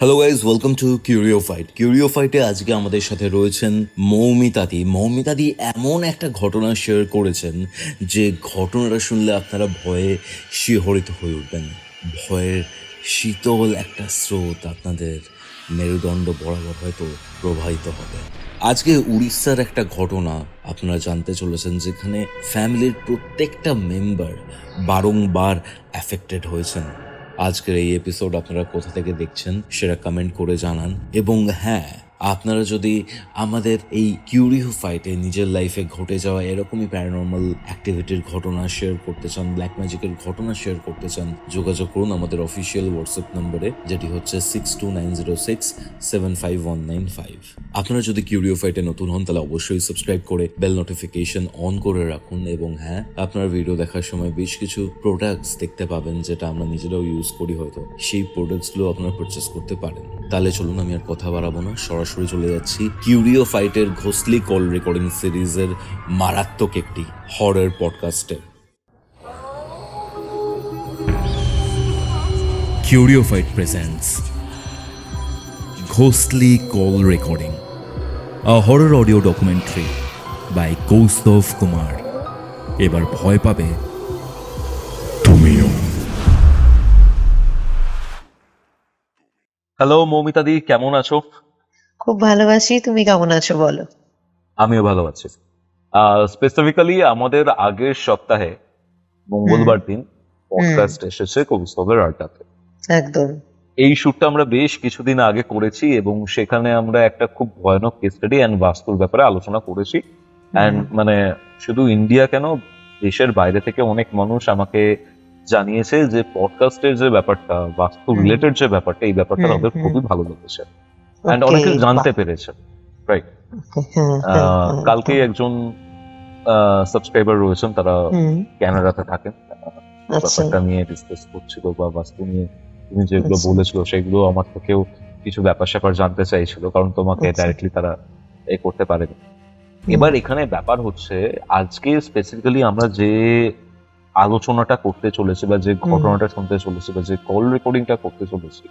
Hello guys, welcome to কিউরিওফাইটে আজকে আমাদের সাথে রয়েছেন মৌমিতাদি এমন একটা ঘটনা শেয়ার করেছেন যে ঘটনাটা শুনলে আপনারা ভয়ে শিহরিত হয়ে উঠবেন। ভয়ের শীতল একটা স্রোত আপনাদের মেরুদণ্ড বরাবর হয়তো প্রবাহিত হবে। আজকে উড়িষ্যার একটা ঘটনা আপনারা জানতে চলেছেন, যেখানে ফ্যামিলির প্রত্যেকটা মেম্বার বারংবার অ্যাফেক্টেড হয়েছেন। আজকের এই এপিসোড আপনারা কোথা থেকে দেখছেন সেটা কমেন্ট করে জানান। এবং হ্যাঁ, আপনারা যদি আমাদের এই কিউরিওফাইটে নিজের লাইফে ঘটে যাওয়া এরকমই প্যারানর্মাল অ্যাক্টিভিটির ঘটনা শেয়ার করতে চান, ব্ল্যাক ম্যাজিকের ঘটনা শেয়ার করতে চান, যোগাযোগ করুন আমাদের অফিসিয়াল হোয়াটসঅ্যাপ নম্বরে, যেটি হচ্ছে 6290675195। আপনারা যদি কিউরিওফাইটে নতুন হন তাহলে অবশ্যই সাবস্ক্রাইব করে বেল নোটিফিকেশন অন করে রাখুন। এবং হ্যাঁ, আপনারা ভিডিও দেখার সময় বেশ কিছু প্রোডাক্টস দেখতে পাবেন যেটা আমরা নিজেরাও ইউজ করি, হয়তো সেই প্রোডাক্টসগুলো আপনারা পারচেস করতে পারেন। তাহলে চলুন, আমি আর কথা বাড়াবো না, সরাসরি চলে যাচ্ছি কিউরিওফাইটের ঘোষলি কল রেকর্ডিং সিরিজের মারাত্মক একটি হরর পডকাস্টে। কিউরিওফাইট presents Ghostly Call Recording, a horror audio documentary by Kaustav Kumar. এবার ভয় পাবে তুমিও। হ্যালো মৌমিতাদি, কেমন আছো? খুব ভালোবাসি। তুমি কেমন আছো বলো? আমিও ভালো আছি। স্পেসিফিক্যালি আমাদের আগের সপ্তাহে মঙ্গলবার দিন পডকাস্ট এসেছে কৌস্তবের আড্ডাতে। একদম। এই শ্যুটটা আমরা বেশ কিছুদিন আগে করেছি এবং সেখানে আমরা একটা খুব ভয়ানক কেস স্টাডি অ্যান্ড বাস্তুর ব্যাপারে আলোচনা করেছি। অ্যান্ড মানে শুধু ইন্ডিয়া কেন, দেশের বাইরে থেকে অনেক মানুষ আমাকে জানিয়েছে যে পডকাস্টের যে ব্যাপারটা, বাস্তু রিলেটেড যে ব্যাপারটা, এই ব্যাপারটা তাদের খুবই ভালো লেগেছে অ্যান্ড অনেকে জানতে পেরেছে। রাইট। কালকে একজন সাবস্ক্রাইবার রয়েছেন, তারা ক্যানাডাতে থাকেন, ব্যাপারটা নিয়ে ডিসকাস করছিল বা বাস্তু নিয়ে তুমি যেগুলো বলেছো সেগুলো আমার থেকেও কিছু ব্যাপার স্যাপার জানতে চাইছিল, কারণ তোমাকে ডাইরেক্টলি তারা করতে পারেনি। এবার এখানে ব্যাপার হচ্ছে, আজকে স্পেসিফিক্যালি আমরা যে আলোচনাটা করতে চলেছি বা যে ঘটনাটা শুনতে চলেছি বা যে কল রেকর্ডিংটা করতে চলেছি,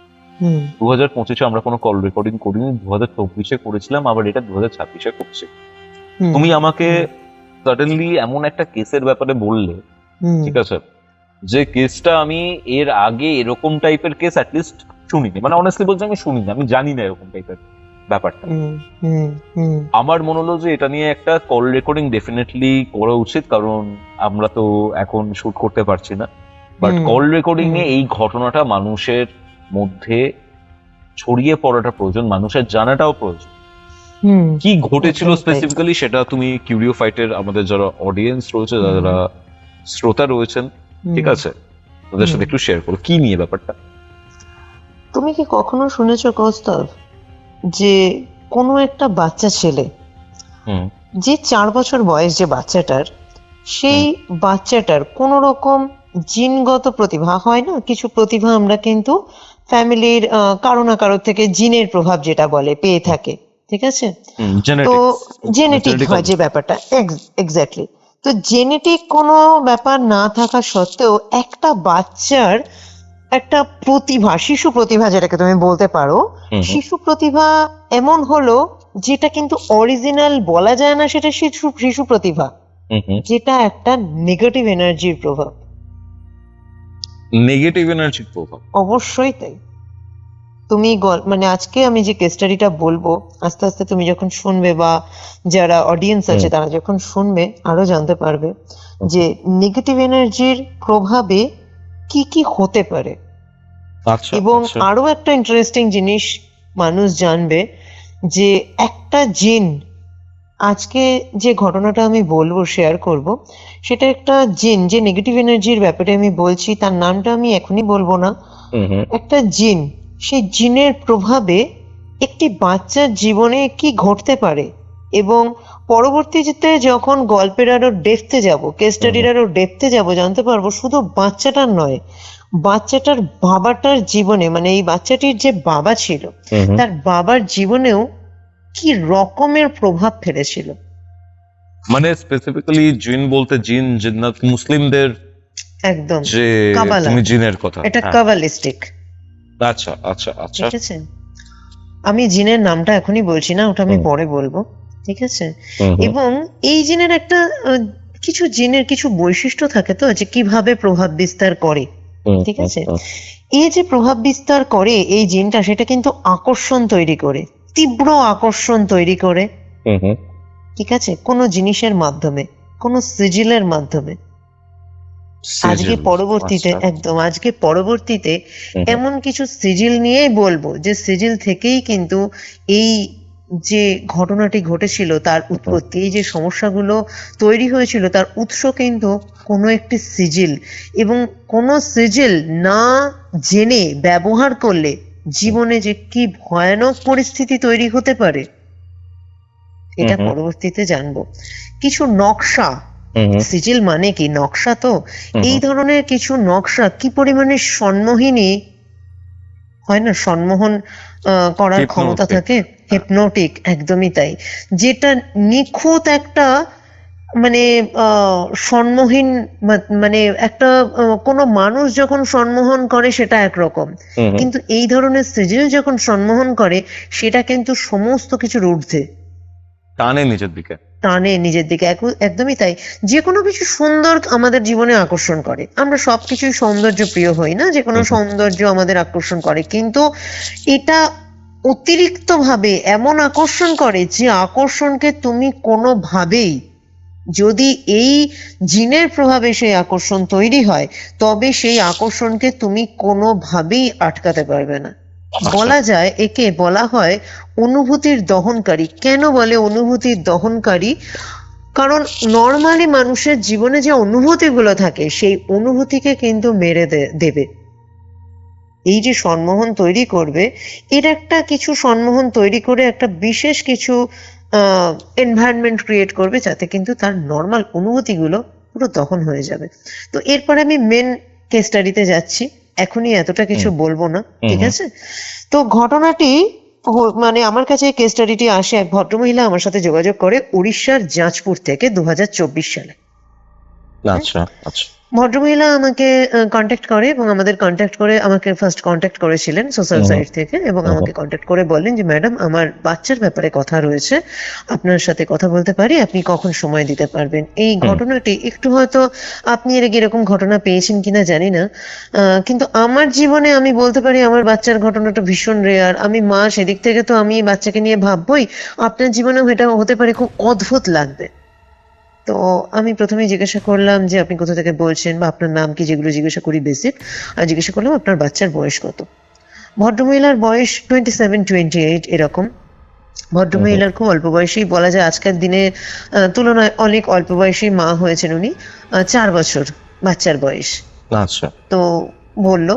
2025-এ আমরা কোনো কল রেকর্ডিং করিনি, 2024-এ করেছিলাম, আবার এটা 2026-এ করছি। তুমি আমাকে সাডেনলি এমন একটা কেসের ব্যাপারে বললে, ঠিক আছে, যে কেসটা আমি এর আগে এরকম টাইপের কেস অ্যাটলিস্ট শুনিনি। মানে অনেস্টলি বলছি, আমি শুনিনি, আমি জানি না এরকম টাইপের ব্যাপারটা। আমার মনে হলো যে এটা নিয়ে একটা কল রেকর্ডিং ডেফিনেটলি করা উচিত, কারণ আমরা তো এখন শুট করতে পারছি না, বাট কল রেকর্ডিং নিয়ে এই ঘটনাটা মানুষের মধ্যে ছড়িয়ে পড়াটা প্রয়োজন, মানুষের জানাটাও প্রয়োজন। কি ঘটেছিল স্পেসিফিক্যালি সেটা তুমি কিউরিওফাইটের আমাদের যারা অডিয়েন্স রয়েছে, যারা শ্রোতা রয়েছেন, ঠিক আছে, তাদের সাথে একটু শেয়ার করো কি নিয়ে ব্যাপারটা। তুমি কি কখনো শুনেছো কৌস্তভ যে কোনো একটা বাচ্চা ছেলে, যে 4 বছর বয়স যে বাচ্চাটার, সেই বাচ্চাটার কোন রকম জিনগত প্রতিভা হয় না, কিছু প্রতিভা আমরা কিন্তু ফ্যামিলির কারো না কারো থেকে জিনের প্রভাব যেটা বলে পেয়ে থাকে, ঠিক আছে? তো জেনেটিক হয় যে ব্যাপারটা, এক্স্যাক্টলি। তো জেনেটিক কোনো ব্যাপার না থাকা সত্ত্বেও একটা বাচ্চার একটা প্রতিভা, শিশু প্রতিভা যেটাকে তুমি বলতে পারো, শিশু প্রতিভা এমন হলো যেটা কিন্তু অরিজিনাল বলা যায় না, সেটা শিশু প্রতিভা, যেটা একটা নেগেটিভ এনার্জির প্রভাব। নেগেটিভ এনার্জির প্রভাব? অবশ্যই তাই। তুমি মানে আজকে আমি যে কেস স্টাডিটা বলবো, আস্তে আস্তে তুমি যখন শুনবে বা যারা অডিয়েন্স আছে তারা যখন শুনবে, আরো জানতে পারবে যে নেগেটিভ এনার্জির প্রভাবে কি কি হতে পারে। এবং আরো একটা ইন্টারেস্টিং জিনিস মানুষ জানবে যে একটা জিন, আজকে যে ঘটনাটা আমি বলবো, শেয়ার করব, সেটা একটা জিন, যে নেগেটিভ এনার্জির ব্যাপারে আমি বলছি, তার নামটা আমি এখনই বলবো না। একটা জিন, সেই জিনের প্রভাবে একটি বাচ্চার জীবনে কি ঘটতে পারে, এবং পরবর্তীতে যখন গল্পের আরো ডেপথে যাব, কেস স্টাডির আরো ডেপথে যাব, জানতে পারবো শুধু বাচ্চাটার নয়, বাচ্চাটার বাবাটার জীবনে, মানে এই বাচ্চাটির যে বাবা ছিল তার বাবার জীবনেও কি রকমের প্রভাব ফেলেছিল। মানে স্পেসিফিক্যালি জিন বলতে জিন জিন্নাত মুসলিমদের একদম যে তুমি জিনের কথা, এটা কাবালিস্টিক। আচ্ছা আচ্ছা আচ্ছা, ঠিক আছে। আমি জিনের নামটা এখনই বলছি না, ওটা আমি হুম। পরে বলবো, ঠিক আছে? হুম হুম এবং এই জিনের একটা কিছু জিনের কিছু বৈশিষ্ট্য থাকে তো, যে কিভাবে প্রভাব বিস্তার করে, হুম ঠিক হুম আছে? হুম এই যে প্রভাব বিস্তার করে এই জিনটা, সেটা কিন্তু আকর্ষণ তৈরি করে, তীব্র আকর্ষণ তৈরি করে, হুম হুম ঠিক আছে, কোনো জিনিসের মাধ্যমে, কোনো সিজিলের মাধ্যমে। আজকে সিজিল। পরবর্তীতে, আচ্ছা। একদম আজকে পরবর্তীতে হুম এমন কিছু সিজিল নিয়েই বলবো, যে সিজিল থেকেই কিন্তু এই যে ঘটনাটি ঘটেছিল তার উৎপত্তি, এই যে সমস্যাগুলো তৈরি হয়েছিল তার উৎস কিন্তু কোনো একটি সিজিল। এবং কোনো সিজিল না জেনে ব্যবহার করলে জীবনে যে কি ভয়ানক পরিস্থিতি তৈরি হতে পারে, হুম এটা হুম পরবর্তীতে জানবো। কিছু নকশা, হুম সিজিল মানে কি নকশা, তো হুম এই ধরনের কিছু নকশা কি পরিমাণে সম্মোহিনী হয় না, সম্মোহন করার ক্ষমতা Hypnotic. থাকে, হিপনোটিক, একদমই তাই। যেটা নিখুঁত একটা মানে সম্মোহীন, মানে একটা কোনো মানুষ যখন সম্মোহন করে সেটা একরকম, হুম হুম কিন্তু এই ধরনের সিজিল যখন সম্মোহন করে সেটা কিন্তু সমস্ত কিছুর ঊর্ধ্বে টানে নিজের দিকে। টানে নিজের দিকে, একদমই তাই। যে কোনো কিছু সুন্দর আমাদের জীবনে আকর্ষণ করে, আমরা সবকিছুই সৌন্দর্য প্রিয় হই না, যে কোনো হুম হুম সৌন্দর্য আমাদের আকর্ষণ করে, কিন্তু এটা অতিরিক্ত ভাবে এমন আকর্ষণ করে যে আকর্ষণকে তুমি কোনোভাবেই, যদি এই জিনের প্রভাবে সেই আকর্ষণ তৈরি হয়, তবে সেই আকর্ষণকে তুমি কোনোভাবেই আটকাতে পারবে না। আচ্ছা। বলা যায়, একে বলা হয় অনুভূতির দহনকারী। কেন বলে অনুভূতির দহনকারী? কারণ নর্মালি মানুষের জীবনে যে অনুভূতিগুলো থাকে সেই অনুভূতিকে কিন্তু মেরে দেবে। এই যে সম্মোহন তৈরি করবে, এর একটা কিছু সম্মোহন তৈরি করে একটা বিশেষ কিছু এনভায়রনমেন্ট ক্রিয়েট করবে, যাতে কিন্তু তার নর্মাল অনুভূতিগুলো পুরো দহন হয়ে যাবে। তো এরপরে আমি মেন কেস স্টাডিতে যাচ্ছি, এখনই এতটা কিছু বলবো না, ঠিক হুম আছে? তো ঘটনাটি মানে আমার কাছে কেস স্টাডিটি আসে, এক ভদ্রমহিলা আমার সাথে যোগাযোগ করে উড়িষ্যার জাজপুর থেকে 2024 সালে। আচ্ছা আচ্ছা ভদ্রমহিলা আমাকে কন্ট্যাক্ট করে, এবং আমাদের কন্ট্যাক্ট করে আমাকে ফার্স্ট কন্ট্যাক্ট করেছিলেন সোশ্যাল হুম সাইট থেকে, এবং হুম আমাকে কন্ট্যাক্ট করে বললেন যে ম্যাডাম, আমার বাচ্চার ব্যাপারে কথা রয়েছে, আপনার সাথে কথা বলতে পারি, আপনি কখন সময় দিতে পারবেন? এই হুম ঘটনাটি একটু হয়তো আপনি এর আগে এরকম ঘটনা পেয়েছেন কিনা জানি না, কিন্তু আমার জীবনে আমি বলতে পারি আমার বাচ্চার ঘটনাটা ভীষণ রেয়ার। আমি মা, সেদিক থেকে তো আমি বাচ্চাকে নিয়ে ভাববই, আপনার জীবনেও এটা হতে পারে, খুব অদ্ভুত লাগবে। তো আমি প্রথমেই জিজ্ঞাসা করলাম যে আপনি কোথা থেকে বলছেন, বা আপনার নাম কি, যেগুলো জিজ্ঞাসা করি বেসিক। আর জিজ্ঞাসা করলাম আপনার বাচ্চার বয়স কত। ভদ্রমহিলার বয়স 27-28 এরকম। হুম ভদ্রমহিলার খুব অল্প বয়সী, বলা যায় আজকের দিনে তুলনায় অনেক অল্প বয়সী মা হয়েছেন উনি। 4 বছর বাচ্চার বয়স। আচ্ছা। তো বললো,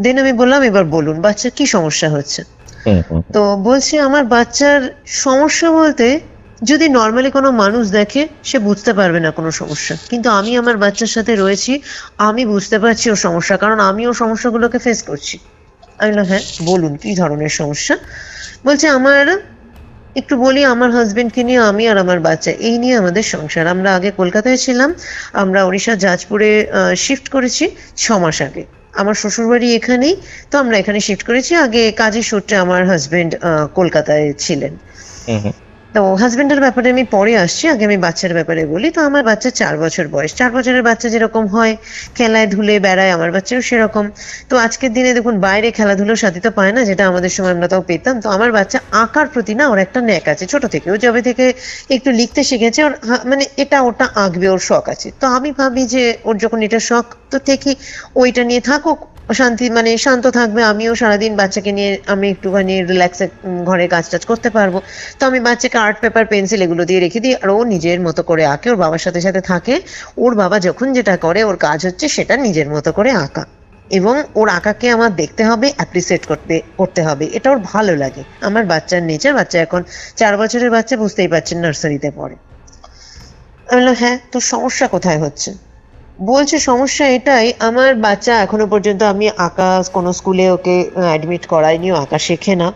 দেন আমি বললাম এবার বলুন বাচ্চার কি সমস্যা হচ্ছে। হুম হুম তো বলছে আমার বাচ্চার সমস্যা বলতে, যদি নর্মালি কোনো মানুষ দেখে সে বুঝতে পারবে না কোনো সমস্যা, কিন্তু আমি আমার বাচ্চার সাথে রয়েছি, আমি বুঝতে পারছি ওর সমস্যা, কারণ আমি ওর সমস্যাগুলোকে ফেস করছি। আমি বললাম হ্যাঁ বলুন কি ধরনের সমস্যা। বলছে আমার, একটু বলি, আমার হাজবেন্ডকে নিয়ে আমি আর আমার বাচ্চা, এই নিয়ে আমাদের সংসার। আমরা আগে কলকাতায় ছিলাম, আমরা উড়িষ্যার জাজপুরে শিফট করেছি 6 মাস আগে। আমার শ্বশুরবাড়ি এখানেই, তো আমরা এখানে শিফট করেছি। আগে কাজের সূত্রে আমার হাজবেন্ড কলকাতায় ছিলেন। হুম হুম তো হাজবেন্ডের ব্যাপারে আমি পরে আসছি, আগে আমি বাচ্চার ব্যাপারে বলি। তো আমার বাচ্চা 4 বছর বয়স। 4 বছরের বাচ্চা যেরকম হয়, খেলায় ধুলে বেড়ায়, আমার বাচ্চাও সেরকম। তো আজকের দিনে দেখুন বাইরে খেলাধুলোর সাথী তো পায় না, যেটা আমাদের সময় আমরা তাও পেতাম। তো আমার বাচ্চা আঁকার প্রতি না ওর একটা ন্যাক আছে, ছোট থেকে। ও যবে থেকে একটু লিখতে শিখেছে, ওর মানে এটা ওটা আঁকবে, ওর শখ আছে। তো আমি ভাবি যে ওর যখন এটা শখ, তো দেখি ওইটা নিয়ে থাকুক, শান্তি মানে শান্ত থাকবে, আমিও সারাদিন বাচ্চাকে নিয়ে আমি একটুখানি রিল্যাক্সে ঘরে কাজ টাজ করতে পারবো। তো আমি বাচ্চাকে আর্ট পেপার পেন্সিল এগুলো দিয়ে রেখে দিই, আর ও নিজের মতো করে আঁকে, ওর বাবার সাথে সাথে থাকে। ওর বাবা যখন যেটা করে, ওর কাজ হচ্ছে সেটা নিজের মতো করে আঁকা, এবং ওর আঁকাকে আমার দেখতে হবে, অ্যাপ্রিসিয়েট করতে হবে, এটা ওর ভালো লাগে। আমার বাচ্চার নেচার, বাচ্চা এখন 4 বছরের বাচ্চা, বুঝতেই পারছেন নার্সারিতে পড়ে। আমি বললাম হ্যাঁ, তো সমস্যা কোথায় হচ্ছে? বলছে সমস্যা এটাই, আমার বাচ্চা এখনো পর্যন্ত আমি আঁকা কোনো স্কুলে ওকে অ্যাডমিট করাইনি, ও আঁকা শেখে না,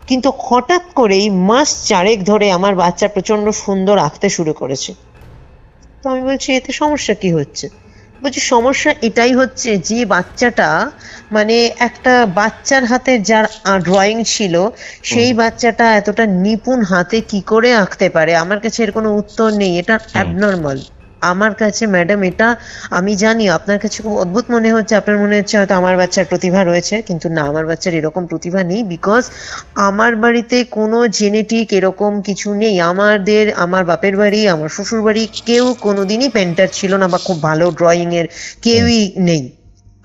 কিন্তু হঠাৎ করেই মাস 4 ধরে আমার বাচ্চা প্রচন্ড সুন্দর আঁকতে শুরু করেছে। তো আমি বলছি এতে সমস্যা কি হচ্ছে? বলছি সমস্যা এটাই হচ্ছে যে বাচ্চাটা মানে একটা বাচ্চার হাতে যার ড্রয়িং ছিল সেই বাচ্চাটা এতটা নিপুণ হাতে কি করে আঁকতে পারে, আমার কাছে এর কোনো উত্তর নেই। এটা অ্যাবনর্মাল আমার কাছে ম্যাডাম। এটা আমি জানি আপনার কাছে খুব অদ্ভুত মনে হচ্ছে, আপনার মনে হচ্ছে হয়তো আমার বাচ্চার প্রতিভা রয়েছে, কিন্তু না, আমার বাচ্চার এরকম প্রতিভা নেই। বিকজ আমার বাড়িতে কোনো জেনেটিক এরকম কিছু নেই। আমার বাপের বাড়ি, আমার শ্বশুর বাড়ি কেউ কোনোদিনই পেন্টার ছিল না বা খুব ভালো ড্রয়িং এর কেউই নেই,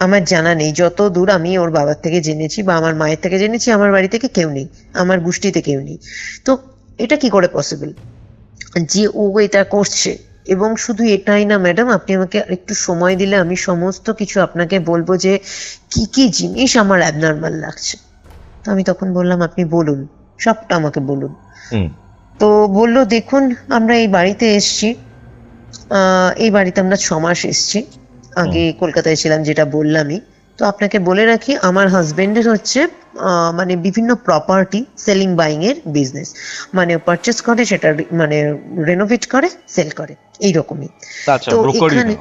আমার জানা নেই। যত দূর আমি ওর বাবার থেকে জেনেছি বা আমার মায়ের থেকে জেনেছি, আমার বাড়ি থেকে কেউ নেই, আমার গোষ্ঠীতে কেউ নেই। তো এটা কি করে পসিবল যে ও এটা করছে? এবং শুধু এটাই না ম্যাডাম, আপনি আমাকে একটু সময় দিলে আমি সমস্ত কিছু আপনাকে বলবো যে কি কি জিনিস আমার অ্যাবনর্মাল লাগছে। তো আমি তখন বললাম আপনি বলুন, সবটা আমাকে বলুন। হুম তো বললো দেখুন, আমরা এই বাড়িতে এসছি, এই বাড়িতে আমরা 6 মাস এসছি, আগে কলকাতায় ছিলাম যেটা বললামই। তো আপনাকে বলে রাখি, আমার হাজবেন্ডের হচ্ছে মানে বিভিন্ন প্রপার্টি সেলিং বাইং এর বিজনেস, মানে পারচেস করে সেটা মানে রেনোভেট করে সেল করে এইরকমই। আচ্ছা, তো ব্রোকারি এখানে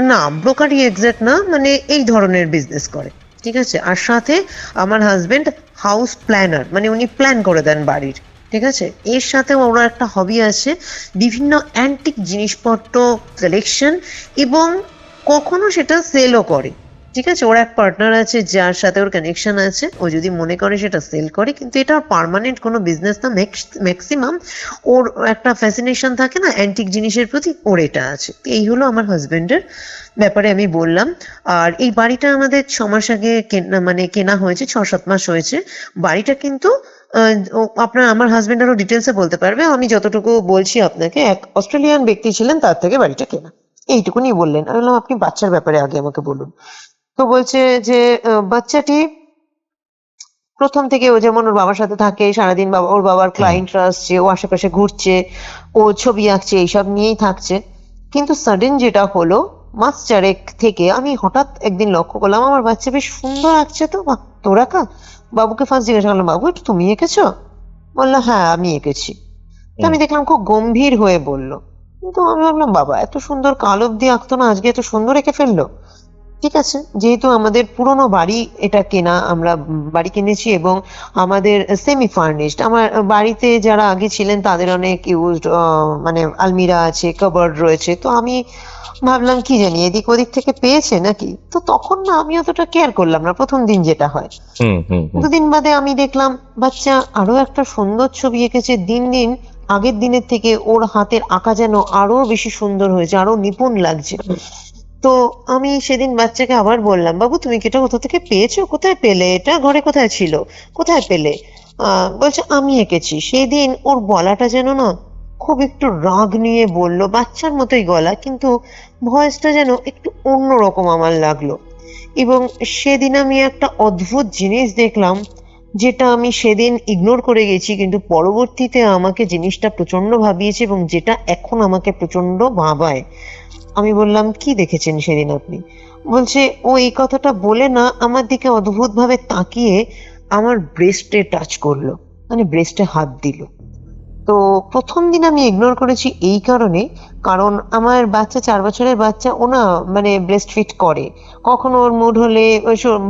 না, ব্রোকারি এক্সাক্ট না, মানে এই ধরনের বিজনেস করে, ঠিক আছে। আর সাথে আমার হাজবেন্ড হাউস প্ল্যানার, মানে উনি প্ল্যান করে দেন বাড়ির, ঠিক আছে। এর সাথে ওরা একটা হবি আছে বিভিন্ন অ্যান্টিক জিনিসপত্র কালেকশন, এবং কখনো সেটা সেলও করে, ঠিক আছে। ওর এক পার্টনার আছে যার সাথে ওর কানেকশন আছে, ও যদি মনে করে সেটা সেল করে, কিন্তু এটা পার্মানেন্ট কোনো বিজনেস না। ম্যাক্সিমাম ওর একটা ফ্যাসিনেশন থাকে না অ্যান্টিক জিনিসের প্রতি, ওর এটা আছে। এই হলো আমার হাজবেন্ডের ব্যাপারে আমি বললাম। আর এই বাড়িটা আমাদের 6 মাস আগে মানে কেনা হয়েছে, 6-7 মাস হয়েছে। বাড়িটা কিন্তু আমার হাজবেন্ড আরো ডিটেলসে বলতে পারবে, আমি যতটুকু বলছি আপনাকে, এক অস্ট্রেলিয়ান ব্যক্তি ছিলেন, তার থেকে বাড়িটা কেনা, এইটুকুনি বললেন। আমি বললাম আপনি বাচ্চার ব্যাপারে আগে আমাকে বলুন। তো বলছে যে বাচ্চাটি প্রথম থেকে ও যেমন ওর বাবার সাথে থাকে, সারাদিন ওর বাবার ক্লায়েন্টরা আসছে, ও আশেপাশে ঘুরছে, ও ছবি আঁকছে, এইসব নিয়েই থাকছে। কিন্তু সাডেন যেটা হলো, মাস চারেক থেকে আমি হঠাৎ একদিন লক্ষ্য করলাম আমার বাচ্চা বেশ সুন্দর আঁকছে। তো বাহ, তোর আঁকা? বাবুকে ফার্স্ট জিজ্ঞাসা করলাম, বাবু এটা তুমি এঁকেছো? বললো হ্যাঁ আমি এঁকেছি। তো আমি দেখলাম খুব গম্ভীর হয়ে বললো। কিন্তু আমি ভাবলাম বাবা এত সুন্দর কাল অব্দি আঁকতো না, আজকে এত সুন্দর এঁকে ফেললো। ঠিক আছে, যেহেতু আমাদের পুরোনো বাড়ি এটা কেনা, আমরা বাড়ি কিনেছি এবং আমাদের সেমি ফার্নিশড, আমার বাড়িতে যারা আগে ছিলেন তাদের অনেক ইউজড মানে আলমিরা আছে, কাবার্ড রয়েছে। তো আমি ভাবলাম কি জানি এদিক ওদিক থেকে পেয়েছে নাকি। তো তখন না আমি অতটা কেয়ার করলাম না প্রথম দিন যেটা হয়। দুদিন বাদে আমি দেখলাম বাচ্চা আরো একটা সুন্দর ছবি এঁকেছে। দিন দিন আগের দিনের থেকে ওর হাতের আঁকা যেন আরো বেশি সুন্দর হয়েছে, আরো নিপুণ লাগছে। তো আমি সেদিন বাচ্চাকে আবার বললাম, বাবু তুমি কি এটা কোথা থেকে পেয়েছো? কোথায় পেলে এটা? ঘরে কোথায় ছিল? কোথায় পেলে? বলছে আমি এঁকেছি। সেদিন ওর গলাটা যেন না খুব একটু রাগ নিয়ে বললো, বাচ্চার মতোই গলা, কিন্তু ভয়েসটা যেন একটু অন্যরকম আমার লাগলো। এবং সেদিন আমি একটা অদ্ভুত জিনিস দেখলাম, যেটা আমি সেদিন ইগনোর করে গেছি, কিন্তু পরবর্তীতে আমাকে জিনিসটা প্রচন্ড ভাবিয়েছে এবং যেটা এখন আমাকে প্রচন্ড ভাবায়। আমি বললাম কি দেখেছেন সেদিন আপনি? বলছে ও এই কথাটা বলে না আমার দিকে অদ্ভুত ভাবে তাকিয়ে আমার ব্রেস্টে টাচ করলো, মানে ব্রেস্টে হাত দিল। তো প্রথম দিন আমি ইগনোর করেছি এই কারণে, কারণ আমার বাচ্চা 4 বছরের বাচ্চা, ও না মানে ব্রেস্ট ফিট করে। কখনো ওর মুড হলে,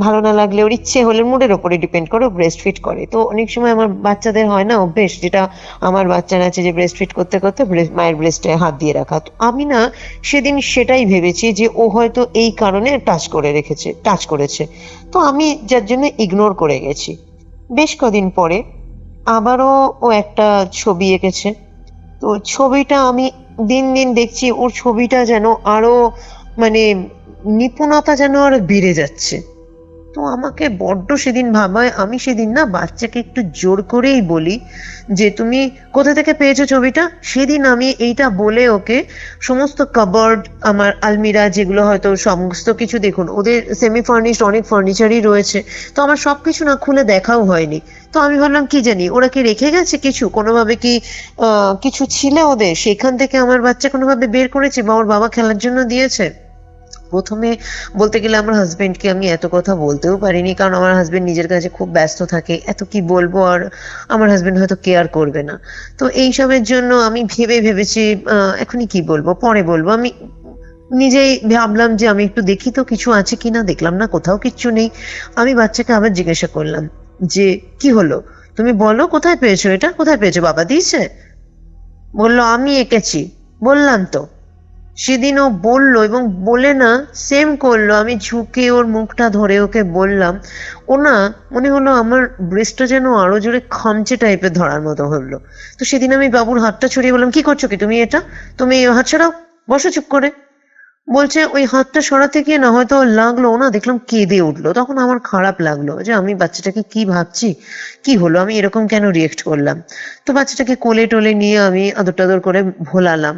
ভালো না লাগলে, ওর ইচ্ছে হলে, মুডের ওপরে ডিপেন্ড করে, ব্রেস্ট ফিট করে। তো অনেক সময় আমার বাচ্চাদের হয় না অভ্যেস, যেটা আমার বাচ্চার আছে, যে ব্রেস্ট ফিট করতে করতে মায়ের ব্রেস্টে হাত দিয়ে রাখা। তো আমি না সেদিন সেটাই ভেবেছি যে ও হয়তো এই কারণে টাচ করেছে। তো আমি যার জন্য ইগনোর করে গেছি। বেশ কদিন পরে আবারও ও একটা ছবি এঁকেছে। তো ছবিটা আমি দিন দিন দেখছি ওর ছবিটা যেন আরো মানে নিপুণতা যেন আরো বেড়ে যাচ্ছে। তো আমাকে বড্ড সেদিন ভাবায়। আমি সেদিন না বাচ্চাকে একটু জোর করেই বলি যে তুমি কোথা থেকে পেয়েছো ছবিটা। সেদিন আমি এইটা বলে ওকে সমস্ত কাবার্ড, আমার আলমিরা যেগুলো হয়তো সমস্ত কিছু, দেখুন ওদের সেমি ফার্নিশড অনেক ফার্নিচারই রয়েছে, তো আমার সবকিছু না খুলে দেখাও হয়নি। তো আমি ভাবলাম কি জানি ওরা কি রেখে গেছে কিছু, কোনোভাবে কি কিছু ছিল ওদের, সেখান থেকে আমার বাচ্চা কোনোভাবে বের করেছে বা ওর বাবা খেলার জন্য দিয়েছে। প্রথমে বলতে গেলে আমার হাজবেন্ডকে আমি এত কথা বলতেও পারিনি, কারণ আমার হাজবেন্ড নিজের কাছে খুব ব্যস্ত থাকে, এত কি বলবো, আর আমার হাজবেন্ড হয়তো কেয়ার করবে না। তো এইসবের জন্য আমি ভেবেছি এখনই কি বলবো, পরে বলবো। আমি নিজেই ভাবলাম যে আমি একটু দেখি তো কিছু আছে কিনা, দেখলাম না, কোথাও কিচ্ছু নেই। আমি বাচ্চাকে আবার জিজ্ঞাসা করলাম যে কি হলো, তুমি বলো কোথায় পেয়েছো, এটা কোথায় পেয়েছো, বাবা দিয়েছে? বললো আমি এঁকেছি। বললাম তো। সেদিন ও বললো এবং বলে না সেম করলো। আমি ঝুঁকে ওর মুখটা ধরে ওকে বললাম, ও না মনে হলো আমার ব্রেস্টটা যেন আরো জোরে খামচে টাইপের ধরার মতো হলো। তো সেদিন আমি বাবুর হাতটা ছড়িয়ে বললাম, কি করছো কি তুমি, এটা তুমি হাত ছাড়াও, বসো চুপ করে। বলছে ওই হাতটা সরাতে গিয়ে না হয়তো ওর লাগলো, ও না দেখলাম কেঁদে উঠলো। তখন আমার খারাপ লাগলো যে আমি বাচ্চাটাকে কি ভাবছি, কি হলো, আমি এরকম কেন রিয়েক্ট করলাম। তো বাচ্চাটাকে কোলে টোলে নিয়ে আমি আদর টাদর করে ভোলালাম।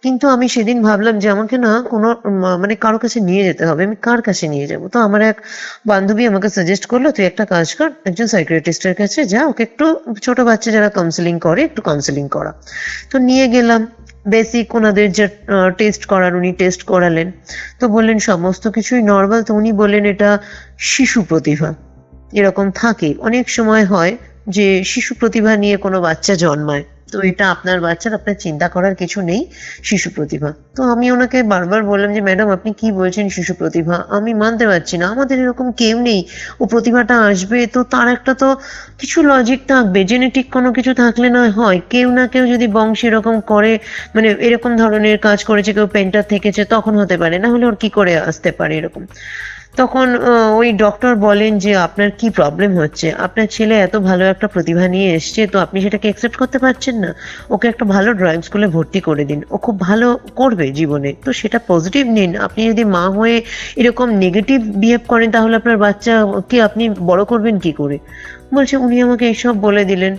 কিন্তু আমি সেদিন ভাবলাম যে আমাকে না কোনো মানে কারো কাছে নিয়ে যেতে হবে। আমি কার কাছে নিয়ে যাব? তো আমার এক বান্ধবী আমাকে সাজেস্ট করলো, তুই একটা কাজ কর, একজন সাইকিয়াট্রিস্টের কাছে যা, ওকে একটু, ছোট বাচ্চা যারা কাউন্সেলিং করে একটু কাউন্সেলিং করা। তো নিয়ে গেলাম। বেসিক ওনাদের যে টেস্ট করার উনি টেস্ট করালেন। তো বললেন সমস্ত কিছুই নর্মাল। তো উনি বললেন এটা শিশু প্রতিভা, এরকম থাকে অনেক সময় হয় যে শিশু প্রতিভা নিয়ে কোনো বাচ্চা জন্মায়। তো এটা আপনার বাচ্চার, আপনার চিন্তা করার কিছু নেই, শিশু প্রতিভা। তো আমি ওনাকে বারবার বললাম যে ম্যাডাম আপনি কি বলছেন শিশু প্রতিভা, আমি মানতে পারছি না, আমাদের এরকম কেউ নেই। ও প্রতিভাটা আসবে তো তার একটা তো কিছু লজিক থাকবে, জেনেটিক কোনো কিছু থাকলে না হয়, কেউ না কেউ যদি বংশ এরকম করে, মানে এরকম ধরনের কাজ করেছে, কেউ পেন্টার থেকেছে তখন হতে পারে, না হলে ওর কি করে আসতে পারে এরকম। তখন ওই ডক্টর বলেন যে আপনার কি প্রবলেম হচ্ছে, আপনার ছেলে এত ভালো একটা প্রতিভা নিয়ে এসছে, তো আপনি সেটাকে অ্যাকসেপ্ট করতে পারছেন না। ওকে একটা ভালো ড্রয়িং স্কুলে ভর্তি করে দিন, ও খুব ভালো করবে জীবনে। তো সেটা পজিটিভ নিন। আপনি যদি মা হয়ে এরকম নেগেটিভ বিহেভ করেন তাহলে আপনার বাচ্চাকে আপনি বড় করবেন কি করে। বলছে উনি আমাকে এইসব বলে দিলেন।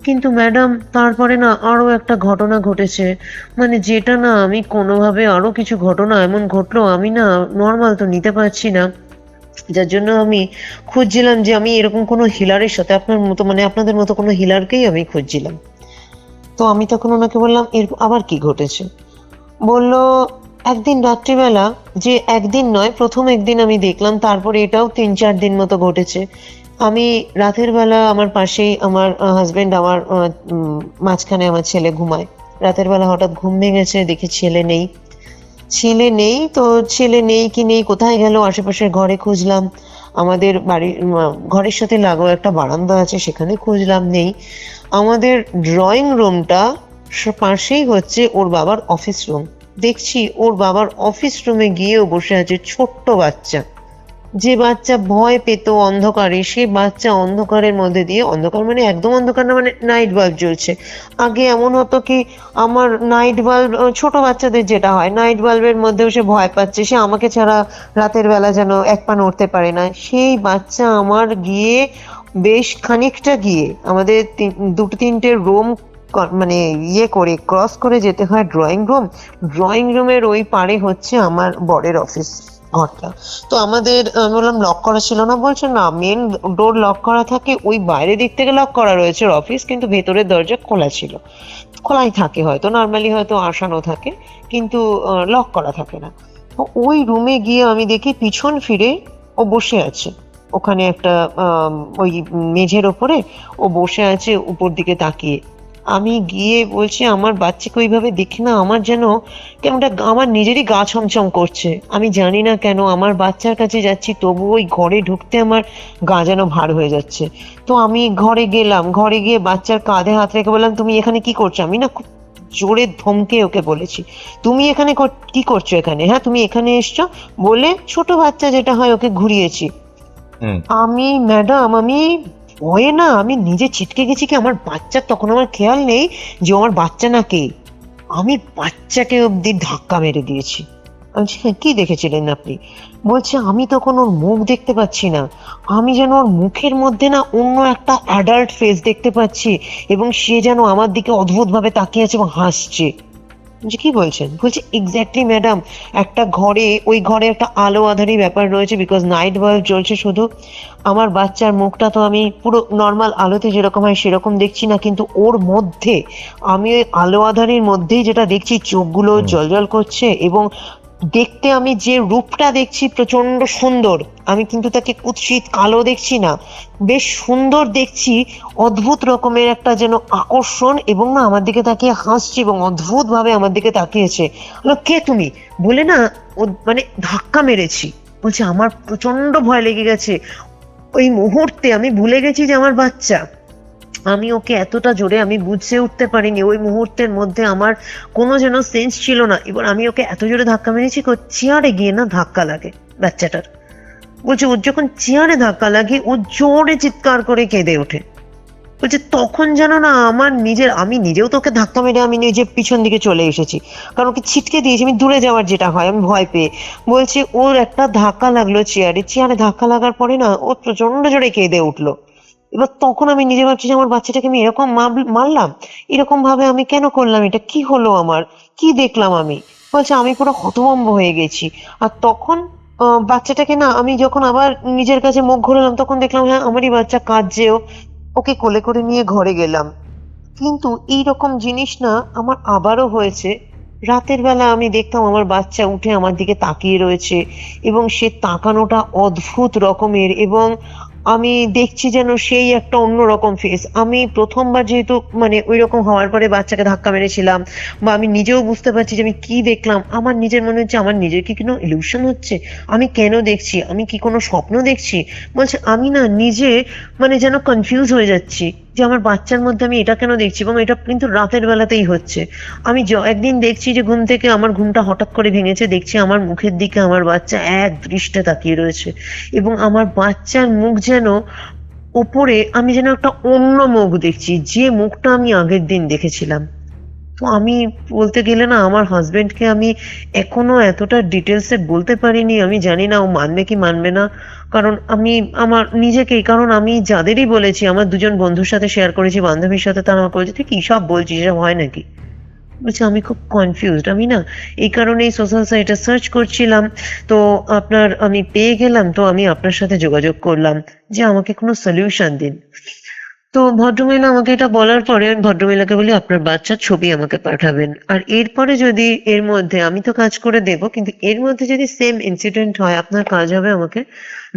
কিন্তু ম্যাডাম তারপরে না আরো একটা ঘটনা ঘটেছে, মানে যেটা না আমি কোনোভাবে, আরো কিছু ঘটনা এমন ঘটলো আমি না নর্মাল তো নিতে পারছি না। যার জন্য আমি খুঁজছিলাম যে আমি এরকম কোনো হিলারের সাথে, আপনার মতো মানে আপনাদের মতো কোনো হিলারকেই আমি খুঁজছিলাম। তো আমি তখন ওনাকে বললাম এর আবার কি ঘটেছে। বলল একদিন রাত্রিবেলা, যে একদিন নয় প্রথম একদিন আমি দেখলাম, তারপরে এটাও 3-4 দিন মতো ঘটেছে। আমি রাতের বেলা আমার পাশেই আমার হাজবেন্ড, আমার মাঝখানে আমার ছেলে ঘুমায়। রাতের বেলা হঠাৎ ঘুম ভেঙেছে, দেখি ছেলে নেই। ছেলে নেই তো ছেলে নেই কি নেই কোথায় গেল, আশেপাশের ঘরে খুঁজলাম, আমাদের বাড়ির ঘরের সাথে লাগোয়া একটা বারান্দা আছে সেখানে খুঁজলাম, নেই। আমাদের ড্রয়িং রুমটা পাশেই হচ্ছে ওর বাবার অফিস রুম। দেখছি ওর বাবার অফিস রুমে গিয়েও বসে আছে ছোট্ট বাচ্চা। যে বাচ্চা ভয় পেত অন্ধকারে, সে বাচ্চা অন্ধকারের মধ্যে দিয়ে, অন্ধকার মানে একদম অন্ধকার না, মানে নাইট বাল্ব জ্বলছে। আগে এমন হতো কি আমার নাইট বাল্ব, ছোট বাচ্চাদের যেটা হয় নাইট বাল্বের মধ্যেও সে ভয় পাচ্ছে, সে আমাকে ছাড়া রাতের বেলা যেন এক পা নড়তে পারে না। সেই বাচ্চা আমার গিয়ে বেশ খানিকটা গিয়ে আমাদের 2-3টে রুম মানে ইয়ে করে ক্রস করে যেতে হয় ড্রয়িং রুম। ড্রয়িং রুমের ওই পারে হচ্ছে আমার বরের অফিস ঘরটা। তো আমাদের বললাম লক করা ছিল না, বলছে না মেন ডোর লক করা থাকে, ওই বাইরের দিক থেকে লক করা রয়েছে অফিস, কিন্তু ভেতরের দরজা খোলা ছিল। খোলাই থাকে, হয়তো নর্মালি হয়তো আসানো থাকে, কিন্তু লক করা থাকে না। তো ওই রুমে গিয়ে আমি দেখি পিছন ফিরে ও বসে আছে ওখানে একটা ওই মেঝের ওপরে ও বসে আছে উপর দিকে তাকিয়ে। আমি গিয়ে বলছি আমার বাচ্চাকে ওইভাবে দেখে না আমার যেন কেমনটা আমার নিজেরই গা ছমছম করছে। আমি জানি না কেন আমার বাচ্চার কাছে যাচ্ছি তবু ওই ঘরে ঢুকতে আমার গা যেন ভার হয়ে যাচ্ছে। তো আমি ঘরে গেলাম, ঘরে গিয়ে বাচ্চার কাঁধে হাত রেখে বললাম তুমি এখানে কি করছো। আমি না খুব জোরে ধমকে ওকে বলেছি, তুমি এখানে কি করছো এখানে, হ্যাঁ তুমি এখানে এসছো বলে ছোট বাচ্চা যেটা হয় ওকে ঘুরিয়েছি। আমি ম্যাডাম আমি ভয়ে না আমি নিজে ছিটকে গেছি, কি আমার বাচ্চার তখন আমার খেয়াল নেই যে আমার বাচ্চা না কে, আমি বাচ্চাকে অব্দি ধাক্কা মেরে দিয়েছি। আমি বলছি, হ্যাঁ কি দেখেছিলেন আপনি? বলছে আমি তখন ওর মুখ দেখতে পাচ্ছি না, আমি যেন ওর মুখের মধ্যে না অন্য একটা অ্যাডাল্ট ফেস দেখতে পাচ্ছি, এবং সে যেন আমার দিকে অদ্ভুত ভাবে তাকিয়ে আছে এবং হাসছে। বলছি কি বলছেন? বলছে এক্স্যাক্টলি ম্যাডাম, একটা ঘরে, ওই ঘরে একটা আলো আঁধারি ব্যাপার রয়েছে, বিকজ নাইট বাল্ব জ্বলছে শুধু। আমার বাচ্চার মুখটা তো আমি পুরো নর্মাল আলোতে যেরকম হয় সেরকম দেখছি না, কিন্তু ওর মধ্যে আমি ওই আলো আঁধারির মধ্যেই যেটা দেখছি চোখগুলো জল করছে এবং দেখতে আমি যে রূপটা দেখছি প্রচন্ড সুন্দর, আমি কিন্তু তাকে কুৎসিত কালো দেখছি না, বেশ সুন্দর দেখছি, অদ্ভুত রকমের একটা যেন আকর্ষণ, এবং না আমার দিকে তাকিয়ে হাসছে এবং অদ্ভুত ভাবে আমার দিকে তাকিয়েছে। বললো, কে তুমি বলে না ও মানে ধাক্কা মেরেছি। বলছে আমার প্রচন্ড ভয় লেগে গেছে, ওই মুহূর্তে আমি ভুলে গেছি যে আমার বাচ্চা। আমি ওকে এতটা জোরে আমি বুঝে উঠতে পারিনি, ওই মুহূর্তের মধ্যে আমার কোনো যেন সেন্স ছিল না। এবার আমি ওকে এত জোরে ধাক্কা মেরেছি, চেয়ারে গিয়ে না ধাক্কা লাগে বাচ্চাটার। বলছে ওর যখন চেয়ারে ধাক্কা লাগে ও জোরে চিৎকার করে কেঁদে ওঠে। বলছে তখন যেন না আমার আমি নিজেও তোকে ধাক্কা মেরে আমি নিজে পিছন দিকে চলে এসেছি, কারণ ওকে ছিটকে দিয়েছি আমি দূরে যাওয়ার যেটা হয়, আমি ভয় পেয়ে। বলছে ওর একটা ধাক্কা লাগলো চেয়ারে ধাক্কা লাগার পরে না ও প্রচন্ড জোরে কেঁদে উঠলো। এবার তখন আমি নিজে ভাবছি যে আমার বাচ্চাটাকে আমি এরকম মারলাম, এরকম ভাবে আমি কেন করলাম, এটা কি হলো আমার, কি দেখলাম আমি। বলছে আমি পুরো হতভম্ব হয়ে গেছি। আর তখন বাচ্চাটাকে না আমি যখন আবার নিজের কাছে মুখ ঘোরালাম তখন দেখলাম হ্যাঁ আমারই বাচ্চা কাঁদছেও। ওকে কোলে করে নিয়ে ঘরে গেলাম। কিন্তু এইরকম জিনিস না আমার আবারও হয়েছে। রাতের বেলা আমি দেখতাম আমার বাচ্চা উঠে আমার দিকে তাকিয়ে রয়েছে, এবং সে তাকানোটা অদ্ভুত রকমের, এবং আমি দেখছি যেন সেই একটা অন্যরকম ফেস। আমি প্রথমবার যেহেতু মানে ওই রকম হওয়ার পরে বাচ্চাকে ধাক্কা মেরেছিলাম, বা আমি নিজেও বুঝতে পারছি যে আমি কি দেখলাম, আমার নিজের মনে হচ্ছে আমার নিজের কি কোনো ইলিউশন হচ্ছে, আমি কেন দেখছি, আমি কি কোনো স্বপ্ন দেখছি। বলছে আমি না নিজে মানে যেন কনফিউজ হয়ে যাচ্ছি যে আমার বাচ্চার মধ্যে আমি এটা কেন দেখছি, এবং এটা কিন্তু রাতের বেলাতেই হচ্ছে। আমি একদিন দেখছি যে ঘুম থেকে আমার ঘুমটা হঠাৎ করে ভেঙেছে, দেখছি আমার মুখের দিকে আমার বাচ্চা এক দৃষ্টে তাকিয়ে রয়েছে, এবং আমার বাচ্চার মুখ যেন ওপরে আমি যেন একটা অন্য মুখ দেখছি, যে মুখটা আমি আগের দিন দেখেছিলাম। তো আমি বলতে গেলে না আমার হাজবেন্ডকে আমি এখনো এতটা ডিটেলসে বলতে পারিনি, আমি জানি না ও মানবে কি মানবে না। কারণ আমি আমার নিজেকেই, কারণ আমি যাদেরই বলেছি, আমার দুজন বন্ধুর সাথে শেয়ার করেছি, বান্ধবীর সাথে, তারা আমাকে বলছে তুই কি সব বলছিস, এসব হয় নাকি। বলছি আমি খুব কনফিউজড, আমি না এই কারণেই সোশ্যাল সাইটে সার্চ করছিলাম, তো আমি পেয়ে গেলাম, তো আমি আপনার সাথে যোগাযোগ করলাম যে আমাকে কোনো সলিউশন দিন। তো ভদ্রমহিলা আমাকে এটা বলার পরে আমি ভদ্রমহিলাকে বলি আপনার বাচ্চার ছবি আমাকে পাঠাবেন, আর এরপরে যদি এর মধ্যে, আমি তো কাজ করে দেব, কিন্তু এর মধ্যে যদি সেম ইনসিডেন্ট হয় আপনার কাজ হবে আমাকে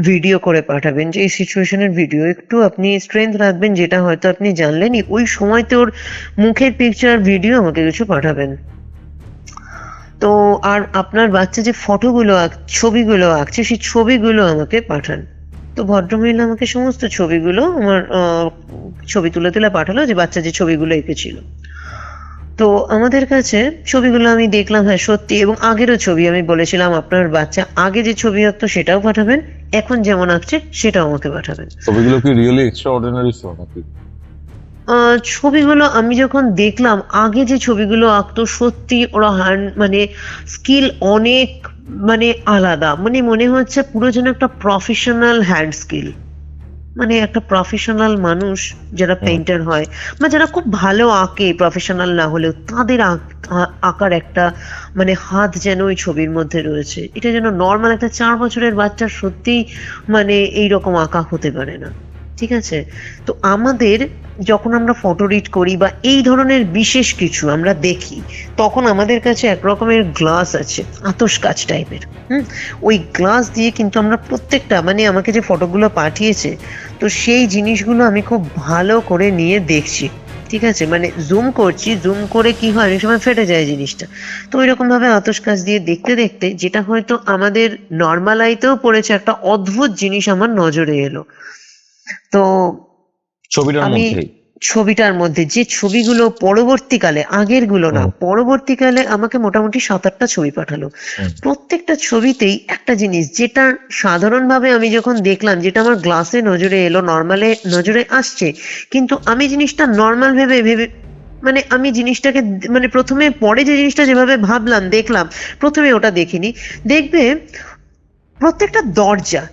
ভিডিও করে পাঠাবেন, যে এই সিচুয়েশনের ভিডিও, একটু আপনি স্ট্রেংথ রাখবেন, যেটা হয়তো আপনি জানলেনই ওই সময়তে ওর মুখের পিকচার ভিডিও আমাকে কিছু পাঠাবেন। তো আর আপনার বাচ্চা যে ফটোগুলো ছবিগুলো আঁকছে সেই ছবিগুলো আমাকে পাঠান। তো ভদ্রমহিলা আমাকে সমস্ত ছবিগুলো আমার ছবি তুলে তুলে পাঠালো, যে বাচ্চা যে ছবিগুলো এঁকেছিল। তো আমাদের কাছে ছবিগুলো আমি দেখলাম, হ্যাঁ সত্যি, এবং আগেরও ছবি আমি বলেছিলাম আপনার বাচ্চা আগে যে ছবি আঁকতো সেটাও পাঠাবেন, এখন যেমন আঁকছে সেটাও আমাকে পাঠাবেন। ছবিগুলো কি রিয়েলি এক্সট্রা অর্ডিনারি শো নাকি? ছবিগুলো আমি যখন দেখলাম, আগে যে ছবিগুলো আঁকতো সত্যি ওরা মানে স্কিল অনেক মানে আলাদা, মানে মনে হচ্ছে পুরো যেন একটা প্রফেশনাল হ্যান্ড স্কিল, মানে একটা প্রফেশনাল মানুষ যারা পেইন্টার হয় বা যারা খুব ভালো আঁকে, প্রফেশনাল না হলেও তাদের আঁকার একটা মানে হাত যেন ওই ছবির মধ্যে রয়েছে। এটা যেন নর্মাল একটা 4 বছরের বাচ্চার সত্যিই মানে এইরকম আঁকা হতে পারে না। ঠিক আছে, তো আমাদের যখন আমরা ফটো রিড করি বা এই ধরনের বিশেষ কিছু আমরা দেখি, তখন আমাদের কাছে এক রকমের গ্লাস আছে, আতশ কাচ টাইপের। ওই গ্লাস দিয়ে কিন্তু আমরা প্রত্যেকটা, মানে আমাকে যে ফটোগুলো পাঠিয়েছে, তো সেই জিনিসগুলো আমি খুব ভালো করে নিয়ে দেখছি। ঠিক আছে, মানে জুম করছি, জুম করে কি হয় অনেক সময় ফেটে যায় জিনিসটা। তো ওইরকম ভাবে আতশ কাচ দিয়ে দেখতে দেখতে, যেটা হয়তো আমাদের নর্মাল আইতেও পড়েছে, একটা অদ্ভুত জিনিস আমার নজরে এলো। তো আমি ছবিটার মধ্যে যে ছবিগুলো পরবর্তীকালে, আগের গুলো না, পরবর্তীকালে আমাকে মোটামুটি 7-8টা ছবি পাঠালো। প্রত্যেকটা ছবিতেই একটা জিনিস, যেটা সাধারণভাবে আমি যখন দেখলাম, যেটা আমার গ্লাসে নজরে এলো, নর্মালে নজরে আসছে, কিন্তু আমি জিনিসটা নর্মাল ভেবে মানে আমি জিনিসটাকে মানে প্রথমে পরে যে জিনিসটা যেভাবে ভাবলাম দেখলাম, প্রথমে ওটা দেখিনি। দেখবে প্রত্যেকটা দরজা,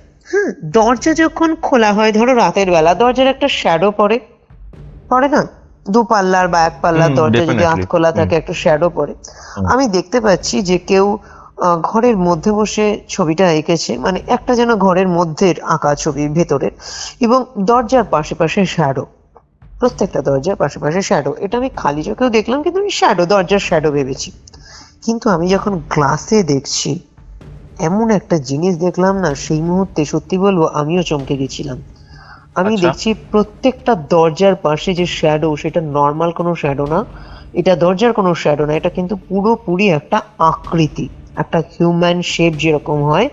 দরজা যখন খোলা হয়, ধরো রাতের বেলা দরজার একটা শ্যাডো পড়ে না, 2 পাল্লার বা 1 পাল্লার দরজা যদি হাত খোলা থাকে একটা শ্যাডো পড়ে। আমি দেখতে পাচ্ছি যে কেউ ঘরের মধ্যে বসে ছবিটা এঁকেছে, মানে একটা যেন ঘরের মধ্যের আঁকা ছবি ভেতরের, এবং দরজার পাশে পাশে শ্যাডো, প্রত্যেকটা দরজার পাশে পাশে শ্যাডো। এটা আমি খালি চোখেও দেখলাম, কিন্তু আমি শ্যাডো, দরজার শ্যাডো ভেবেছি। কিন্তু আমি যখন গ্লাসে দেখছি এমন একটা জিনিস দেখলাম না, সেই মুহূর্তে সত্যি বলবো আমিও চমকে গেছিলাম। আমি আচ্ছা। দেখছি প্রত্যেকটা দরজার পাশে যে শ্যাডো, সেটা নর্মাল কোনো শ্যাডো না, এটা দরজার কোনো শ্যাডো না, এটা কিন্তু পুরোপুরি একটা আকৃতি, একটা হিউম্যান শেপ যেরকম হয়,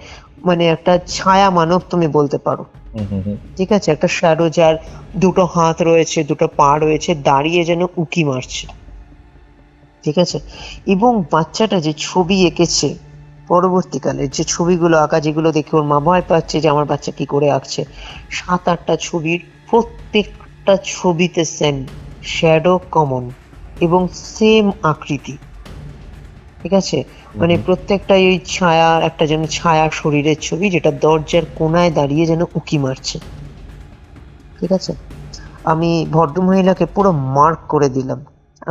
মানে একটা ছায়া মানব তুমি বলতে পারো। হুম হুম হুম। ঠিক আছে, একটা শ্যাডো যার দুটো হাত রয়েছে, দুটো পা রয়েছে, দাঁড়িয়ে যেন উঁকি মারছে। ঠিক আছে, এবং বাচ্চাটা যে ছবি এঁকেছে পরবর্তীকালে, যে ছবিগুলো আঁকা, যেগুলো দেখে ওর মা ভয় পাচ্ছে যে আমার বাচ্চা কি করে আঁকছে, 7-8টা ছবির প্রত্যেকটা ছবিতে সেম শ্যাডো কমন এবং সেম আকৃতি। ঠিক আছে, মানে প্রত্যেকটাই ওই ছায়া, একটা যেন ছায়া শরীরের ছবি, যেটা দরজার কোনায় দাঁড়িয়ে যেন উঁকি মারছে। ঠিক আছে, আমি ভদ্রমহিলাকে পুরো মার্ক করে দিলাম।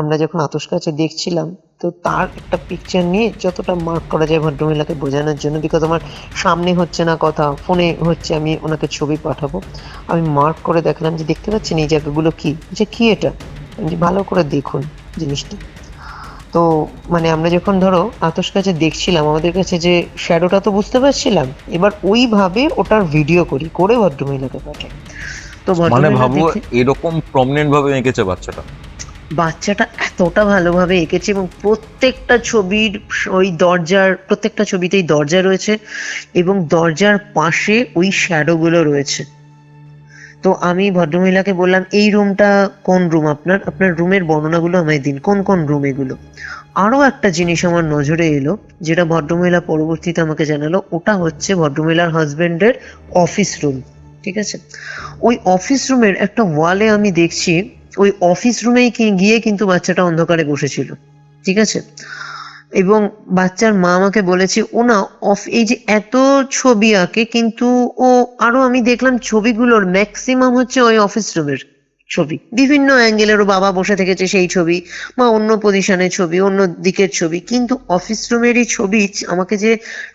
আমরা যখন আতশ কাছে দেখছিলাম, তো তার একটা পিকচার নিয়ে যতটা মার্ক করা যায় ভদ্রমহিলাকে বোঝানোর জন্য, বিকজ আমার সামনে হচ্ছে না কথা, ফোনে হচ্ছে, আমি ওনাকে ছবি পাঠাবো, আমি মার্ক করে দেখলাম যে দেখতে পাচ্ছেন এই জায়গাগুলো কি, যে কি এটা, আমি বলছি, ভালো করে দেখুন জিনিসটা। তো মানে আমরা যখন ধরো আতশ কাছে দেখছিলাম, আমাদের কাছে যে শ্যাডোটা তো বুঝতে পারছিলাম, এবার ওইভাবে ওটার ভিডিও করি, করে ভদ্রমহিলাকে পাঠাই। তো মানে ভদ্রমহিলা ভাবো দেখে, এরকম প্রমিনেন্ট ভাবে এঁকেছে বাচ্চাটা। বাচ্চাটা এতটা ভালোভাবে এঁকেছে, এবং প্রত্যেকটা ছবির ওই দরজার, প্রত্যেকটা ছবিতেই দরজা রয়েছে এবং দরজার পাশে ওই শ্যাডো গুলো রয়েছে। তো আমি ভদ্রমহিলাকে বললাম, এই রুমটা কোন রুম, আপনার আপনার রুমের বর্ণনাগুলো আমায় দিন, কোন কোন রুম এগুলো। আরো একটা জিনিস আমার নজরে এলো, যেটা ভদ্রমহিলা পরবর্তীতে আমাকে জানালো, ওটা হচ্ছে ভদ্রমহিলার হাজবেন্ডের অফিস রুম। ঠিক আছে, ওই অফিস রুমের একটা ওয়ালে আমি দেখছি, ওই অফিস রুমেই গিয়ে কিন্তু বাচ্চাটা অন্ধকারে বসেছিল। ঠিক আছে, এবং বাচ্চার মা আমাকে বলেছে ও না এই যে এত ছবি আঁকে, কিন্তু ও, আরো আমি দেখলাম ছবিগুলোর ম্যাক্সিমাম হচ্ছে ওই অফিস রুমের ছবি, বিভিন্ন অ্যাঙ্গেলের, ও বাবা বসে থেকেছে সেই ছবি, বা অন্য পজিশনের ছবি, অন্য দিকের ছবি, কিন্তু অফিস রুমেরই ছবি। আমাকে যে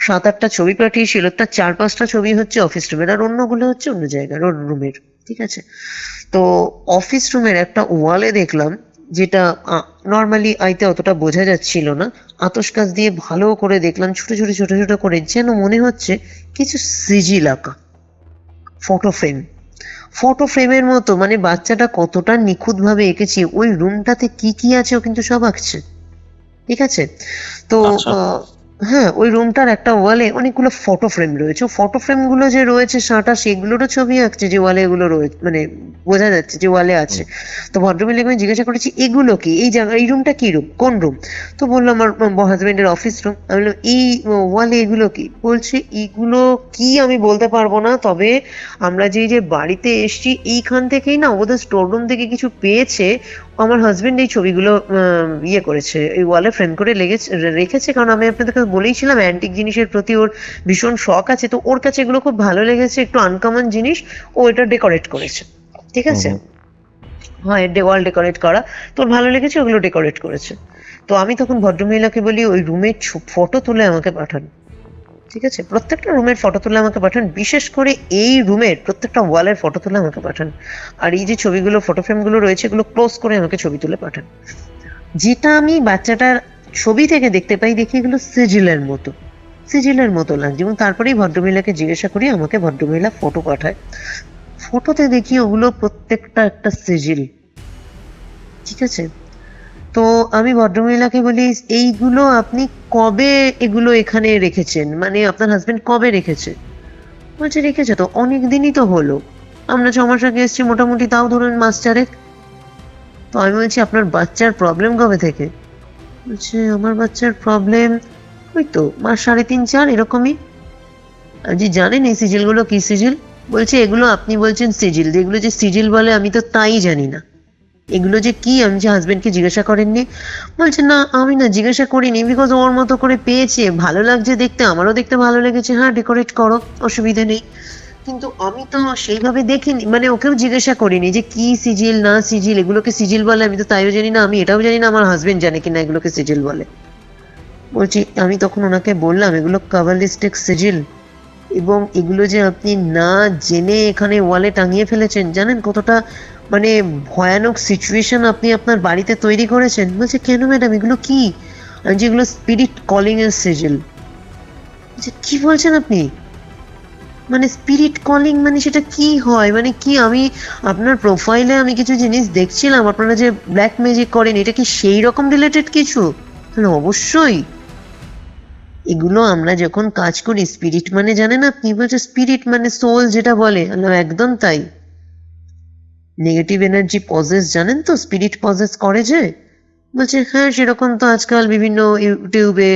7-8টা ছবি পাঠিয়েছিল, তার 4-5টা ছবি হচ্ছে অফিস রুমের, আর অন্যগুলো হচ্ছে অন্য জায়গার, ওর রুমের। ঠিক আছে, তো অফিস রুমের একটা ওয়ালে দেখলাম, যেটা নর্মালি আইতে অতটা বোঝা যাচ্ছিল না, আতশ কাচ দিয়ে ভালো করে দেখলাম, ছোট ছোট ছোট ছোট করে, যেন মনে হচ্ছে কিছু সিজিল আঁকা, ফটো ফ্রেম, ফটো ফ্রেমের মতো। মানে বাচ্চাটা কতটা নিখুঁত ভাবে এঁকেছে, ওই রুমটাতে কি কি আছে ও কিন্তু সব আঁকছে। ঠিক আছে, তো আচ্ছা। হ্যাঁ, ওই রুমটার একটা ওয়ালে অনেকগুলো ফটো ফ্রেম রয়েছে, ফটো ফ্রেম গুলো যে রয়েছে 7টা, সেগুলোরও ছবি আঁকছে, যে ওয়ালে এগুলো রয়েছে, মানে বোঝা যাচ্ছে যে ওয়ালে আছে। তো ভদ্রমহিলাকে আমি জিজ্ঞাসা করেছি এগুলো কি, এই জায়গা, এই রুমটা কি রুম, কোন রুম? তো বললো আমার হাজবেন্ডের অফিস রুম। আমি বললাম এই ওয়ালে এগুলো কি? বলছে এগুলো কি আমি বলতে পারবো না, তবে আমরা যে বাড়িতে এসছি এইখান থেকেই না ওদের স্টোর রুম থেকে কিছু পেয়েছে, আমার হাজবেন্ড এই ছবিগুলো ইয়ে করেছে, এই ওয়ালে ফ্রেম করে রেখেছে, কারণ আমি আপনাদেরকে বলেইছিলাম অ্যান্টিক জিনিসের প্রতি ওর ভীষণ শখ আছে, তো ওর কাছে এগুলো খুব ভালো লেগেছে, একটু আনকমন জিনিস, ও এটা ডেকোরেট করেছে। ঠিক আছে, হ্যাঁ, ওয়াল ডেকোরেট করা, তো ওর ভালো লেগেছে, ওগুলো ডেকোরেট করেছে। তো আমি তখন ভদ্রমহিলাকে বলি ওই রুমের ফটো তুলে আমাকে পাঠান। ঠিক আছে, প্রত্যেকটা রুমের ফটো তুলে আমাকে পাঠান, বিশেষ করে এই রুমের প্রত্যেকটা ওয়ালের ফটো তুলে আমাকে পাঠান, আর এই যে ছবিগুলো, ফটো ফ্রেমগুলো রয়েছে, এগুলো ক্লোজ করে আমাকে ছবি তুলে পাঠান। যেটা আমি বাচ্চাটার ছবি থেকে দেখতে পাই, দেখি এগুলো সিজিলের মতো, সিজিলের মতো লাগছে, এবং তারপরেই ভদ্রমহিলাকে জিজ্ঞাসা করি, আমাকে ভদ্রমহিলা ফটো পাঠায়, ফটোতে দেখি ওগুলো প্রত্যেকটা একটা সিজিল। ঠিক আছে, তো আমি ভদ্রমহিলাকে বলি এইগুলো আপনি কবে এগুলো এখানে রেখেছেন, মানে আপনার হাজবেন্ড কবে রেখেছে? বলছে রেখেছে তো অনেক দিনই তো হলো, আমরা 6 মাস আগে এসেছি, মোটামুটি তাও ধরুন মাস 4। তো আমি বলছি আপনার বাচ্চার প্রবলেম কবে থেকে? বলছে আমার বাচ্চার প্রবলেম ওই তো মাস 3.5-4 এরকমই। জি জানেন এই সিজিলগুলো কি সিজিল? বলছে এগুলো আপনি বলছেন সিজিল, যেগুলো যে সিজিল বলে আমি তো তাই জানি না, এগুলো যে কি আমি যে হাজবেন্ডকে জিজ্ঞাসা করেননি? বলছে না আমি না জিজ্ঞাসা করিনি, বিকজ ওর মতো করে পেয়েছে, ভালো লাগছে দেখতে, আমারও দেখতে ভালো লেগেছে, হ্যাঁ ডেকোরেট করো, অসুবিধা নেই। কিন্তু আমি তো সেইভাবে দেখিনি, মানে ওকেও জিজ্ঞাসা করিনি যে কি সিজিল না সিজিল, এগুলোকে সিজিল বলে আমি তো তাইও জানি না, আমি এটাও জানি না আমার হাজবেন্ড জানে কিনা এগুলোকে সিজিল বলে। বলছি, আমি তখন ওনাকে বললাম এগুলো কাবালিস্টিক সিজিল, এবং এগুলো যে আপনি না জেনে এখানে ওয়ালে টাঙিয়ে ফেলেছেন, জানেন কতটা মানে ভয়ানক সিচুয়েশন আপনি আপনার বাড়িতে তৈরি করেছেন? বলছে কেন ম্যাডাম এগুলো কি? আমি যেগুলো স্পিরিট কলিং এর সিজিল। আচ্ছা, কি বলছেন আপনি? মানে স্পিরিট কলিং মানে সেটা কি হয়, মানে কি? আমি আপনার প্রোফাইলে আমি কিছু জিনিস দেখছিলাম, আপনারা যে ব্ল্যাক ম্যাজিক করেন, এটা কি সেই রকম রিলেটেড কিছু? তাহলে অবশ্যই এগুলো আমরা যখন কাজ করি, স্পিরিট মানে জানেন আপনি, বলছে স্পিরিট মানে সোল যেটা বলে, একদম তাই। নেগেটিভ এনার্জি পজেস জানেন তো, স্পিরিট পজেস করে যে, বলছে হ্যাঁ সেরকম তো আজকাল বিভিন্ন ইউটিউবে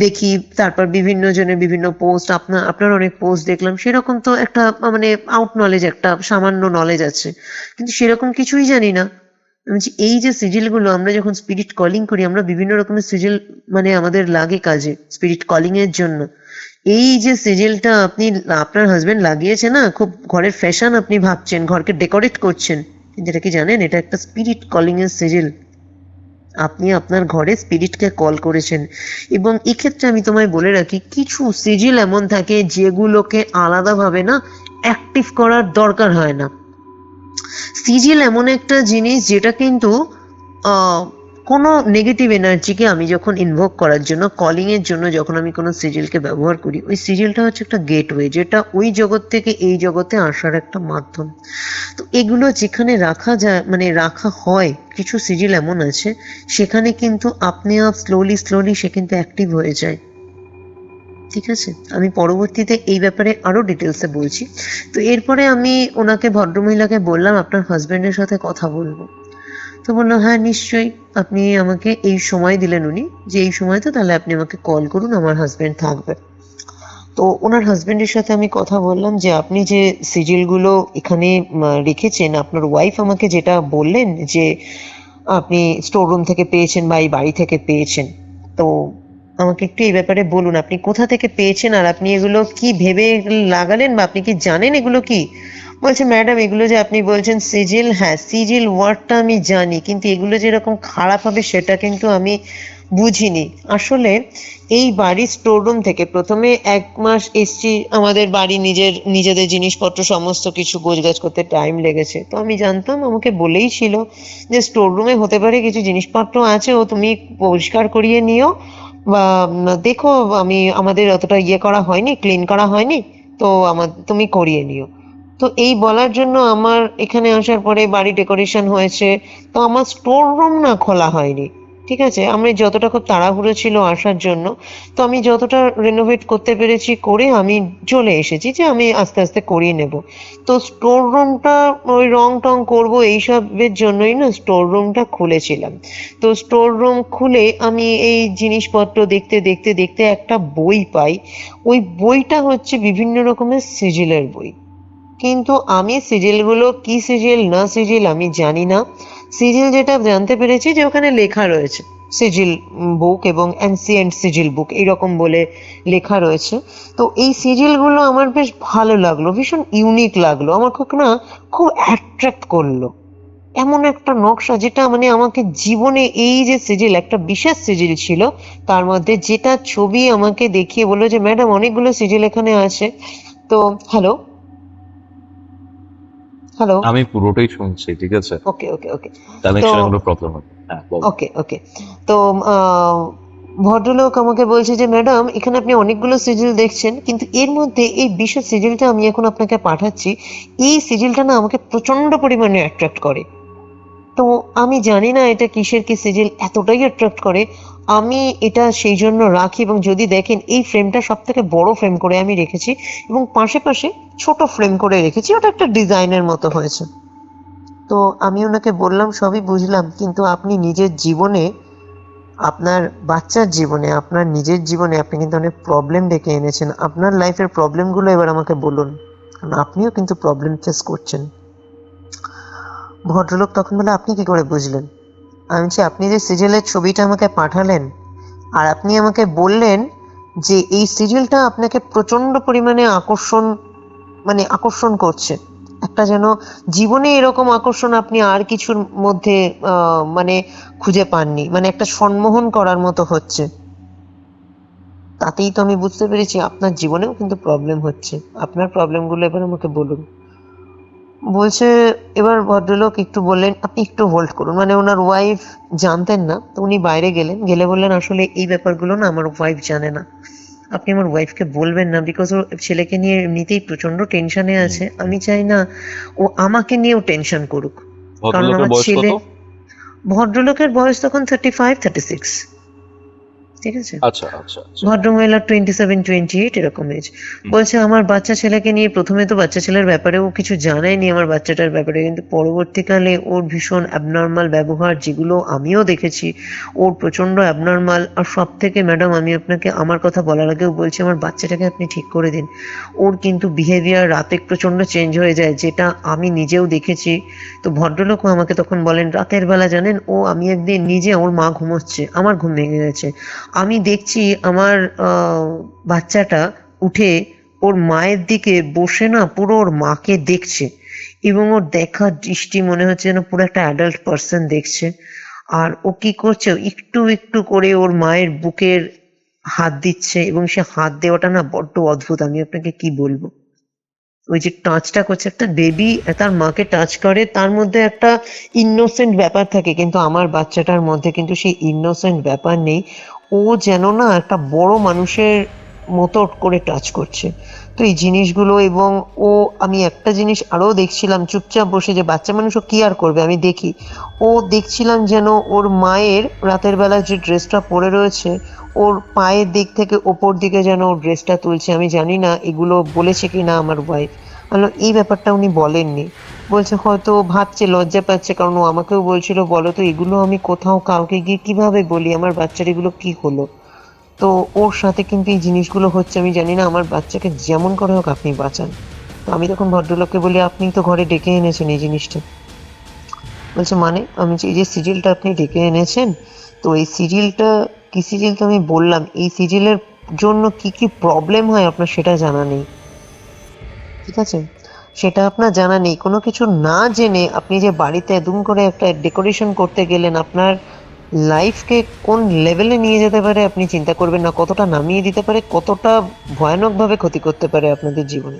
দেখি, তারপর বিভিন্ন জনের বিভিন্ন পোস্ট, আপনার অনেক পোস্ট দেখলাম, সেরকম তো একটা মানে আউট নলেজ, একটা সামান্য নলেজ আছে, কিন্তু সেরকম কিছুই জানি না। আমি বলছি এই যে সিজিলগুলো আমরা যখন স্পিরিট কলিং করি, আমরা বিভিন্ন রকমের সিজিল মানে আমাদের লাগে কাজে স্পিরিট কলিং এর জন্য। এই যে সিজিলটা আপনি, আপনার হাজবেন্ড লাগিয়েছে না, খুব ঘরের ফ্যাশন আপনি ভাবছেন, ঘরকে ডেকোরেট করছেন, কিন্তু এটা কি জানেন এটা একটা স্পিরিট কলিং এর সিজিল। আপনি আপনার ঘরে স্পিরিটকে কল করেছেন। এবং এক্ষেত্রে আমি তোমায় বলে রাখি, কিছু সিজিল এমন থাকে যেগুলোকে আলাদাভাবে না অ্যাক্টিভ করার দরকার হয় না। সিজিল এমন একটা জিনিস যেটা কিন্তু আহ, কোনো নেগেটিভ এনার্জিকে আমি যখন ইনভোক করার জন্য, কলিং এর জন্য যখন আমি কোনো সিজিলকে ব্যবহার করি, ওই সিজিলটা হচ্ছে একটা গেটওয়ে, যেটা ওই জগৎ থেকে এই জগতে আসার একটা মাধ্যম। তো এগুলো যেখানে রাখা যায়, মানে রাখা হয়, কিছু সিজিল এমন আছে সেখানে কিন্তু আপনি আপ স্লোলি স্লোলি সে কিন্তু অ্যাক্টিভ হয়ে যায়। ঠিক আছে, আমি পরবর্তীতে এই ব্যাপারে আরো ডিটেলসে বলছি। তো এরপরে আমি ওনাকে, ভদ্রমহিলাকে বললাম আপনার হাজবেন্ডের সাথে কথা বলবো। তো বললো হ্যাঁ নিশ্চয়ই, আপনি আমাকে এই সময় দিলেন উনি, যে এই সময় তো তাহলে আপনি আমাকে কল করুন, আমার হাজবেন্ড থাকবে। তো ওনার হাজবেন্ডের সাথে আমি কথা বললাম যে আপনি যে সিজিলগুলো এখানে রেখেছেন, আপনার ওয়াইফ আমাকে যেটা বললেন যে আপনি স্টোর রুম থেকে পেয়েছেন বা এই বাড়ি থেকে পেয়েছেন, তো আমাকে একটু এই ব্যাপারে বলুন আপনি কোথা থেকে পেয়েছেন, আর আপনি এগুলো কি ভেবে লাগালেন, বা আপনি কি জানেন এগুলো কি? বলছে ম্যাডাম এগুলো যে আপনি বলছেন সিজিল, হ্যাঁ সিজিল ওয়ার্ডটা আমি জানি, কিন্তু এগুলো যেরকম খারাপ হবে সেটা কিন্তু আমি বুঝিনি। আসলে এই বাড়ির স্টোররুম থেকে প্রথমে 1 মাস এসছি, আমাদের বাড়ি নিজেদের জিনিসপত্র সমস্ত কিছু গোছগাছ করতে টাইম লেগেছে। তো আমি জানতাম, আমাকে বলেই ছিল যে স্টোররুমে হতে পারে কিছু জিনিসপত্র আছে, ও তুমি পরিষ্কার করিয়ে নিও, বা দেখো, আমাদের অতটা ইয়ে করা হয়নি, ক্লিন করা হয়নি, তো তুমি করিয়ে নিও। তো এই বলার জন্য আমার এখানে আসার পরে বাড়ি ডেকোরেশন হয়েছে, তো আমার স্টোর রুম না খোলা হয়নি। ঠিক আছে, আমি যতটা, খুব তাড়াহুড়ো ছিল আসার জন্য, তো আমি যতটা রেনোভেট করতে পেরেছি করে আমি চলে এসেছি, যে আমি আস্তে আস্তে করিয়ে নেব। তো স্টোর রুমটা ওই রং টং করবো এইসবের জন্যই না স্টোর রুমটা খুলেছিলাম। তো স্টোর রুম খুলে আমি এই জিনিসপত্র দেখতে দেখতে দেখতে একটা বই পাই। ওই বইটা হচ্ছে বিভিন্ন রকমের সিজিলের বই, কিন্তু আমি সিজিলগুলো কি সিজিল না সিজিল আমি জানি না। সিজিল যেটা জানতে পেরেছি যে ওখানে লেখা রয়েছে সিজিল বুক এবং অ্যানসিয়েন্ট সিজিল বুক এইরকম বলে লেখা রয়েছে। তো এই সিজিলগুলো আমার বেশ ভালো লাগলো, ভীষণ ইউনিক লাগলো, আমার খুব অ্যাট্রাক্ট করলো। এমন একটা নকশা যেটা মানে আমাকে জীবনে, এই যে সিজিল একটা বিশেষ সিজিল ছিল, তার মধ্যে যেটা ছবি আমাকে দেখিয়ে বললো যে ম্যাডাম অনেকগুলো সিজিল এখানে আছে। তো হ্যালো হ্যালো আমি পুরোটাই শুনছি, ঠিক আছে, ওকে ওকে ওকে তো কানেকশনে কোনো প্রবলেম হবে, হ্যাঁ বল। ওকে ওকে তো ভদ্রলোক আমাকে বলছে যে ম্যাডাম এখানে আপনি অনেকগুলো সিজিল দেখছেন, কিন্তু এর মধ্যে এই বিশেষ সিজিলটা আমি এখন আপনাকে পাঠাচ্ছি, এই সিজিলটা না আমাকে প্রচন্ড পরিমাণে অ্যাট্রাক্ট করে। তো আমি জানি না এটা কিসের কি সিজিল এতটাই অ্যাট্রাক্ট করে, আমি এটা সেই জন্য রাখি। এবং যদি দেখেন এই ফ্রেমটা সব থেকে বড় ফ্রেম করে আমি রেখেছি, এবং পাশে পাশে ছোট ফ্রেম করে রেখেছি, ওটা একটা ডিজাইনের মতো হয়েছে। তো আমি ওনাকে বললাম সবই বুঝলাম, কিন্তু আপনি নিজের জীবনে, আপনার বাচ্চার জীবনে, আপনার নিজের জীবনে আপনি কিন্তু অনেক প্রবলেম ডেকে এনেছেন। আপনার লাইফের প্রবলেমগুলো এবার আমাকে বলুন, কারণ আপনিও কিন্তু প্রবলেম ফেস করছেন। ভদ্রলোক তখন বলে আপনি কি করে বুঝলেন? আমি বলছি আপনি যে সিজিলের ছবিটা আমাকে পাঠালেন, আর আপনি আমাকে বললেন যে এই সিজিলটা আপনাকে প্রচন্ড পরিমাণে আকর্ষণ করছে, একটা যেন জীবনে এরকম আকর্ষণ আপনি আর কিছুর মধ্যে মানে খুঁজে পাননি, মানে একটা সম্মোহন করার মতো হচ্ছে। তাতেই তো আমি বুঝতে পেরেছি আপনার জীবনেও কিন্তু প্রবলেম হচ্ছে। আপনার প্রবলেমগুলো এবার আমাকে বলুন। বলছে, এবার ভদ্রলোক একটু বললেন আপনি একটু হোল্ড করুন, মানে ওনার ওয়াইফ জানতেন না, তো উনি বাইরে গেলেন, গেলে বললেন আসলে এই ব্যাপারগুলো না আমার ওয়াইফ জানে না, আপনি আমার ওয়াইফকে বলবেন না, বিকজ ওর ছেলেকে নিয়ে এমনিতেই প্রচন্ড টেনশনে আছে, আমি চাই না ও আমাকে নিয়েও টেনশন করুক, কারণ ভদ্রলোকের আমার বয়স ছেলে, কত? ভদ্রলোকের বয়স তখন 35-36, ঠিক আছে, আচ্ছা আচ্ছা আচ্ছা। ভদ্রমহিলার 27-28 এরকম এজ। বলছে আমার বাচ্চা ছেলেকে নিয়ে, প্রথমে তো বাচ্চা ছেলের ব্যাপারে ও কিছু জানায়নি আমার বাচ্চাটার ব্যাপারে, কিন্তু পরবর্তীকালে ওর ভীষণ অ্যাবনর্মাল ব্যবহার, যেগুলো আমিও দেখেছি, ওর প্রচন্ড অ্যাবনর্মাল। আর সব থেকে ম্যাডাম, আমি আপনাকে আমার কথা বলার আগেও বলছি, আমার বাচ্চাটাকে আপনি ঠিক করে দিন। ওর কিন্তু বিহেভিয়ার রাতে প্রচন্ড চেঞ্জ হয়ে যায়, যেটা আমি নিজেও দেখেছি। তো ভদ্রলোকও আমাকে তখন বলেন, রাতের বেলা জানেন, আমি একদিন নিজে, ওর মা ঘুমোচ্ছে, আমার ঘুম ভেঙে গেছে, আমি দেখছি আমার বাচ্চাটা উঠে ওর মায়ের দিকে বসে না পুরো ওর মাকে দেখছে, এবং ওর দেখার দৃষ্টি মনে হচ্ছে যেন পুরো একটা অ্যাডাল্ট পার্সন দেখছে। আর ও কি করছে, একটু একটু করে ওর মায়ের বুকের হাত দিচ্ছে, এবং সে হাত দেওয়াটা না বড্ড অদ্ভুত, আমি আপনাকে কি বলবো। ওই যে টাচটা করছে, একটা বেবি তার মাকে টাচ করে, তার মধ্যে একটা ইনোসেন্ট ব্যাপার থাকে, কিন্তু আমার বাচ্চাটার মধ্যে কিন্তু সেই ইনোসেন্ট ব্যাপার নেই। ও যেন না একটা বড় মানুষের মতো করে টাচ করছে। তো এই জিনিসগুলো, এবং আমি একটা জিনিস আরো দেখছিলাম চুপচাপ বসে, যে বাচ্চা মানুষ ও কি আর করবে, আমি দেখি, দেখছিলাম যেন ওর মায়ের রাতের বেলা যে ড্রেসটা পরে রয়েছে, ওর পায়ের দিক থেকে ওপর দিকে যেন ওর ড্রেসটা তুলছে। আমি জানি না এগুলো বলেছে কি না আমার ওয়াইফ, এই ব্যাপারটা উনি বলেননি। বলছে হয়তো ভাবছে, লজ্জা পাচ্ছে, কারণ ও আমাকেও বলছিল, বলো তো এগুলো আমি কোথাও কাউকে গিয়ে কিভাবে বলি, আমার বাচ্চার এগুলো কি হলো। তো ওর সাথে কিন্তু এই জিনিসগুলো হচ্ছে, আমি জানি না, আমার বাচ্চাকে যেমন করে হোক আপনি বাঁচান। তো আমি তখন ভদ্রলোককে বলি, আপনি তো ঘরে ডেকে এনেছেন এই জিনিসটা। বলছে মানে, আমি যে এই যে সিরিয়ালটা আপনি ডেকে এনেছেন, তো এই সিরিয়ালটা কি সিরিয়াল, তো আমি বললাম এই সিরিয়ালের জন্য কি কি প্রবলেম হয় আপনার সেটা জানা নেই, ঠিক আছে, সেটা আপনার জানা নেই। কোনো কিছু না জেনে আপনি যে বাড়িতে দুম করে একটা ডেকোরেশন করতে গেলেন, আপনার লাইফকে কোন লেভেলে নিয়ে যেতে পারে আপনি চিন্তা করবেন না, কতটা নামিয়ে দিতে পারে, কতটা ভয়ানকভাবে ক্ষতি করতে পারে আপনাদের জীবনে।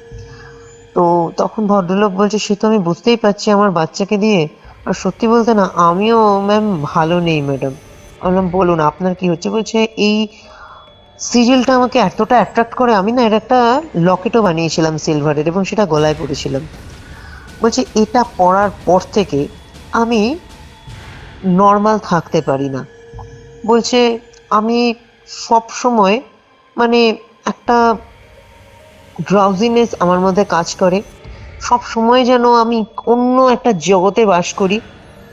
তো তখন ভদ্রলোক বলছে, সে তো আমি বুঝতেই পারছি আমার বাচ্চাকে দিয়ে, আর সত্যি বলতে না আমিও ম্যাম ভালো নেই ম্যাডাম। আমি বললাম বলুন আপনার কি হচ্ছে। বলছে এই সিরিয়ালটা আমাকে এতটা অ্যাট্রাক্ট করে, আমি না এর একটা লকেটও বানিয়েছিলাম সিলভারের, এবং সেটা গলায় পরেছিলাম। বলছে এটা পরার পর থেকে আমি নর্মাল থাকতে পারি না। বলছে আমি সব সময়, মানে একটা ড্রাউজিনেস আমার মধ্যে কাজ করে, সব সময় যেন আমি অন্য একটা জগতে বাস করি,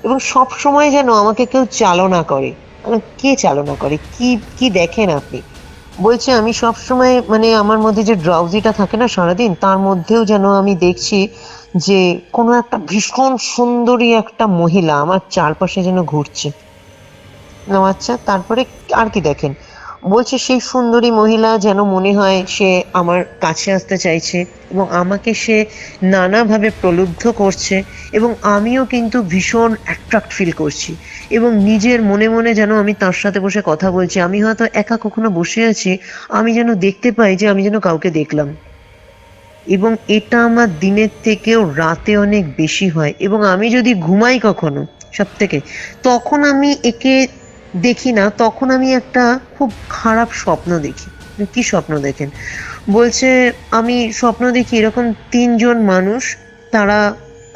এবং সব সময় যেন আমাকে কেউ চালনা করে। কে চালনা করে, কি কি দেখেন আপনি। বলছে আমি সব সময়, মানে আমার মধ্যে যে ড্রাউজিটা থাকে না সারাদিন, তার মধ্যেও যেন আমি দেখছি যে কোনো একটা ভীষণ সুন্দরী একটা মহিলা আমার চারপাশে যেন ঘুরছে। আচ্ছা, তারপরে আর কি দেখেন। বলছে সেই সুন্দরী মহিলা যেন মনে হয় সে আমার কাছে আসতে চাইছে, এবং আমাকে সে নানাভাবে প্রলুব্ধ করছে, এবং আমিও কিন্তু ভীষণ অ্যাট্রাক্ট ফিল করছি, এবং নিজের মনে মনে যেন আমি তার সাথে বসে কথা বলছি। আমি হয়তো একা কখনো বসে আছি, আমি যেন দেখতে পাই যে আমি যেন কাউকে দেখলাম, এবং এটা আমার দিনের থেকেও রাতে অনেক বেশি হয়। এবং আমি যদি ঘুমাই কখনো, সব থেকে, তখন আমি একে দেখি না, তখন আমি একটা খুব খারাপ স্বপ্ন দেখি। কি স্বপ্ন দেখেন? বলছে আমি স্বপ্ন দেখি এরকম তিনজন মানুষ, তারা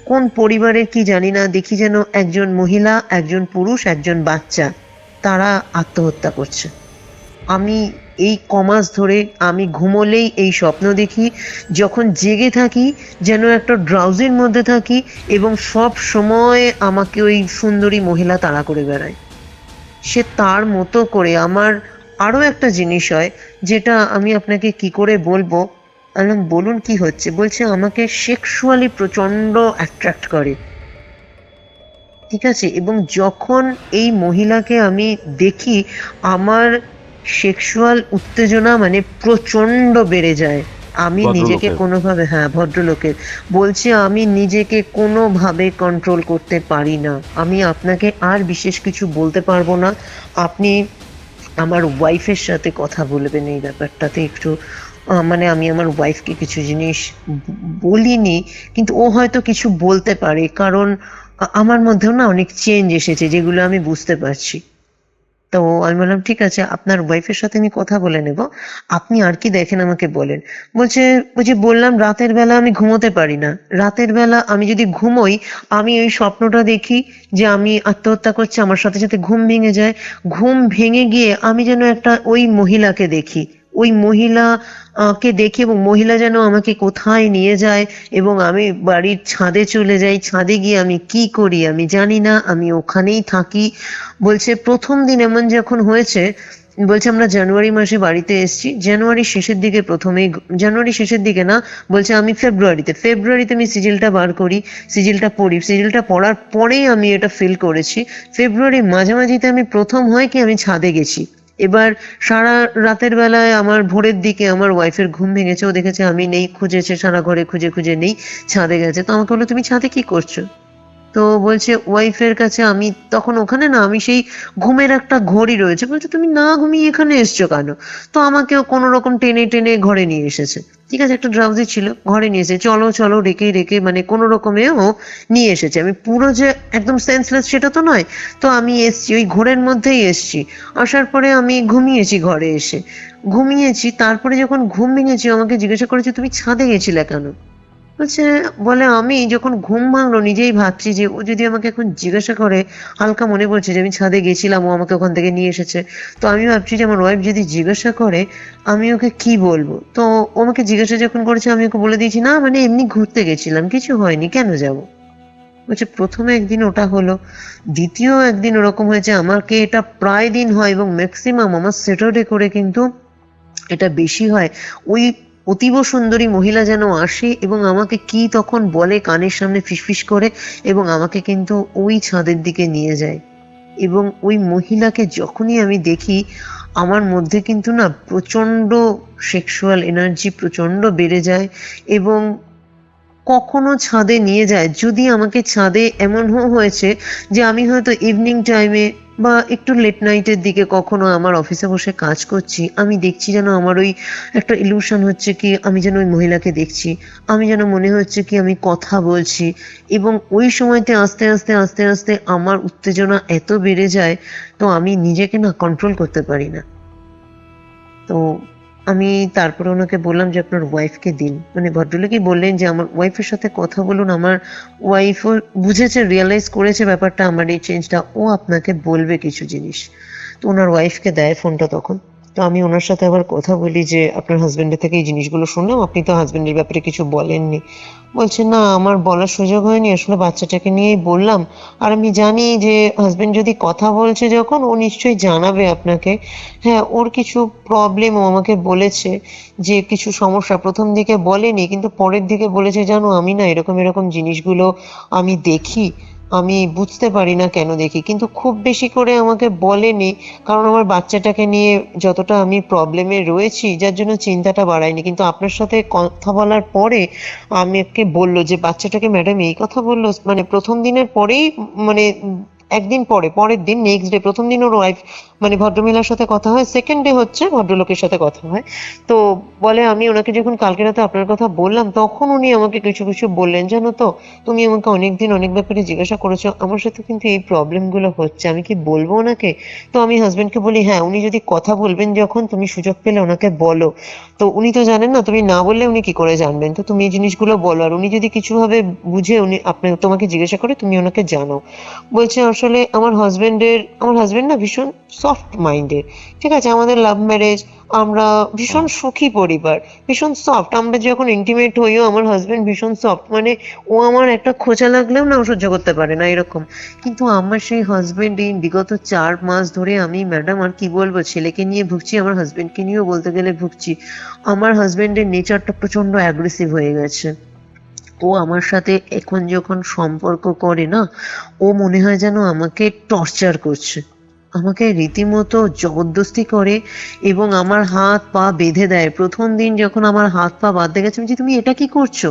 কোন পরিবারের কি জানি না, দেখি যেন একজন মহিলা, একজন পুরুষ, একজন বাচ্চা, তারা আত্মহত্যা করছে। আমি এই কমাস ধরে আমি ঘুমোলেই এই স্বপ্ন দেখি, যখন জেগে থাকি যেন একটা ড্রাউজির মধ্যে থাকি, এবং সব সময় আমাকে ওই সুন্দরী মহিলা তাড়া করে বেড়ায়। সে তার মতো করে। আমার আরো একটা জিনিস হয়, যেটা আমি আপনাকে কি করে বলবো। বলুন কি হচ্ছে। বলছে আমাকে সেক্সুয়ালি প্রচন্ড অ্যাট্রাক্ট করে, ঠিক আছে, এবং যখন এই মহিলাকে আমি দেখি, আমার সেক্সুয়াল উত্তেজনা মানে প্রচন্ড বেড়ে যায়। আমি নিজেকে ভদ্রলোকের? কোনোভাবে, হ্যাঁ ভদ্রলোকের, বলছি আমি নিজেকে কোনোভাবে কন্ট্রোল করতে পারি না। আমি আপনাকে আর বিশেষ কিছু বলতে পারবো না। আপনি আমার ওয়াইফের সাথে কথা বলবেন এই ব্যাপারটাতে একটু। মানে আমি আমার ওয়াইফকে কিছু জিনিস বলিনি, কিন্তু ও হয়তো কিছু বলতে পারে, কারণ আমার মধ্যেও না অনেক চেঞ্জ এসেছে যেগুলো আমি বুঝতে পারছি। তো আমি বললাম ঠিক আছে, আপনার ওয়াইফের সাথে আমি কথা বলে নেব, আপনি আর কি দেখেন আমাকে বলেন। বলছে, ওই যে বললাম রাতের বেলা আমি ঘুমোতে পারি না, রাতের বেলা আমি যদি ঘুমোই আমি ওই স্বপ্নটা দেখি যে আমি আত্মহত্যা করছি, আমার সাথে সাথে ঘুম ভেঙে যায়। ঘুম ভেঙে গিয়ে আমি যেন একটা ওই মহিলাকে দেখি, ওই মহিলা কে দেখি, এবং মহিলা যেন আমাকে কোথায় নিয়ে যায়, এবং আমি বাড়ির ছাদে চলে যাই, ছাদে গিয়ে আমি কি করি আমি জানি না, আমি ওখানেই থাকি। বলছে প্রথম দিন এমন যখন হয়েছে, বলছে আমরা জানুয়ারি মাসে বাড়িতে এসেছি, জানুয়ারি শেষের দিকে প্রথমেই, জানুয়ারি শেষের দিকে না, বলছে আমি ফেব্রুয়ারিতে আমি সিজিলটা বার করি, সিজিলটা পড়ি, সিজিলটা পড়ার পরেই আমি এটা ফিল করেছি। ফেব্রুয়ারি মাঝামাঝিতে আমি প্রথম হয় কি আমি ছাদে গেছি। এবার সারা রাতের বেলায় আমার ভোরের দিকে আমার ওয়াইফের ঘুম ভেঙেছে, ও দেখেছে আমি নেই, খুঁজেছে সারা ঘরে, খুঁজে খুঁজে নেই, ছাদে গেছে। তো আমাকে বললো তুমি ছাদে কি করছো? তো বলছে ওয়াইফের কাছে আমি তখন ওখানে না, আমি সেই ঘুমের একটা ঘড়ি রয়েছে, বলছে তুমি না ঘুমিয়ে এখানে এসছো কেন? তো আমাকেও কোনো রকম টেনে টেনে ঘরে নিয়ে এসেছে। ঠিক আছে, একটা ড্রাউজি ছিল, ঘরে নিয়ে এসেছে, চলো চলো রেখে রেখে মানে কোনো রকমে ও নিয়ে এসেছে। আমি পুরো যে একদম সেন্সলেস সেটা তো নয়। তো আমি এসছি, ওই ঘোরের মধ্যেই এসছি। আসার পরে আমি ঘুমিয়েছি, ঘরে এসে ঘুমিয়েছি। তারপরে যখন ঘুম ভেঙেছি আমাকে জিজ্ঞাসা করেছে তুমি ছাদে গেছিলে কেন? বলছে, বলে আমি যখন ঘুম ভাঙলো নিজেই ভাবছি যে ও যদি আমাকে এখন জিজ্ঞাসা করে, হালকা মনে পড়ছে যে আমি ছাদে গেছিলাম, ও আমাকে ওখান থেকে নিয়ে এসেছে। তো আমি ভাবছি যে আমার ওয়াইফ যদি জিজ্ঞাসা করে আমি ওকে কি বলবো। তো ও আমাকে জিজ্ঞাসা যখন করেছে আমি ওকে বলে দিয়েছি না মানে এমনি ঘুরতে গেছিলাম, কিছু হয়নি, কেন যাব। বলছে প্রথমে একদিন ওটা হলো, দ্বিতীয় একদিন ওরকম হয়েছে, আমাকে এটা প্রায় দিন হয় এবং ম্যাক্সিমাম আমার স্যাটারডে করে কিন্তু এটা বেশি হয়। ওই অতীব সুন্দরী মহিলা যেন আসে এবং আমাকে কি তখন বলে কানের সামনে ফিসফিস করে, এবং আমাকে কিন্তু ওই ছাদের দিকে নিয়ে যায়। এবং ওই মহিলাকে যখনই আমি দেখি আমার মধ্যে কিন্তু না প্রচন্ড সেক্সুয়াল এনার্জি প্রচন্ড বেড়ে যায়। এবং কখনো ছাদে নিয়ে যায়, যদি আমাকে ছাদে এমনও হয়েছে যে আমি হয়তো ইভিনিং টাইমে বা একটু লেট নাইটের দিকে কখনো আমার অফিসে বসে কাজ করছি, আমি দেখছি যেন আমার ওই একটা ইলিউশন হচ্ছে কি আমি যেন ওই মহিলাকে দেখছি, আমি যেন মনে হচ্ছে কি আমি কথা বলছি। এবং ওই সময়তে আস্তে আস্তে আস্তে আস্তে আমার উত্তেজনা এত বেড়ে যায়, তো আমি নিজেকে না কন্ট্রোল করতে পারি না। তো আমি তারপরে ওনাকে বললাম যে আপনার ওয়াইফকে দিন, মানে ভদ্রলোকই বললেন যে আমার ওয়াইফের সাথে কথা বলুন, আমার ওয়াইফও বুঝেছে, রিয়েলাইজ করেছে ব্যাপারটা আমার এই চেঞ্জটা, ও আপনাকে বলবে কিছু জিনিস। তো ওনার ওয়াইফকে দেয় ফোনটা তখন। তো আমি ওনার সাথে আবার কথা বলি যে আপনার হাজবেন্ডের থেকে এই জিনিসগুলো শুনলাম, আপনি তো হাজবেন্ডের ব্যাপারে কিছু বলেননি। বলছে না আমার বলার সুযোগ হয়নি, আসলে বাচ্চাটাকে নিয়েই বললাম। আর আমি জানি যে হাজবেন্ড যদি কথা বলছে যখন ও নিশ্চয়ই জানাবে আপনাকে। হ্যাঁ, ওর কিছু প্রবলেম ও আমাকে বলেছে, যে কিছু সমস্যা প্রথম দিকে বলেনি কিন্তু পরের দিকে বলেছে জানো আমি না এরকম এরকম জিনিসগুলো আমি দেখি, আমি বুঝতে পারি না কেন দেখি, কিন্তু খুব বেশি করে আমাকে বলেনি, কারণ আমার বাচ্চাটাকে নিয়ে যতটা আমি প্রবলেমে রয়েছি যার জন্য চিন্তাটা বাড়ায়নি। কিন্তু আপনার সাথে কথা বলার পরে আমাকে বললো যে বাচ্চাটাকে ম্যাডাম এই কথা বললো, মানে প্রথম দিনের পরেই, মানে একদিন পরে পরের দিন নেক্সট ডে, প্রথম দিন ওর ওয়াইফ মানে ভদ্রমহিলার সাথে কথা হয়, সেকেন্ড ডে হচ্ছে ভদ্রলোকের সাথে কথা হয়। তো বলে আমি ওনাকে যখন কালকে রাতে আপনার কথা বললাম তখন উনি আমাকে কিছু কিছু বললেন, জানো তো তুমি আমাকে অনেকদিন অনেক ব্যাপারে জিজ্ঞাসা করেছো, আমার সাথে কিন্তু এই প্রবলেমগুলো হচ্ছে, আমি কি বলবো ওনাকে? তো আমি হাজবেন্ডকে বলি হ্যাঁ উনি যদি কথা বলবেন যখন তুমি সুযোগ পেলে ওনাকে বলো। তো উনি তো জানেন না, তুমি না বললে উনি কি করে জানবেন, তো তুমি এই জিনিসগুলো বলো, আর উনি যদি কিছু ভাবে বুঝে উনি তোমাকে জিজ্ঞাসা করে তুমি ওনাকে জানাও। বলছে আসলে আমার হাজবেন্ড না ভীষণ সফট মাইন্ডের, ঠিক আছে, আমাদের লাভ ম্যারেজ, আমরা ভীষণ সুখী পরিবার, ভীষণ সফট, আমরা যখন ইন্টিমেট হইও আমার হাজবেন্ড ভীষণ সফট, মানে ও আমার একটা খোঁচা লাগলেও না ও সহ্য করতে পারে না এরকম। কিন্তু আমার সেই হাজবেন্ড এই বিগত 4 মাস ধরে আমি ম্যাডাম আর কি বলবো, ছেলেকে নিয়ে ভুগছি, আমার হাজবেন্ডকে নিয়েও বলতে গেলে ভুগছি। আমার হাজবেন্ডের নেচারটা প্রচন্ড অ্যাগ্রেসিভ হয়ে গেছে। ও আমার সাথে এখন যখন সম্পর্ক করে না, ও মনে হয় যেন আমাকে টর্চার করছে, আমাকে রীতিমতো জবরদস্তি করে এবং আমার হাত পা বেঁধে দেয়। প্রথম দিন যখন আমার হাত পা বাঁধতে গেছে আমি বলছি তুমি এটা কি করছো?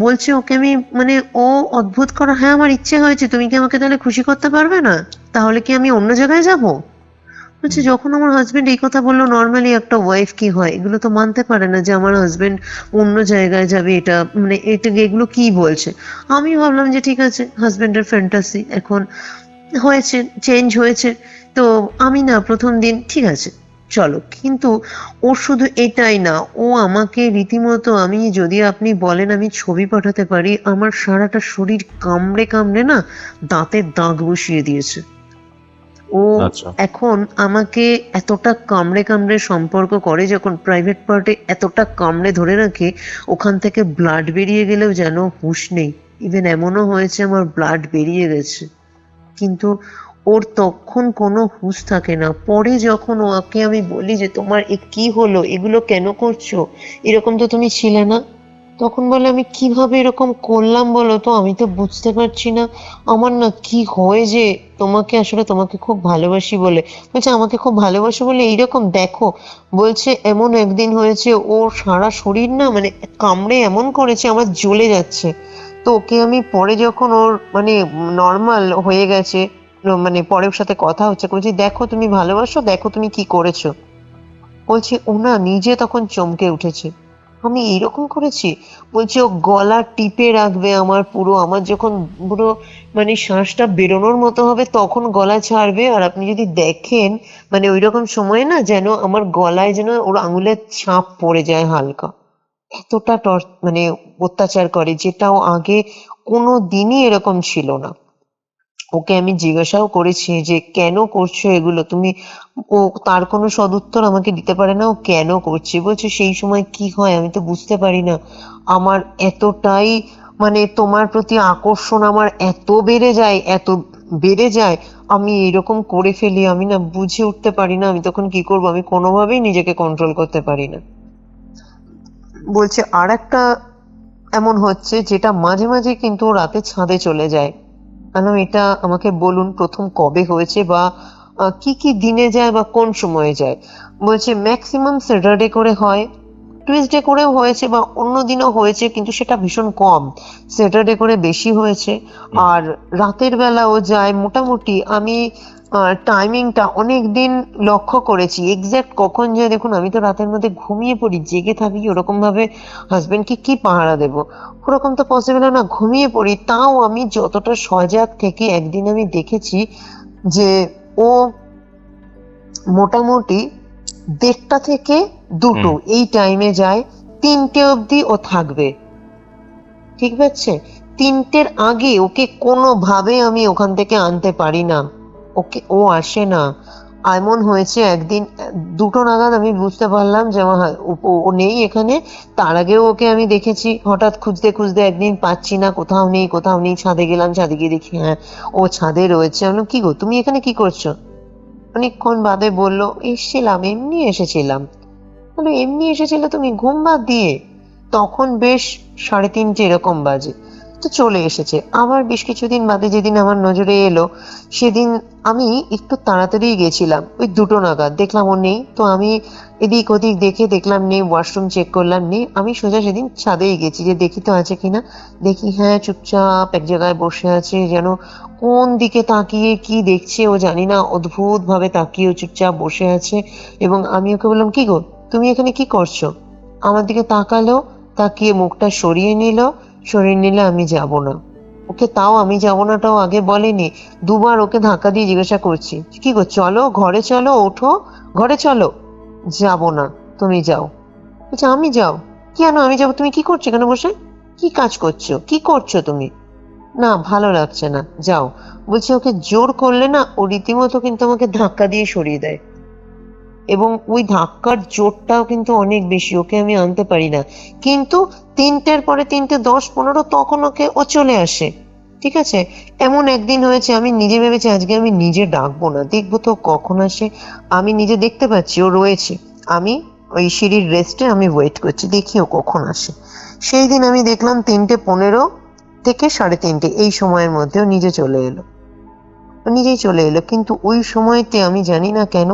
বলছে ওকে আমি মানে ও অদ্ভুত করা, হ্যাঁ আমার ইচ্ছে হয়েছে, তুমি কি আমাকে তাহলে খুশি করতে পারবে না? তাহলে কি আমি অন্য জায়গায় যাব? বলছে যখন আমার হাজবেন্ড এই কথা বললো, নর্মালি একটা ওয়াইফ কি হয়, এগুলো তো মানতে পারে না যে আমার হাজবেন্ড অন্য জায়গায় যাবে, এটা মানে এটা এগুলো কি বলছে। আমি ভাবলাম যে ঠিক আছে, হাজবেন্ডের ফ্যান্টাসি এখন হয়েছে, চেঞ্জ হয়েছে। তো আমি না প্রথম দিন ঠিক আছে চলো, কিন্তু ও শুধু এটাই না, ও আমাকে রীতিমতো, আমি যদি আপনি বলেন আমি ছবি পাঠাতে পারি, আমার সারাটা শরীর কামড়ে কামড়ে না দাঁতের দাগ বসিয়ে দিয়েছে। ও আচ্ছা। এখন আমাকে এতটা কামড়ে কামড়ে সম্পর্ক করে, যখন প্রাইভেট পার্টে এতটা কামড়ে ধরে রাখে, ওখান থেকে ব্লাড বেরিয়ে গেলেও যেন হুঁশ নেই। ইভেন এমনও হয়েছে আমার ব্লাড বেরিয়ে গেছে, কিন্তু ওর তখন কোনো হুঁশ থাকে না। পরে যখন ওকে আমি বলি যে তোমার এ কি হলো, এগুলো কেন করছো, এরকম তো তুমি ছিলে না, তখন বলে আমি কিভাবে এরকম করলাম বলো তো, আমি তো বুঝতে পারছি না। আমার না কি হয় যে তোমাকে আসলে, তোমাকে খুব ভালোবাসি বলে। বলছে আমাকে খুব ভালোবাসো বলে এইরকম দেখো। বলছে এমন একদিন হয়েছে, ওর সারা শরীর না মানে কামড়ে এমন করেছে আমার জ্বলে যাচ্ছে। তো ওকে আমি পরে যখন ওর মানে নর্মাল হয়ে গেছে, মানে পরে ওর সাথে কথা হচ্ছে, বলছি দেখো তুমি ভালোবাসো, দেখো তুমি কি করেছো। বলছে ও না নিজে তখন চমকে উঠেছে, আমি এইরকম করেছি। বলছে ও গলা টিপে রাখবে আমার পুরো, আমার যখন পুরো মানে শ্বাসটা বেরোনোর মতো হবে তখন গলা ছাড়বে। আর আপনি যদি দেখেন মানে ওইরকম সময় না যেন আমার গলায় যেন ওর আঙুলের ছাপ পড়ে যায় হালকা। এতটা মানে অত্যাচার করে, যেটাও আগে কোনো দিনই এরকম ছিল না। ওকে আমি জিজ্ঞাসাও করেছি যে কেন করছো এগুলো তুমি। ও তার কোনো সদুত্তর আমাকে দিতে পারে না, ও কেন করছে। বলছে সেই সময় কি হয় আমি তো বুঝতে পারি না, আমার এতটাই মানে তোমার প্রতি আকর্ষণ আমার এত বেড়ে যায়, এত বেড়ে যায়, আমি এরকম করে ফেলি, আমি না বুঝে উঠতে পারি না আমি তখন কি করবো, আমি কোনোভাবেই নিজেকে কন্ট্রোল করতে পারি না। বলছে আর একটা এমন হচ্ছে যেটা মাঝে মাঝে কিন্তু ও রাতে ছাদে চলে যায়। বললাম এটা আমাকে বলুন প্রথম কবে হয়েছে, বা কি কি দিনে যায় বা কোন সময়ে যায়। বলছে ম্যাক্সিমাম স্যাটারডে করে হয়, টুইসডে করেও হয়েছে বা অন্য দিনও হয়েছে, কিন্তু সেটা ভীষণ কম। স্যাটারডে করে বেশি হয়েছে। আর রাতের বেলা ও যায় মোটামুটি, আমি টাইমিংটা অনেক দিন লক্ষ্য করেছি, এক্সাক্ট কখন যায় দেখুন, আমি তো রাতের মধ্যে ঘুমিয়ে পড়ি, জেগে থাকি ওরকম ভাবে হাজবেন্ডকে কি পাহারা দেবো, ওরকম তো পসিবল না, ঘুমিয়ে পড়ি। তাও আমি যতটা সজাগ থেকে একদিন আমি দেখেছি যে ও মোটামুটি 1:30 থেকে 2টো এই টাইমে যায়, 3টে অবধি ও থাকবে। ঠিক আছে, 3টের আগে ওকে কোনোভাবে আমি ওখান থেকে আনতে পারি না, ওকে ও আসে না। এমন হয়েছে একদিন 2টো নাগাদ আমি বুঝতে পারলাম যে আমার ও নেই এখানে। তার আগেও ওকে আমি দেখেছি, হঠাৎ খুঁজতে খুঁজতে একদিন পাচ্ছি না, কোথাও নেই কোথাও নেই, ছাদে গেলাম, ছাদে গিয়ে দেখি হ্যাঁ ও ছাদে রয়েছে। আমি বললাম, কি গো তুমি এখানে কি করছো। অনেকক্ষণ বাদে বললো এসেছিলাম, এমনি এসেছিলাম। বলো এমনি এসেছিলে তুমি ঘুম বাদ দিয়ে। তখন বেশ 3:30 এরকম বাজে, তো চলে এসেছে। আবার বেশ কিছুদিন বাদে যেদিন আমার নজরে এলো, সেদিন আমি একটু তাড়াতাড়ি গেছিলাম, ওই 2টো নাগাদ দেখলাম ও নেই। তো আমি এদিক ওদিক দেখে দেখলাম নেই, ওয়াশরুম চেক করলাম নেই, আমি সোজা সেদিন ছাদেই গেছি যে দেখি তো আছে কিনা। দেখি হ্যাঁ চুপচাপ এক জায়গায় বসে আছে, যেন কোন দিকে তাকিয়ে কি দেখছে ও জানি না, অদ্ভুত ভাবে তাকিয়ে ও চুপচাপ বসে আছে। এবং আমি ওকে বললাম কি গো তুমি এখানে কি করছো। আমার দিকে তাকালো, তাকিয়ে মুখটা সরিয়ে নিল, সরিয়ে নিলে আমি যাব না। ওকে তাও আমি যাব নাটাও আগে বলেনি, দুবার ওকে ধাক্কা দিয়ে জিজ্ঞাসা করছি কি গো চলো ঘরে চলো, ওঠো ঘরে চলো। যাব না, তুমি যাও। বলছে আমি যাও, কেন আমি যাবো, তুমি কি করছো এখানে বসে, কি কাজ করছো, কি করছো তুমি। না ভালো লাগছে না, যাও। বলছে ওকে জোর করলে না ও রীতিমতো কিন্তু আমাকে ধাক্কা দিয়ে সরিয়ে দেয়, এবং ওই ধাক্কার জোরটাও কিন্তু অনেক বেশি, ওকে আমি আনতে পারি না। কিন্তু 3টের পরে 3:10-15 তখন ওকে ও চলে আসে। ঠিক আছে, এমন একদিন হয়েছে আমি নিজে ভেবেছি আজকে আমি নিজে ডাকবো না, দেখবো তো কখন আসে। আমি নিজে দেখতে পাচ্ছি ও রয়েছে, আমি ওই সিঁড়ির রেস্টে আমি ওয়েট করছি, দেখি ও কখন আসে। সেই দিন আমি দেখলাম 3:15 থেকে 3:30 এই সময়ের মধ্যেও নিজে চলে এলো, নিজেই চলে এলো। কিন্তু ওই সময়তে আমি জানি না কেন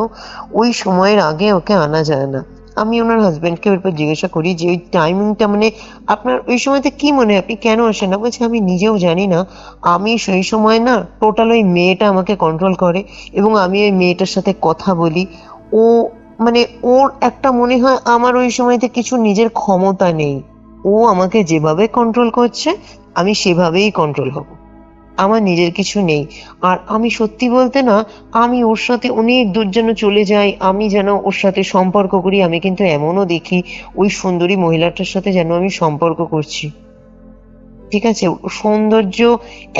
ওই সময়ের আগে ওকে আনা যায় না। আমি ওনার হাজবেন্ডকে এরপর জিজ্ঞাসা করি যে ওই টাইমিংটা মানে আপনার ওই সময়তে কি মনে হয়, আপনি কেন আসেন না? বলছে আমি নিজেও জানি না, আমি সেই সময় না টোটাল ওই মেয়েটা আমাকে কন্ট্রোল করে এবং আমি ওই মেয়েটার সাথে কথা বলি। ও মানে ওর একটা মনে হয় আমার ওই সময়তে কিছু নিজের ক্ষমতা নেই, ও আমাকে যেভাবে কন্ট্রোল করছে আমি সেভাবেই কন্ট্রোল হব, আমার নিজের কিছু নেই। আর আমি সত্যি বলতে না, আমি ওর সাথে অনেক দূর যেন চলে যাই, আমি যেন ওর সাথে সম্পর্ক করি, আমি কিন্তু এমনও দেখি ওই সুন্দরী মহিলাটার সাথে যেন আমি সম্পর্ক করছি। ঠিক আছে, সৌন্দর্য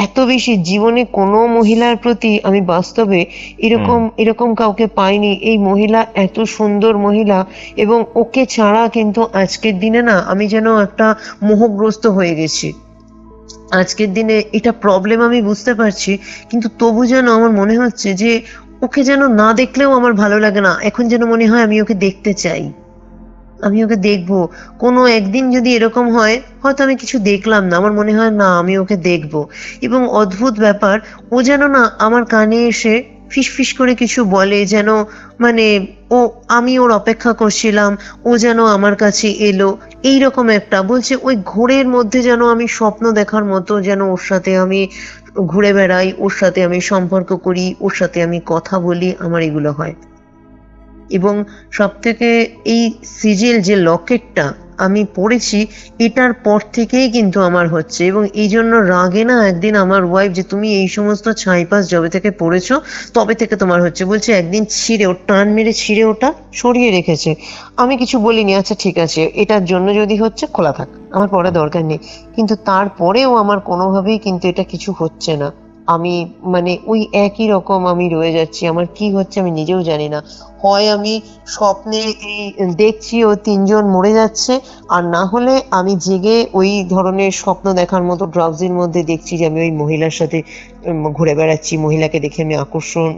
এত বেশি জীবনে কোনো মহিলার প্রতি আমি বাস্তবে এরকম এরকম কাউকে পাইনি। এই মহিলা এত সুন্দর মহিলা, এবং ওকে ছাড়া কিন্তু আজকের দিনে না আমি যেন একটা মোহগ্রস্ত হয়ে গেছি। আজকের দিনে এটা প্রবলেম আমি বুঝতে পারছি, কিন্তু তবু যেন আমার মনে হচ্ছে যে ওকে যেন না দেখলেও আমার ভালো লাগে না, এখন যেন মনে হয় আমি ওকে দেখতে চাই, আমি ওকে দেখবো। কোনো একদিন যদি এরকম হয়, হয়তো আমি কিছু দেখলাম না, আমার মনে হয় না আমি ওকে দেখবো। এবং অদ্ভুত ব্যাপার, ও যেন না আমার কানে এসে ফিস ফিস করে কিছু বলে, যেন মানে ও আমি ওর অপেক্ষা করছিলাম, ও যেন আমার কাছে এলো, এইরকম একটা বলছে। ওই ঘোরের মধ্যে যেন আমি স্বপ্ন দেখার মতো যেন ওর সাথে আমি ঘুরে বেড়াই, ওর সাথে আমি সম্পর্ক করি, ওর সাথে আমি কথা বলি, আমার এগুলো হয়। এবং সব থেকে এই সিজিল যে লকেটটা আমি পড়েছি, এটার পর থেকেই কিন্তু আমার হচ্ছে। এবং এই জন্য রাগে না একদিন আমার ওয়াইফ, যে তুমি এই সমস্ত ছাইপাস যবে থেকে পড়েছো তবে থেকে তোমার হচ্ছে, বলছে একদিন ছিঁড়ে ও টান মেরে ছিঁড়ে ওটা সরিয়ে রেখেছে। আমি কিছু বলিনি, আচ্ছা ঠিক আছে এটার জন্য যদি হচ্ছে খোলা থাক, আমার পড়া দরকার নেই। কিন্তু তারপরেও আমার কোনোভাবেই কিন্তু এটা কিছু হচ্ছে না, আমি মানে ওই একই রকম আমি রয়ে যাচ্ছি, আমার কি হচ্ছে আমি নিজেও জানি না। হয় আমি স্বপ্নে এই দেখছি ও তিনজন মরে যাচ্ছে, আর না হলে আমি জেগে ওই ধরনের স্বপ্ন দেখার মতো ড্রাউজির মধ্যে দেখছি যে আমি ওই মহিলার সাথে ঘুরে বেড়াচ্ছি, মহিলাকে দেখে আমি আকর্ষণ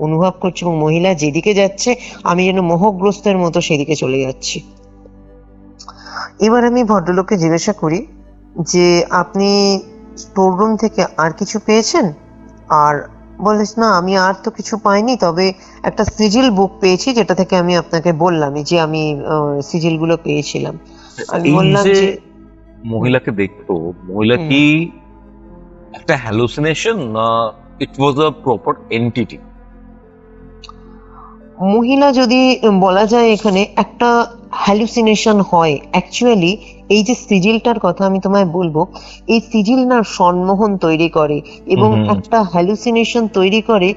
অনুভব করছি, এবং মহিলা যেদিকে যাচ্ছে আমি যেন মোহগ্রস্তের মতো সেদিকে চলে যাচ্ছি। এবার আমি ভদ্রলোককে জিজ্ঞাসা করি যে আপনি স্টোর রুম থেকে আর কিছু পেয়েছেন? আর বলিস না আমি আর তো কিছু পাইনি, তবে একটা সিজিল বুক পেয়েছি, যেটা থেকে আমি আপনাকে বললামই যে আমি সিজিল গুলো পেয়েছিলাম। আমি এই বললাম যে যে মহিলাকে দেখতো, মহিলা হুম, কি একটা হ্যালুসিনেশন না ইট ওয়াজ আ প্রপার এন্টিটি? মহিলা যদি বলা যায় এখানে একটা হ্যালুসিনেশন হয় অ্যাকচুয়ালি। এই যে সিজিলটার কথা আমি তোমায় বলবো, এই সিজিল না সম্মোহন তৈরি করে এবং হুম। একটা হ্যালুসিনেশন তৈরি করে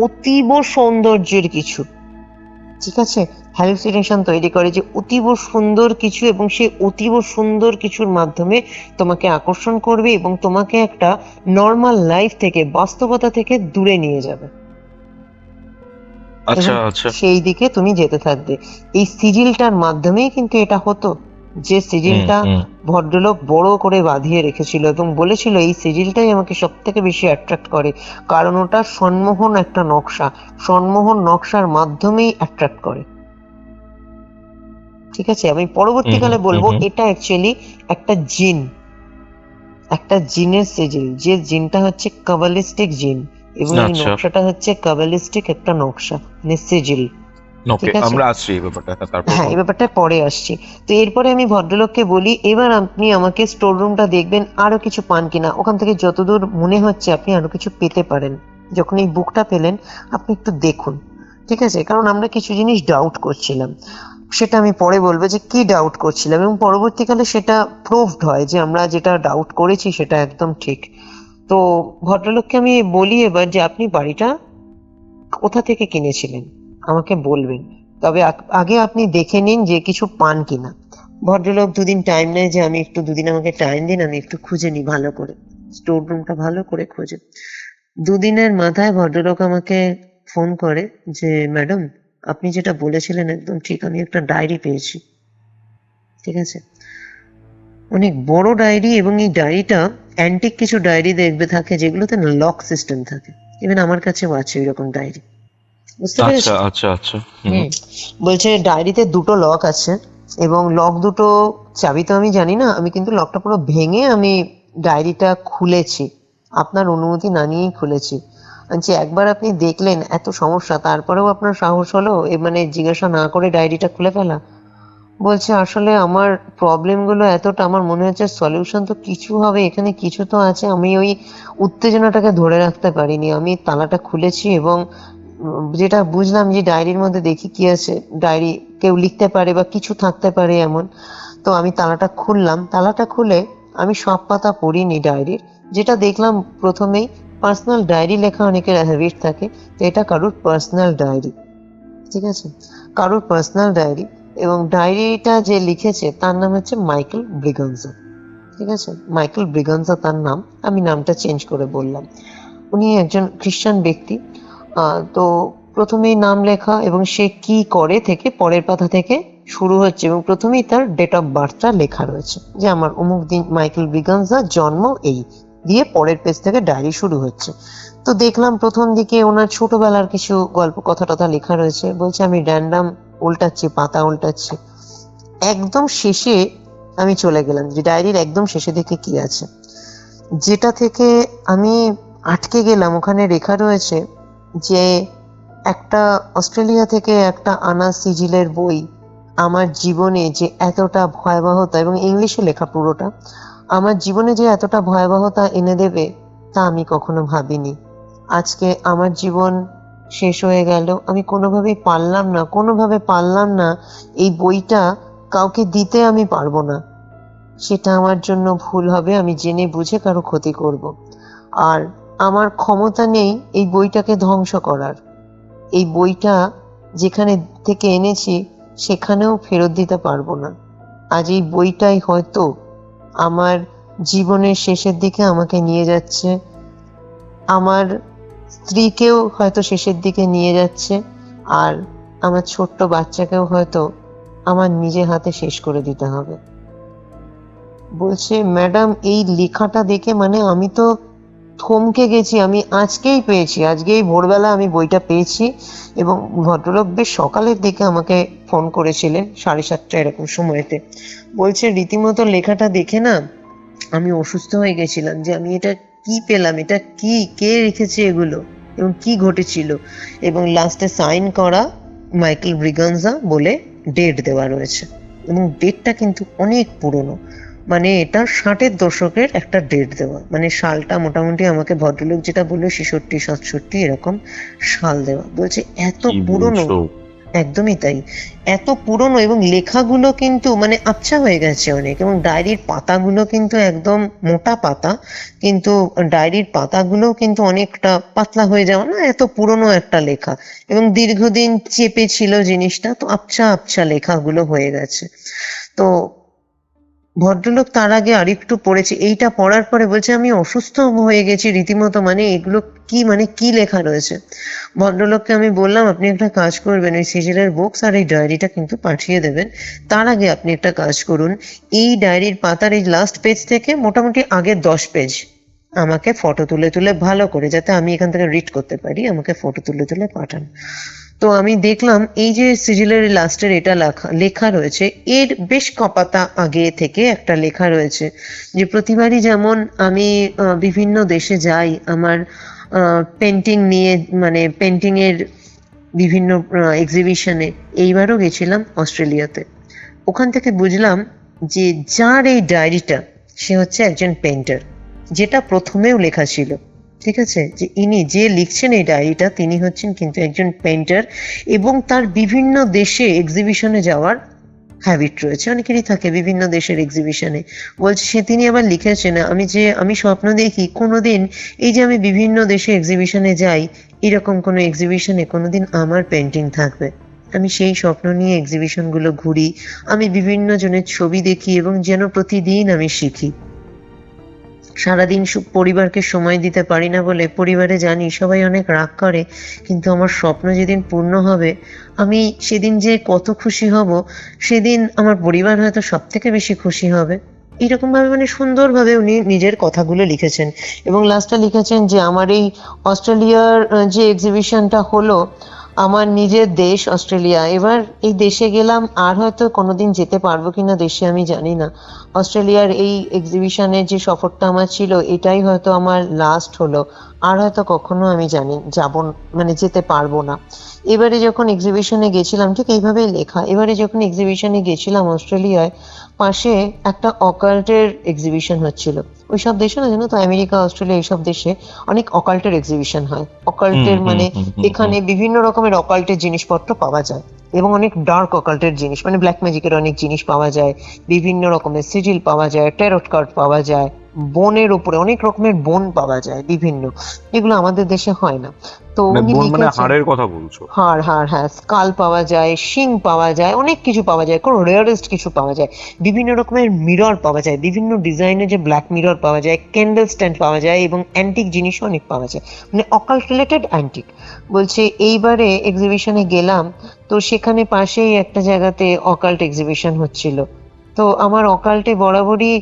অতীব সৌন্দর্যের কিছু। ঠিক আছে, হ্যালুসিনেশন তৈরি করে যে অতীব সুন্দর কিছু, এবং সেই অতীব সুন্দর কিছুর মাধ্যমে তোমাকে আকর্ষণ করবে এবং তোমাকে একটা নর্মাল লাইফ থেকে, বাস্তবতা থেকে দূরে নিয়ে যাবে আচ্ছা এবং আচ্ছা। সেই দিকে তুমি যেতে থাকবে। এই সিজিলটার মাধ্যমেই কিন্তু এটা হতো, যে সিজিলটা হুম। ভদ্রলোক বড় করে বাঁধিয়ে রেখেছিল এবং বলেছিল এই সিজিলটাই আমাকে সব থেকে বেশি অ্যাট্রাক্ট করে, কারণ ওটা সম্মোহন একটা নকশা, সম্মোহন নকশার মাধ্যমেই অ্যাট্রাক্ট করে। ঠিক আছে, আমি পরবর্তীকালে বলবো হুম। এটা অ্যাকচুয়ালি একটা জিন, একটা জিনের সিজিল, যে জিনটা হচ্ছে কাবালিস্টিক জিন, এবং এই আচ্ছা, নকশাটা হচ্ছে কাবালিস্টিক একটা নকশা, মানে সিজিল। ওকে, ঠিক আছে, আমরা আসছি এই ব্যাপারটা, তারপর হ্যাঁ এই বলো। ব্যাপারটা পরে আসছি। তো এরপরে আমি ভদ্রলোককে বলি এবার আপনি আমাকে স্টোর রুমটা দেখবেন আরো কিছু পান কিনা, ওখান থেকে যতদূর মনে হচ্ছে আপনি আরো কিছু পেতে পারেন। যখন এই বুকটা পেলেন আপনি একটু দেখুন, ঠিক আছে, কারণ আমরা কিছু জিনিস ডাউট করছিলাম, সেটা আমি পরে বলবো যে কি ডাউট করছিলাম, এবং পরবর্তীকালে সেটা প্রুভড হয় যে আমরা যেটা ডাউট করেছি সেটা একদম ঠিক। তো ভদ্রলোককে আমি বলি এবার যে আপনি বাড়িটা কোথা থেকে কিনেছিলেন আমাকে বলবেন, তবে আগে আপনি দেখে নিন যে কিছু পান কিনা। ভদ্রলোক দুদিন টাইম নেয় যে আমি একটু, দুদিন আমাকে টাইম দিন, আমি একটু খুঁজে নিই ভালো করে, স্টোর রুমটা ভালো করে খোঁজে। দুদিনের মাথায় ভদ্রলোক আমাকে ফোন করে যে ম্যাডাম আপনি যেটা বলেছিলেন একদম ঠিক, আমি একটা ডায়েরি পেয়েছি। ঠিক আছে, অনেক বড় ডায়েরি, এবং এই ডায়েরিটা অ্যান্টিক কিছু ডায়েরি দেখবে থাকে যেগুলোতে লক সিস্টেম থাকে, ইভেন আমার কাছেও আছে ওইরকম ডায়েরি। বুঝতে আচ্ছা পেরেছো? আচ্ছা আচ্ছা। হুম, বলছে ডায়েরিতে দুটো লক আছে, এবং লক দুটো চাবি তো আমি জানি না, আমি কিন্তু লকটা পুরো ভেঙে আমি ডায়েরিটা খুলেছি, আপনার অনুমতি না নিয়েই খুলেছি। যে একবার আপনি দেখলেন এত সমস্যা, তারপরেও আপনার সাহস হলো মানে জিজ্ঞাসা না করে ডায়েরিটা খুলে ফেলা? বলছে আসলে আমার প্রবলেমগুলো এতটা, আমার মনে হচ্ছে সলিউশন তো কিছু হবে, এখানে কিছু তো আছে, আমি ওই উত্তেজনাটাকে ধরে রাখতে পারিনি, আমি তালাটা খুলেছি এবং যেটা বুঝলাম যে ডায়েরির মধ্যে দেখি কি আছে, ডায়েরি কেউ লিখতে পারে বা কিছু থাকতে পারে এমন। তো আমি তালাটা খুললাম, তালাটা খুলে আমি সব পাতা পড়িনি ডায়েরির। যেটা দেখলাম প্রথমেই, পার্সোনাল ডায়েরি লেখা অনেকের হ্যাবিট থাকে, তো এটা কারোর পার্সোনাল ডায়েরি, ঠিক আছে, কারোর পার্সোনাল ডায়েরি। এবং ডায়েরিটা যে লিখেছে তার নাম হচ্ছে মাইকেল ব্রিগানজা, ঠিক আছে, মাইকেল ব্রিগানজা তার নাম, আমি নামটা চেঞ্জ করে বললাম। উনি একজন খ্রিস্টান ব্যক্তি। তো প্রথমেই নাম লেখা এবং সে কি করে থেকে পরের পাতা থেকে শুরু হচ্ছে, এবং প্রথমেই তার ডেট অফ বার্থটা লেখা রয়েছে যে আমার অমুক দিন মাইকেল ব্রিগানজা জন্ম, এই দিয়ে পরের পেজ থেকে ডায়েরি শুরু হচ্ছে। তো দেখলাম প্রথম দিকে ওনার ছোটবেলার কিছু গল্প কথা টথা লেখা রয়েছে, বলছে আমি র্যান্ডাম উল্টাচ্ছি, পাতা উল্টাচ্ছি। একদম শেষে আমি চলে গেলাম যে ডায়েরির একদম শেষে দিকে কি আছে, যেটা থেকে আমি আটকে গেলাম। ওখানে লেখা রয়েছে যে একটা অস্ট্রেলিয়া থেকে একটা আনা সিজিলের বই আমার জীবনে যে এতটা ভয়াবহতা, এবং ইংলিশে লেখা পুরোটা, আমার জীবনে যে এতটা ভয়াবহতা এনে দেবে তা আমি কখনো ভাবিনি। আজকে আমার জীবন শেষ হয়ে গেল, আমি কোনোভাবে পারলাম না এই বইটা কাউকে দিতে, আমি পারবো না, সেটা আমার জন্য ভুল হবে, আমি জেনে বুঝে কারো ক্ষতি করব। আর আমার ক্ষমতা নেই এই বইটাকে ধ্বংস করার। এই বইটা যেখানে থেকে এনেছি সেখানেও ফেরত দিতে পারবো না। আজ এই বইটাই হয়তো আমার জীবনের শেষের দিকে আমাকে নিয়ে যাচ্ছে, আমার স্ত্রীকেও হয়তো শেষের দিকে নিয়ে যাচ্ছে, আর আমার ছোট্ট বাচ্চাকেও হয়তো আমার নিজের হাতে শেষ করে দিতে হবে। বলছে ম্যাডাম এই লেখাটা দেখে মানে আমি তো থমকে গেছি, আমি আজকেই পেয়েছি, আজকেই ভোরবেলা আমি বইটা পেয়েছি। এবং ভদ্রলোক বেশ সকালের দিকে আমাকে ফোন করেছিলেন 7:30 এরকম সময়তে। বলছে রীতিমতো লেখাটা দেখে না আমি অসুস্থ হয়ে গেছিলাম, যে আমি এটা কি পেলাম, এটা কি, কে রেখেছে এগুলো এবং কি ঘটেছিল। এবং লাস্টে সাইন করা মাইকেল ব্রিগানজা বলে ডেট দেওয়া রয়েছে, এবং ডেটটা কিন্তু অনেক পুরনো, মানে এটা 60-এর দশকের একটা ডেট দেওয়া, মানে সালটা মোটামুটি আমাকে ভদ্রলোক যেটা বললো 66-67 এরকম সাল দেওয়া। বলছে এত কি পুরনো, বলছো? একদমই তাই, এত পুরনো, এবং লেখাগুলো কিন্তু মানে আবছা হয়ে গেছে অনেক, এবং ডায়েরির পাতাগুলো কিন্তু একদম মোটা পাতা, কিন্তু ডায়েরির পাতাগুলো কিন্তু অনেকটা পাতলা হয়ে যাওয়া, না এত পুরনো একটা লেখা, এবং দীর্ঘদিন চেপে ছিল জিনিসটা, তো আবছা আবছা লেখাগুলো হয়ে গেছে। তো ভদ্রলোক তার আগে আরেকটু পড়েছে, এইটা পড়ার পরে বলছে আমি অসুস্থ হয়ে গেছি রীতিমতো, মানে এগুলো কি, মানে কি লেখা রয়েছে। ভদ্রলোককে আমি বললাম আপনি একটা কাজ করবেন, ওই সিজিলের বুকস আর এই ডায়েরিটা কিন্তু পাঠিয়ে দেবেন, তার আগে আপনি একটা কাজ করুন, এই ডায়েরির পাতার এই লাস্ট পেজ থেকে মোটামুটি আগের 10 পেজ আমাকে ফটো তুলে তুলে ভালো করে, যাতে আমি এখান থেকে রিড করতে পারি, আমাকে ফটো তুলে তুলে পাঠান। তো আমি দেখলাম এই যে সিজিলের লাস্টের এটা লেখা রয়েছে, এর বেশ কপাতা আগে থেকে একটা লেখা রয়েছে যে প্রতিবারই যেমন আমি বিভিন্ন দেশে যাই আমার পেন্টিং নিয়ে, মানে পেন্টিং এর বিভিন্ন এক্সিবিশনে, এইবারও গেছিলাম অস্ট্রেলিয়াতে। ওখান থেকে বুঝলাম যে যার এই ডায়েরিটা সে হচ্ছে একজন পেন্টার, যেটা প্রথমেও লেখা ছিল, ঠিক আছে, যে ইনি যে লিখছেন এই ডায়েরিটা তিনি হচ্ছেন কিন্তু একজন পেন্টার, এবং তার বিভিন্ন দেশে এক্সিবিশনে যাওয়ার হ্যাবিট রয়েছে, অনেকেরই থাকে বিভিন্ন দেশের এক্সিবিশনে। বলছে সে তিনি আবার লিখেছেন আমি স্বপ্ন দেখি কোনোদিন এই যে আমি বিভিন্ন দেশে এক্সিবিশনে যাই, এরকম কোনো এক্সিবিশনে কোনোদিন আমার পেন্টিং থাকবে, আমি সেই স্বপ্ন নিয়ে এক্সিবিশনগুলো ঘুরি, আমি বিভিন্ন জনের ছবি দেখি এবং যেন প্রতিদিন আমি শিখি। সারাদিন পরিবারকে সময় দিতে পারি না বলে, পরিবারে জানি সবাই অনেক রাগ করে, কিন্তু আমার স্বপ্ন যেদিন পূর্ণ হবে আমি সেদিন যে কত খুশি হব, সেদিন আমার পরিবার হয়তো সব থেকে বেশি খুশি হবে। এরকম ভাবে মানে সুন্দরভাবে উনি নিজের কথাগুলো লিখেছেন, এবং লাস্টে লিখেছেন যে আমার এই অস্ট্রেলিয়ার যে এক্সিবিশনটা হলো আমার নিজের দেশ অস্ট্রেলিয়া। এবার এই দেশে গেলাম, আর হয়তো কোনোদিন যেতে পারবো কিনা দেশে আমি জানি না। অস্ট্রেলিয়ার এই এক্সিবিশনের যে সফরটা আমার ছিল, এটাই হয়তো আমার লাস্ট হলো। আর হয়তো কখনো আমি জানি মানে যেতে পারবো না। এবারে যখন এক্সিবিশনে গেছিলাম, ঠিক এইভাবেই লেখা, এবারে যখন এক্সিবিশনে গেছিলাম অস্ট্রেলিয়ায়, পাশে একটা অকাল্টের এক্সিবিশন হচ্ছিল। ওইসব দেশে না, জানো তো, আমেরিকা, অস্ট্রেলিয়া, এইসব দেশে অনেক অকাল্টের এক্সিবিশন হয়। অকাল্টের মানে এখানে বিভিন্ন রকমের অকাল্টের জিনিসপত্র পাওয়া যায়, এবং অনেক ডার্ক অকাল্টের জিনিস, মানে ব্ল্যাক ম্যাজিকের অনেক জিনিস পাওয়া যায়, বিভিন্ন রকমের সিজিল পাওয়া যায়, ট্যারট কার্ড পাওয়া যায়, বনের উপরে অনেক রকমের বন পাওয়া যায় বিভিন্ন, এগুলো আমাদের দেশে হয় না। তো উনি মানে লিখেছেন, হাড়ের কথা বলছো? হাড় হাড় হ্যাঁ, স্কাল পাওয়া যায়, শিং পাওয়া যায়, অনেক কিছু পাওয়া যায়, কোনো রেয়ারেস্ট কিছু পাওয়া যায়, বিভিন্ন রকমের মিরর পাওয়া যায়, বিভিন্ন ডিজাইনের যে ব্ল্যাক মিরর পাওয়া যায়, ক্যান্ডেল স্ট্যান্ড পাওয়া যায়, এবং অ্যান্টিক জিনিসও অনেক পাওয়া যায়, মানে অকাল্ট রিলেটেড অ্যান্টিক। বলছে এইবারে এক্সিবিশনে গেলাম, তো সেখানে পাশেই একটা জায়গাতে অকাল্ট এক্সিবিশন হচ্ছিল। তো আমার অকাল্টে বরাবরই,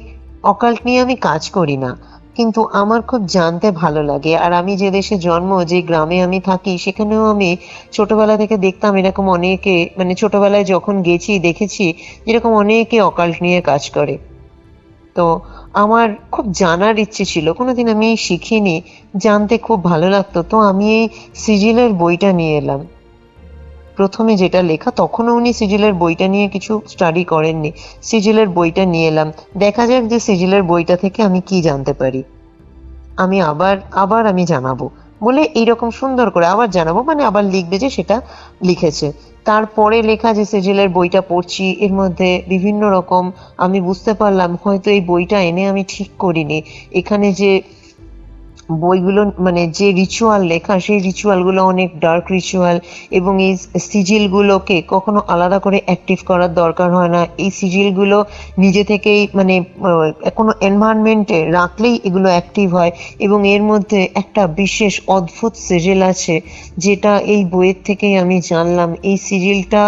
অকাল্ট নিয়ে আমি কাজ করি না, কিন্তু আমার খুব জানতে ভালো লাগে। আর আমি যে দেশে জন্ম, যে গ্রামে আমি থাকি, সেখানেও আমি ছোটবেলা থেকে দেখতাম এরকম অনেকে, মানে ছোটবেলায় যখন গেছি দেখেছি যেরকম অনেকে অকাল্ট নিয়ে কাজ করে। তো আমার খুব জানার ইচ্ছে ছিল, কোনোদিন আমি শিখিনি, জানতে খুব ভালো লাগতো। তো আমি এই সিজিলের বইটা নিয়ে এলাম। প্রথমে যেটা লেখা, তখনও উনি সিজিলের বইটা নিয়ে কিছু স্টাডি করেননি, সিজিলের বইটা নিয়ে এলাম, দেখা যাক যে সিজিলের বইটা থেকে আমি কি জানতে পারি। আমি আবার আবার আমি জানাবো বলে এইরকম সুন্দর করে আবার জানাবো, মানে আবার লিখবে যে সেটা লিখেছে। তারপরে লেখা যে সিজিলের বইটা পড়ছি, এর মধ্যে বিভিন্ন রকম, আমি বুঝতে পারলাম হয়তো এই বইটা এনে আমি ঠিক করিনি। এখানে যে বইগুলো, মানে যে রিচুয়াল লেখা, সেই রিচুয়ালগুলো অনেক ডার্ক রিচুয়াল, এবং এই সিজিলগুলোকে কখনো আলাদা করে অ্যাক্টিভ করার দরকার হয় না। এই সিজিলগুলো নিজে থেকেই, মানে কোনো এনভায়রনমেন্টে রাখলেই এগুলো অ্যাক্টিভ হয়। এবং এর মধ্যে একটা বিশেষ অদ্ভুত সিজিল আছে, যেটা এই বইয়ের থেকেই আমি জানলাম। এই সিজিলটা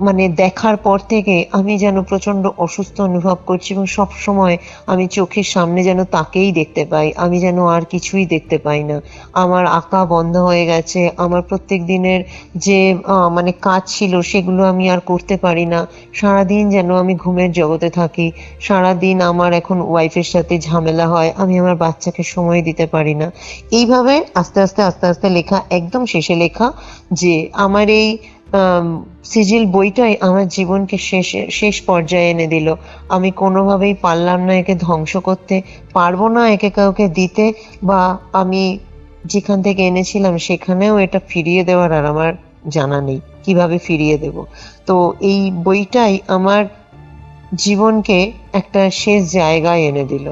মানে দেখার পর থেকে আমি যেন প্রচন্ড অসুস্থ অনুভব করছি, এবং সব সময় আমি চোখের সামনে যেন তাকেই দেখতে পাই, আমি যেন আর কিছুই দেখতে পাই না। আমার আঁকা বন্ধ হয়ে গেছে, আমার প্রত্যেক দিনের যে মানে কাজ ছিল সেগুলো আমি আর করতে পারি না। সারাদিন যেন আমি ঘুমের জগতে থাকি, সারাদিন আমার এখন ওয়াইফের সাথে ঝামেলা হয়, আমি আমার বাচ্চাকে সময় দিতে পারি না। এইভাবে আস্তে আস্তে আস্তে আস্তে লেখা, একদম শেষে লেখা যে আমার এই সিজিল বইটাই আমার জীবনকে শেষ পর্যায়ে এনে দিল। আমি কোনোভাবেই পারলাম না একে ধ্বংস করতে, পারবো না একে কাউকে দিতে, বা আমি যেখান থেকে এনেছিলাম সেখানেও এটা ফিরিয়ে দেওয়ার আর আমার জানা নেই কিভাবে ফিরিয়ে দেব। তো এই বইটাই আমার জীবনকে একটা শেষ জায়গায় এনে দিল।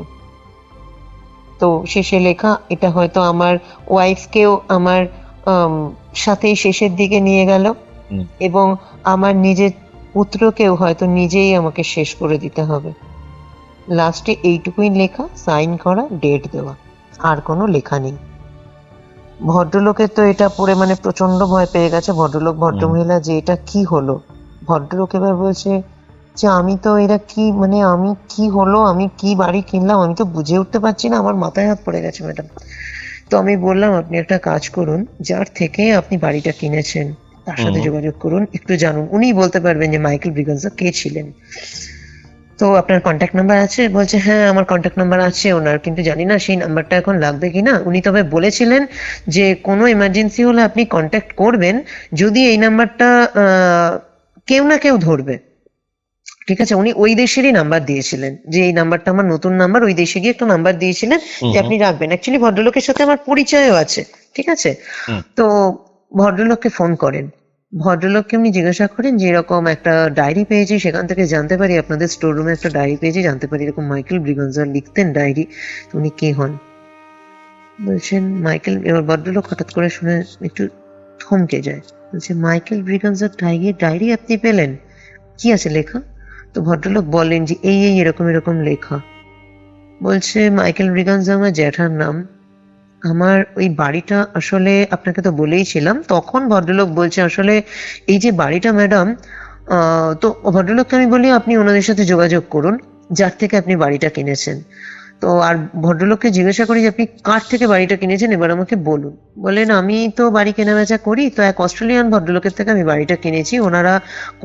তো শেষে লেখা, এটা হয়তো আমার ওয়াইফকেও আমার সাথেই শেষের দিকে নিয়ে গেল, এবং আমার নিজের পুত্রকেও হয়তো নিজেই আমাকে শেষ করে দিতে হবে। লাস্টে এইটুকুই লেখা, সাইন করা, ডেট দেওয়া, আর কোনো লেখা নেই। ভদ্রলোকের তো এটা পড়ে মানে প্রচন্ড ভয় পেয়ে গেছে ভদ্রলোক ভদ্রমহিলা, যে এটা কি হলো। ভদ্রলোক এবার বলছে যে আমি তো এরা কি, মানে আমি কি হলো, আমি কি বাড়ি কিনলাম, আমি তো বুঝে উঠতে পারছি না, আমার মাথায় হাত পড়ে গেছে ম্যাডাম। তো আমি বললাম, আপনি একটা কাজ করুন, যার থেকে আপনি বাড়িটা কিনেছেন তার সাথে যোগাযোগ করুন, একটু জানুন, উনিই বলতে পারবেন যে মাইকেল ব্রিগানজা কে ছিলেন। তো আপনার কন্ট্যাক্ট নাম্বার আছে? বলছে হ্যাঁ আমার কন্ট্যাক্ট নাম্বার আছে ওনার, কিন্তু জানি না সেই নাম্বারটা এখন লাগবে কিনা। উনি তবে বলেছিলেন যে কোনো এমার্জেন্সি হলে আপনি কন্ট্যাক্ট করবেন, যদি এই নাম্বারটা কেউ না কেউ ধরবে। ঠিক আছে, উনি ওই দেশেরই নাম্বার দিয়েছিলেন, যে এই নাম্বারটা আমার নতুন নাম্বার, ওই দেশে গিয়ে একটা নাম্বার দিয়েছিলেন যে আপনি রাখবেন। অ্যাকচুয়ালি ভদ্রলোকের সাথে আমার পরিচয়ও আছে, ঠিক আছে। তো ভদ্রলোককে ফোন করেন, ভদ্রলোককে উনি জিজ্ঞাসা করেন যে এরকম একটা ডায়েরি পেয়েছি, সেখান থেকে জানতে পারি আপনাদের স্টোর রুমে একটা ডায়েরি পেয়েছি, জানতে পারি এরকম মাইকেল ব্রিগানজা লিখতেন ডায়েরি, উনি কে হন। বলছেন মাইকেল, এবার ভদ্রলোক হঠাৎ করে শুনে একটু থমকে যায়, বলছে মাইকেল ব্রিগানজার ডায়েরি আপনি পেলেন, কি আছে লেখা? তো ভদ্রলোক বলেন যে এই এই এরকম এরকম লেখা। বলছে মাইকেল ব্রিগানজা আমার জ্যাঠার নাম, আমার ওই বাড়িটা আসলে আপনাকে তো বলেইছিলাম। তখন ভদ্রলোক বলছে আসলে এই যে বাড়িটা ম্যাডাম, তো ভদ্রলোককে আমি বলি আপনি ওনাদের সাথে যোগাযোগ করুন যার থেকে আপনি বাড়িটা কিনেছেন। তো আর ভদ্রলোককে জিজ্ঞাসা করি যে আপনি কার থেকে বাড়িটা কিনেছেন, এবার আমাকে বলুন। বললেন আমি তো বাড়ি কেনা বেচা করি, তো এক অস্ট্রেলিয়ান ভদ্রলোকের থেকে আমি বাড়িটা কিনেছি। ওনারা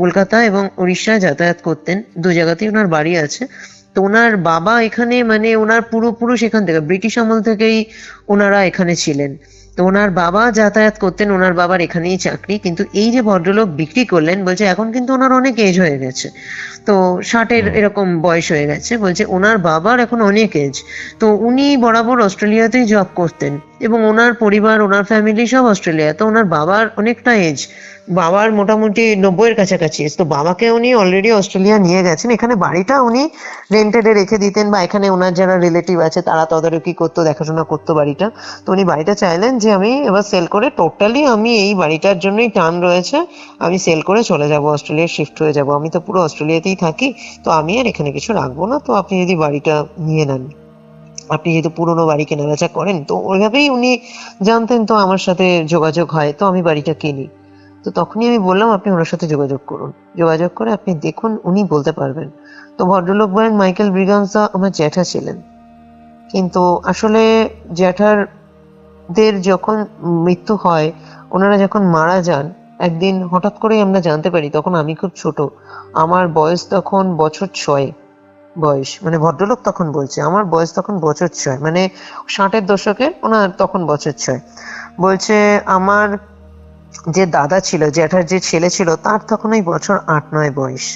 কলকাতা এবং উড়িষ্যায় যাতায়াত করতেন, দু জায়গাতেই ওনার বাড়ি আছে। তো ওনার বাবা এখানে, মানে ওনার পূর্বপুরুষ এখান থেকে, ব্রিটিশ আমল থেকেই ওনারা এখানে ছিলেন। তো ওনার বাবা যাতায়াত করতেন, ওনার বাবার এখানেই চাকরি। কিন্তু এই যে ভদ্রলোক বিক্রি করলেন, বলছে এখন কিন্তু ওনার অনেক এজ হয়ে গেছে, তো 60-এর এরকম বয়স হয়ে গেছে। বলছে ওনার বাবার এখন অনেক এজ, তো উনি বরাবর অস্ট্রেলিয়াতেই জব করতেন এবং ওনার পরিবার, ওনার ফ্যামিলি সব অস্ট্রেলিয়া। তো ওনার বাবার অনেকটা এজ, বাবার মোটামুটি 90-এর কাছাকাছি এজ। তো বাবাকে উনি অলরেডি অস্ট্রেলিয়া নিয়ে গেছেন। এখানে বাড়িটা উনি রেন্টেডে রেখে দিতেন, বা এখানে ওনার যারা রিলেটিভ আছে তারা তদারকি করতো, দেখাশোনা করতো বাড়িটা। তো উনি বাড়িটা চাইলেন যে আমি এবার সেল করে, টোটালি আমি এই বাড়িটার জন্যই টান রয়েছে, আমি সেল করে চলে যাব, অস্ট্রেলিয়া শিফট হয়ে যাব। আমি তো পুরো অস্ট্রেলিয়াতেই থাকি, তো আমি আর এখানে কিছু রাখবো না, তো আপনি যদি বাড়িটা নিয়ে নেন, আপনি যেহেতু পুরোনো বাড়ি কেনাবেচা করেন। তো ওইভাবেই উনি জানতেন, তো আমার সাথে যোগাযোগ হয়, তো আমি বাড়িটা কিনি। তো তখনই আমি বললাম আপনি ওনার সাথে যোগাযোগ করুন, যোগাযোগ করে আপনি দেখুন, উনি বলতে পারবেন। তো ভদ্রলোক বলেন মাইকেল ব্রিগান্সা আমার জ্যাঠা ছিলেন, কিন্তু আসলে জ্যাঠারদের যখন মৃত্যু হয়, ওনারা যখন মারা যান, একদিন হঠাৎ করেই আমরা জানতে পারি, তখন আমি খুব ছোট, আমার বয়স তখন বছর 6 বয়স। মানে ভদ্রলোক তখন বলছে আমার বয়স তখন বছর 6, মানে 60-এর দশকে ওনার তখন বছর 6। বলছে আমার যে দাদা ছিল, জ্যাঠার যে ছেলে ছিল, তার তখন ওই বছর 8-9 বয়স।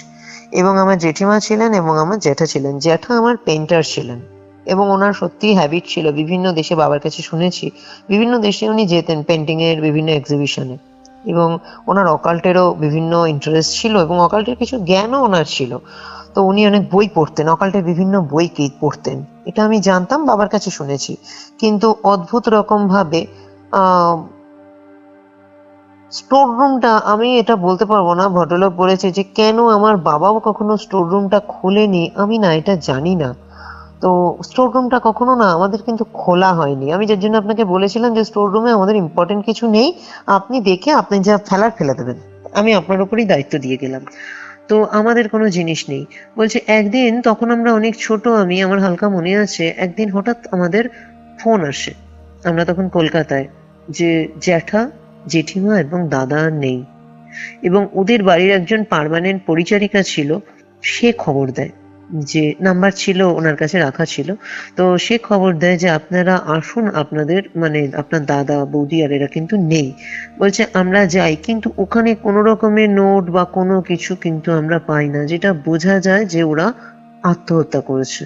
এবং আমার জেঠিমা ছিলেন এবং আমার জ্যাঠা ছিলেন। জ্যাঠা আমার পেন্টার ছিলেন এবং ওনার সত্যিই হ্যাবিট ছিল, বিভিন্ন দেশে বাবার কাছে শুনেছি, বিভিন্ন দেশে উনি যেতেন পেন্টিং এর বিভিন্ন এক্সিবিশনে। এবং ওনার অকাল্টেরও বিভিন্ন ইন্টারেস্ট ছিল এবং অকাল্টের কিছু জ্ঞানও ওনার ছিল। তো উনি অনেক বই পড়তেন, অকাল্টের বিভিন্ন বই পড়তেন, এটা আমি জানতাম, বাবার কাছে শুনেছি। কিন্তু অদ্ভুত রকম ভাবে স্টোর রুমটা, আমি এটা বলতে পারবো না, ভদ্রলোক বলেছে যে কেন আমার বাবাও কখনো স্টোর রুমটা খোলেনি, আমি না এটা জানি না। তো স্টোর রুমটা কখনো না আমাদের কিন্তু খোলা হয়নি। আমি যার জন্য আপনাকে বলেছিলাম যে স্টোর রুমে আমাদের ইম্পর্টেন্ট কিছু নেই, আপনি দেখে আপনি যা ফেলার ফেলে দেবেন, আমি আপনার উপরই দায়িত্ব দিয়ে গেলাম। তো আমাদের কোনো জিনিস নেই। বলছে একদিন, তখন আমরা অনেক ছোট, আমার হালকা মনে আছে, একদিন হঠাৎ আমাদের ফোন আসে, আমরা তখন কলকাতায়, যে জ্যাঠা, জেঠিমা এবং দাদা আর নেই। এবং ওদের বাড়ির একজন পার্মানেন্ট পরিচারিকা ছিল, সে খবর দেয়, যে নাম্বার ছিল ওনার কাছে রাখা ছিল, তো সে খবর দেয় যে আপনারা আসুন, আপনাদের মানে আপনার দাদা বৌদি আর এরা কিন্তু নেই। বলছে আমরা যাই, কিন্তু ওখানে কোনো রকমের নোট বা কোনো কিছু কিন্তু আমরা পাই না, যেটা বোঝা যায় যে ওরা আত্মহত্যা করেছে।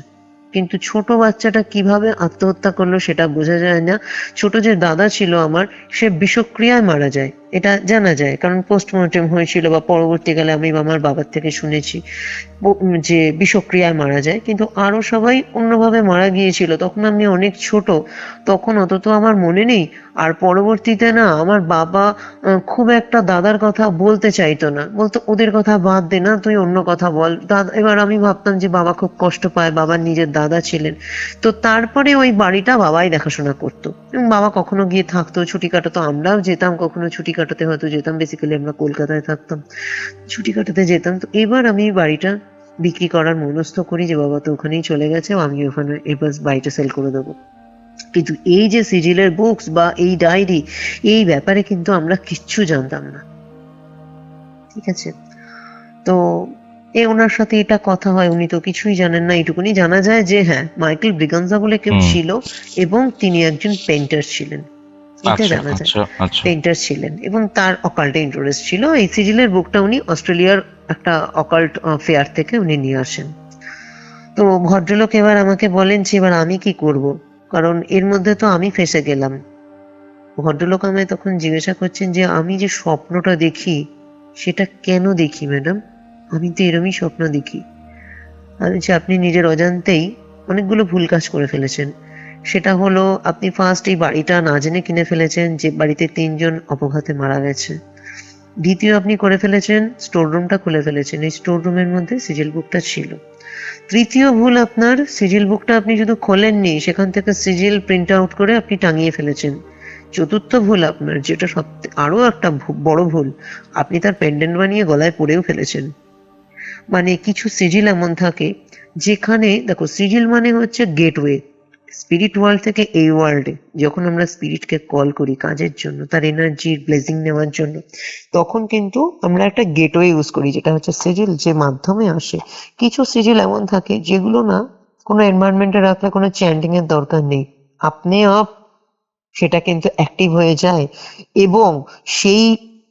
কিন্তু ছোট বাচ্চাটা কিভাবে আত্মহত্যা করলো সেটা বোঝা যায় না। ছোট যে দাদা ছিল আমার, সে বিষক্রিয়ায় মারা যায়, এটা জানা যায়, কারণ পোস্টমর্টেম হয়েছিল, বা পরবর্তীকালে আমি আমার বাবার থেকে শুনেছি যে বিষক্রিয়ায় মারা যায়। কিন্তু আরো সবাই অন্যভাবে মারা গিয়েছিল, তখন আমি অনেক ছোট, তখন অত তো আমার মনে নেই। আর পরবর্তীতে না আমার বাবা খুব একটা দাদার কথা বলতে চাইতো না, বলতো ওদের কথা বাদ দে না, তুই অন্য কথা বল। দাদা, এবার আমি ভাবতাম যে বাবা খুব কষ্ট পায়, বাবার নিজের দাদা ছিলেন। তো তারপরে ওই বাড়িটা বাবাই দেখাশোনা করতো এবং বাবা কখনো গিয়ে থাকতো, ছুটি কাটাতো, আমরাও যেতাম কখনো ছুটি কাটাতে, হয়তো যেতাম, বেসিক্যালি আমরা কলকাতায় থাকতাম, ছুটি কাটাতে যেতাম। তো এবার আমি বাড়িটা বিক্রি করার মনস্থ করি, যে বাবা তো ওখানেই চলে গেছে, আমি ওখানে এবার বাড়িটা সেল করে দেবো। কিন্তু এই যে সিজিলের বুকস বা এই ডায়েরি, এই ব্যাপারে কিন্তু আমরা কিচ্ছু জানতাম না, ঠিক আছে? তো ওনার সাথে এটা কথা হয়, উনি তো কিছুই জানেন না। এইটুকুনি জানা যায় যে হ্যাঁ, মাইকেল ব্রিগানজা বলে কেউ ছিল এবং তিনি একজন পেন্টার ছিলেন, এটা জানা যায়। পেন্টার ছিলেন এবং তার অকাল্টে ইন্টারেস্ট ছিল। এই সিজিলের বুকটা উনি অস্ট্রেলিয়ার একটা অকাল্ট ফেয়ার থেকে উনি নিয়ে আসেন। তো ভদ্রলোক এবার আমাকে বলেন যে এবার আমি কি করব, কারণ এর মধ্যে তো আমি ফেঁসে গেলাম। ভদ্রলোক আমায় তখন জিজ্ঞাসা করছেন যে আমি যে স্বপ্নটা দেখি, সেটা কেন দেখি ম্যাডাম? আমি তো এরমই স্বপ্ন দেখি। আমি যে আপনি নিজের অজান্তেই অনেকগুলো ভুল কাজ করে ফেলেছেন। সেটা হলো, আপনি ফার্স্ট এই বাড়িটা না জেনে কিনে ফেলেছেন, যে বাড়িতে 3 জন অপঘাতে মারা গেছে। দ্বিতীয়, আপনি করে ফেলেছেন স্টোর রুমটা খুলে ফেলেছেন, এই স্টোর রুমের মধ্যে সিজিল বুকটা ছিল। তৃতীয় ভুল আপনার, সিজিল বুকটা আপনি শুধু খোলেননি, সেখান থেকে সিজিল প্রিন্ট আউট করে আপনি টাঙিয়ে ফেলেছেন। চতুর্থ ভুল আপনার, যেটা আরো একটা বড় ভুল, আপনি তার পেন্ডেন্ট বানিয়ে গলায় পরেও ফেলেছেন। মানে কিছু সিজিল এমন থাকে যেখানে দেখো সিজিল মানে হচ্ছে গেটওয়ে স্পিরিট ওয়ার্ল্ড থেকে এই ওয়ার্ল্ডে। যখন আমরা স্পিরিটকে কল করি কাজের জন্য, তার এনার্জির ব্লেসিং নেওয়ার জন্য, তখন কিন্তু আমরা একটা গেটওয়ে ইউজ করি, যেটা হচ্ছে সিজিল, যে মাধ্যমে আসে। কিছু সিজিল এমন থাকে যেগুলো না কোনো এনভায়রনমেন্টে রাখলে কোনো চ্যান্টিং এর দরকার নেই, আপনি আপ সেটা কিন্তু অ্যাক্টিভ হয়ে যায়। এবং সেই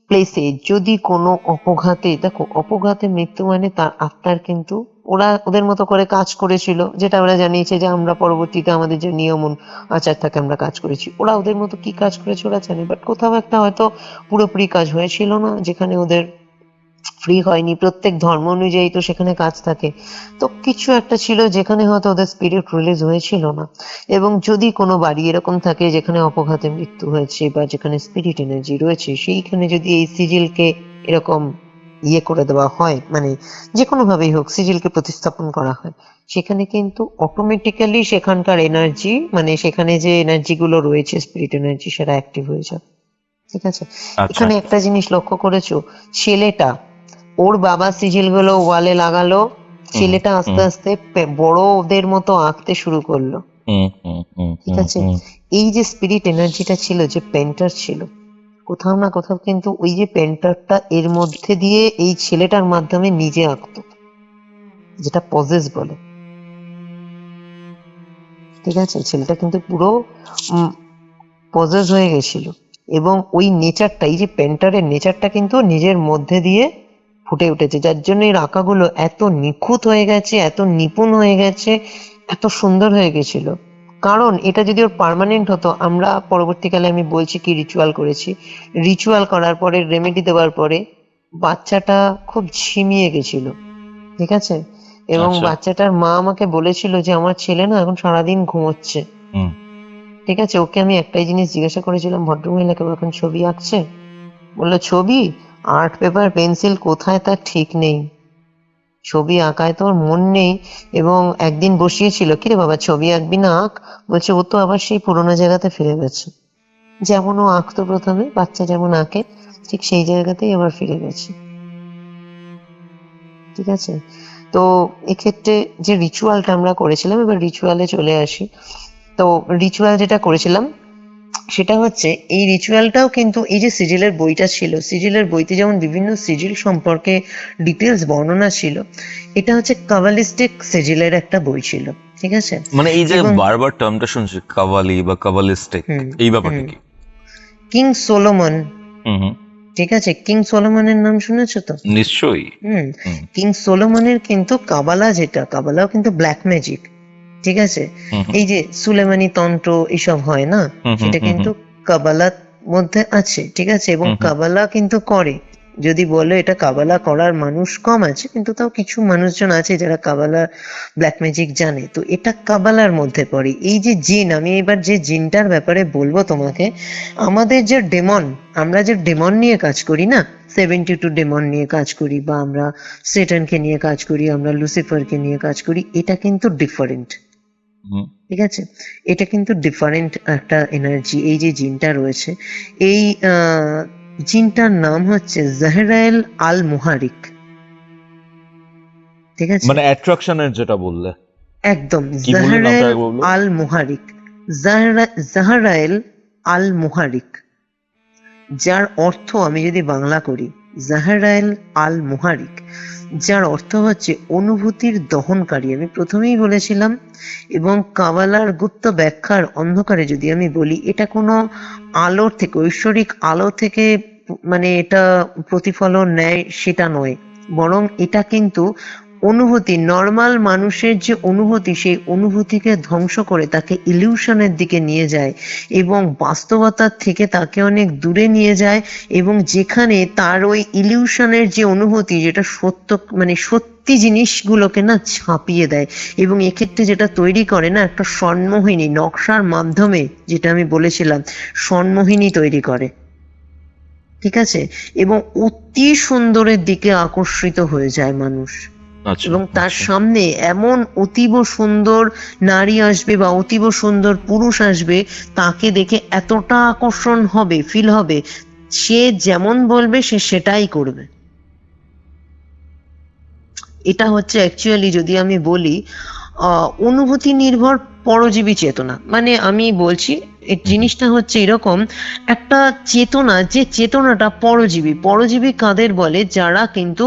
প্লেসে যদি কোনো অপঘাতে, দেখো অপঘাতে মৃত্যু মানে তার আত্মার কিন্তু, ওরা ওদের মতো করে কাজ করেছিল, যেটা ওরা জানিয়েছে যে আমরা পরবর্তীতে আমাদের যে নিয়ম আচার থাকে আমরা কাজ করেছি, ওরা ওদের মতো কি কাজ করেছে ওরা জানে। বাট কোথাও একটা হয়তো পুরোপুরি কাজ হয়েছিল না, যেখানে ওদের ফ্রি হয়নি। প্রত্যেক ধর্ম অনুযায়ী তো সেখানে কাজ থাকে, তো কিছু একটা ছিল যেখানে হয়তো ওদের স্পিরিট রিলিজ হয়েছিল না। এবং যদি কোনো বাড়ি এরকম থাকে যেখানে অপঘাতে মৃত্যু হয়েছে বা যেখানে স্পিরিট এনার্জি রয়েছে, সেইখানে যদি এই সিজিলকে এরকম করে দেওয়া হয়, মানে যে কোনো ভাবেই হোক সিজিলকে প্রতিস্থাপন করা হয়, সেখানে কিন্তু অটোমেটিক্যালি সেখানকার এনার্জি, মানে সেখানে যে এনার্জি গুলো রয়েছে স্পিরিট এনার্জি, সেটা অ্যাক্টিভ হয়ে যাবে। ঠিক আছে। আচ্ছা। এখানে একটা জিনিস লক্ষ্য করেছো, ছেলেটা ওর বাবা সিজিল গুলো ওয়ালে লাগালো, ছেলেটা আস্তে আস্তে বড় ওদের মতো আঁকতে শুরু করলো। ঠিক আছে। এই যে স্পিরিট এনার্জিটা ছিল, যে পেন্টার ছিল, কোথাও না কোথাও কিন্তু ওই যে পেন্টারটা এর মধ্যে দিয়ে এই ছেলেটার মাধ্যমে নিজে আঁকতো, যেটা পজেস বলে। ঠিক আছে। ছেলেটা কিন্তু পুরো পজেস হয়ে গেছিল, এবং ওই নেচারটা, এই যে পেন্টারের নেচারটা কিন্তু নিজের মধ্যে দিয়ে ফুটে উঠেছে, যার জন্য এর আঁকাগুলো এত নিখুঁত হয়ে গেছে, এত নিপুণ হয়ে গেছে, এত সুন্দর হয়ে গেছিল। কারণ এটা যদি ওর পার্মানেন্ট হতো, আমরা পরবর্তীকালে আমি বলছি কি রিচুয়াল করেছি, রিচুয়াল করার পরে রেমেডি দেওয়ার পরে বাচ্চাটা খুব ঝিমিয়ে গেছিল। ঠিক আছে। এবং আচ্ছা। বাচ্চাটার মা আমাকে বলেছিল যে আমার ছেলে না এখন সারাদিন ঘুমোচ্ছে। ঠিক আছে। ওকে আমি একটাই জিনিস জিজ্ঞাসা করেছিলাম, ভদ্রমহিলাকে, ও এখন ছবি আঁকছে? বললো ছবি, আর্ট পেপার পেন্সিল কোথায় তার ঠিক নেই, ছবি আঁকায় তো ওর মন নেই। এবং একদিন বসিয়েছিল, কিরে বাবা ছবি আঁকবি না আঁক, বলছে ও তো আবার সেই পুরোনো জায়গাতে ফিরে গেছে, যেমন ও আঁকতো প্রথমে, বাচ্চা যেমন আঁকে ঠিক সেই জায়গাতেই আবার ফিরে গেছে। ঠিক আছে। তো এক্ষেত্রে যে রিচুয়ালটা আমরা করেছিলাম, এবার রিচুয়ালে চলে আসি। তো রিচুয়াল যেটা করেছিলাম সেটা হচ্ছে, এই রিচুয়ালটাও কিন্তু এই যে সিজিলের বইটা ছিল, সিজিলের বইতে যেমন বিভিন্ন সিজিল সম্পর্কে ডিটেলস বর্ণনা ছিল, এটা হচ্ছে কাবালিস্টিক সিজিলের একটা বই ছিল। ঠিক আছে। মানে এই যে এবং বারবার টার্মটা শুনছি, কাবালি বা কাবালিস্টিক, এই ব্যাপারটা কি? কিং সোলোমন, ঠিক আছে, কিং সোলোমনের নাম শুনেছো তো? নিশ্চয়ই। কিং সোলোমনের কিন্তু কাবালা, যেটা কাবালাও কিন্তু ব্ল্যাক ম্যাজিক। ঠিক আছে। এই যে সুলেমানি তন্ত্র এসব হয় না, সেটা কিন্তু কাবালার মধ্যে আছে। ঠিক আছে। এবং কাবালা কিন্তু করে, যদি বলে এটা কাবালা করার মানুষ কম আছে, কিন্তু তাও কিছু মানুষজন আছে যারা কাবালা ব্ল্যাক ম্যাজিক জানে, তো এটা কাবালার মধ্যে পড়ে। এই যে জিন, আমি এবার যে জিনটার ব্যাপারে বলবো তোমাকে, আমাদের যে ডেমন, আমরা যে ডেমন নিয়ে কাজ করি না, 72 ডেমন নিয়ে কাজ করি, বা আমরা সেটানকে নিয়ে কাজ করি, আমরা লুসিফারকে নিয়ে কাজ করি, এটা কিন্তু ডিফারেন্ট। ঠিক আছে। এটা কিন্তু ডিফারেন্ট একটা এনার্জি। এই যে জিনটা রয়েছে, এই জিনটার নাম হচ্ছে জাহরাইল আল মুহারিক। ঠিক আছে। মানে অ্যাট্রাকশনের যেটা বললে, একদম কি বললে নামটা জাহরাইল একবার বলো? আল মুহারিক, জাহরাইল আল মুহারিক, যার অর্থ আমি যদি বাংলা করি, জাহরাইল আল মুহারিক, যার অর্থ হচ্ছে অনুভূতির দহনকারী। আমি প্রথমেই বলেছিলাম। এবং কাবালার গুপ্ত ব্যাখ্যার অন্ধকারে যদি আমি বলি, এটা কোনো আলোর থেকে, ঐশ্বরিক আলো থেকে মানে এটা প্রতিফলন নেয় সেটা নয়, বরং এটা কিন্তু অনুভূতি, নর্মাল মানুষের যে অনুভূতি, সেই অনুভূতিকে ধ্বংস করে তাকে ইলিউশনের দিকে নিয়ে যায়, এবং বাস্তবতার থেকে তাকে অনেক দূরে নিয়ে যায়, এবং যেখানে তার ওই ইলিউশনের যে অনুভূতি, যেটা সত্য, মানে সত্যি জিনিসগুলোকে না ছাপিয়ে দেয়। এবং এক্ষেত্রে যেটা তৈরি করে না, একটা স্বর্ণমোহিনী নকশার মাধ্যমে, যেটা আমি বলেছিলাম, স্বর্ণমোহিনী তৈরি করে। ঠিক আছে। এবং অতি সুন্দরের দিকে আকর্ষিত হয়ে যায় মানুষ। এবং তার সামনে এমন অতীব সুন্দর নারী আসবে বা অতীব সুন্দর পুরুষ আসবে, তাকে দেখে এতটা আকর্ষণ হবে, ফিল হবে, সে যেমন বলবে সে সেটাই করবে। এটা হচ্ছে অ্যাকচুয়ালি, যদি আমি বলি, অনুভূতি নির্ভর পরজীবী চেতনা। মানে আমি বলছি এই জিনিসটা হচ্ছে এরকম একটা চেতনা, যে চেতনাটা পরজীবী। পরজীবী কাদের বলে? যারা কিন্তু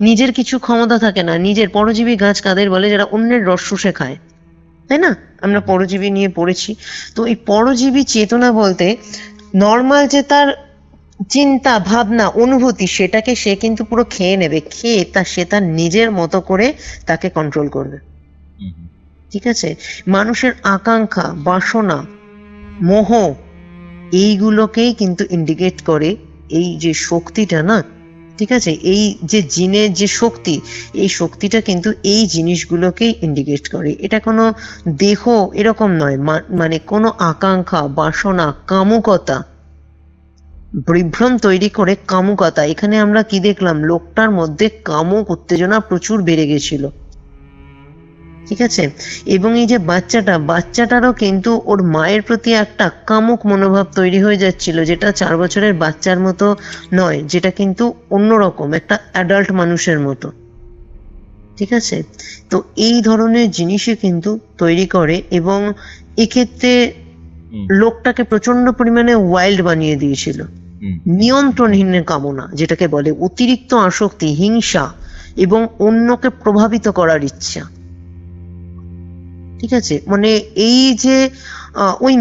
নিজের কিছু ক্ষমতা থাকে না। নিজের পরজীবী গাছ কাদের বলে? যারা অন্যের রস শুষে খায়, তাই না? আমরা পরজীবী নিয়ে পড়েছি। তো এই পরজীবী চেতনা বলতে নর্মাল যে তার চিন্তা ভাবনা অনুভূতি, সেটাকে সে কিন্তু পুরো খেয়ে নেবে, খেয়ে সে তার নিজের মতো করে তাকে কন্ট্রোল করবে। ঠিক আছে? মানুষের আকাঙ্ক্ষা, বাসনা, মোহ, এইগুলোকেই কিন্তু ইন্ডিকেট করে এই যে শক্তিটা না, ঠিক আছে, এই যে জিনের যে শক্তি, এই শক্তিটা কিন্তু এই জিনিসগুলোকেই ইন্ডিকেট করে। এটা কোনো দেহ এরকম নয়, মানে কোনো আকাঙ্ক্ষা, বাসনা, কামুকতা, বিভ্রম তৈরি করে কামুকতা। এখানে আমরা কি দেখলাম? লোকটার মধ্যে কামুক উত্তেজনা প্রচুর বেড়ে গেছিল, ঠিক আছে? এবং এই যে বাচ্চাটারও কিন্তু ওর মায়ের প্রতি একটা কামুক মনোভাব তৈরি হয়ে যাচ্ছিল, যেটা 4 বছরের বাচ্চার মতো নয়, যেটা কিন্তু অন্যরকম একটা অ্যাডাল্ট মানুষের মতো, ঠিক আছে? তো এই ধরনের জিনিসই কিন্তু তৈরি করে, এবং এক্ষেত্রে লোকটাকে প্রচন্ড পরিমাণে ওয়াইল্ড বানিয়ে দিয়েছিল। নিয়ন্ত্রণহীনের কামনা যেটাকে বলে, অতিরিক্ত আসক্তি, হিংসা এবং অন্যকে প্রভাবিত করার ইচ্ছা, ঠিক আছে? মানে এই যে ওই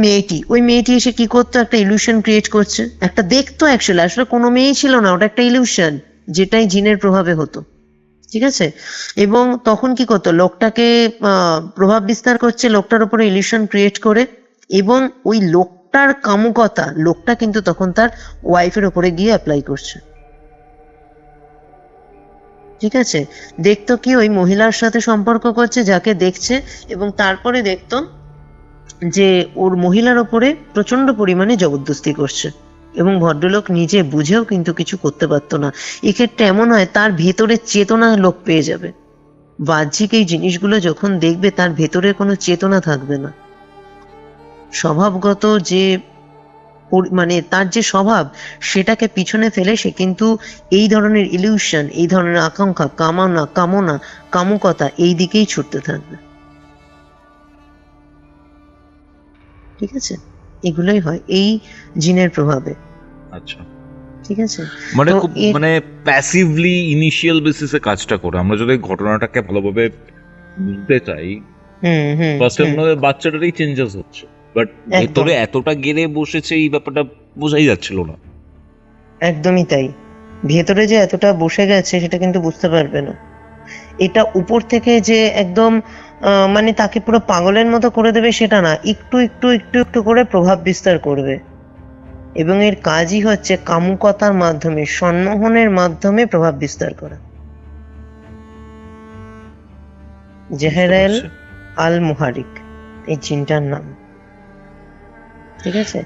মেয়েটি এসে কি করতো? একটা ইলিউশন ক্রিয়েট করছে, একটা দেখতো, আসলে কোনো মেয়েই ছিল না, ওটা একটা ইলিউশন, যেটাই জিনের প্রভাবে হতো, ঠিক আছে? এবং তখন কি করতো? লোকটাকে প্রভাব বিস্তার করছে, লোকটার উপরে ইলিউশন ক্রিয়েট করে, এবং ওই লোকটার কামুকতা লোকটা কিন্তু তখন তার ওয়াইফের উপরে গিয়ে অ্যাপ্লাই করছে, ঠিক আছে? দেখতো কি ওই মহিলার সাথে সম্পর্ক করছে যাকে দেখছে, এবং তারপরে দেখতো যে ওর মহিলার ওপরে প্রচন্ড পরিমাণে জবরদস্তি করছে, এবং ভদ্রলোক নিজে বুঝেও কিন্তু কিছু করতে পারতো না। এক্ষেত্রে এমন হয় তার ভেতরে চেতনা লোক পেয়ে যাবে। বাহ্যিক এই জিনিসগুলো যখন দেখবে, তার ভেতরে কোনো চেতনা থাকবে না। স্বভাবগত যে মানে তার যে স্বভাব, সেটাকে পিছনে ফেলে সে কিন্তু এই ধরনের ইলিউশন, এই ধরনের আকাঙ্ক্ষা, কামনা, কামুকতা, এই দিকেই ছুটতে থাকবে, ঠিক আছে? এগুলোই হয় এই জিনের প্রভাবে। আচ্ছা, ঠিক আছে? মানে তো খুব মানে প্যাসিভলি ইনিশিয়াল বেসিসে কাজটা করে। আমরা যদি ঘটনাটাকে ভালোভাবে বুঝতে চাই, ফার্স্ট আমাদের বাচ্চাটারই চেঞ্জেস হচ্ছে, বাট ভেতরে এতটা গেড়ে বসেছে এই ব্যাপারটা বোঝাই যাচ্ছিল না। একদমই তাই, ভেতরে যে এতটা বসে গেছে সেটা কিন্তু বুঝতে পারবে না। এটা উপর থেকে যে একদম মানে তাকে পুরো পাগলের মতো করে দেবে সেটা না, একটু একটু একটু একটু করে প্রভাব বিস্তার করবে, এবং এর কাজই হচ্ছে কামুকতার মাধ্যমে, সম্মোহনের মাধ্যমে প্রভাব বিস্তার করা। জেহেরাল আল মুহারিক এই জিনটার নাম, ঠিক আছে?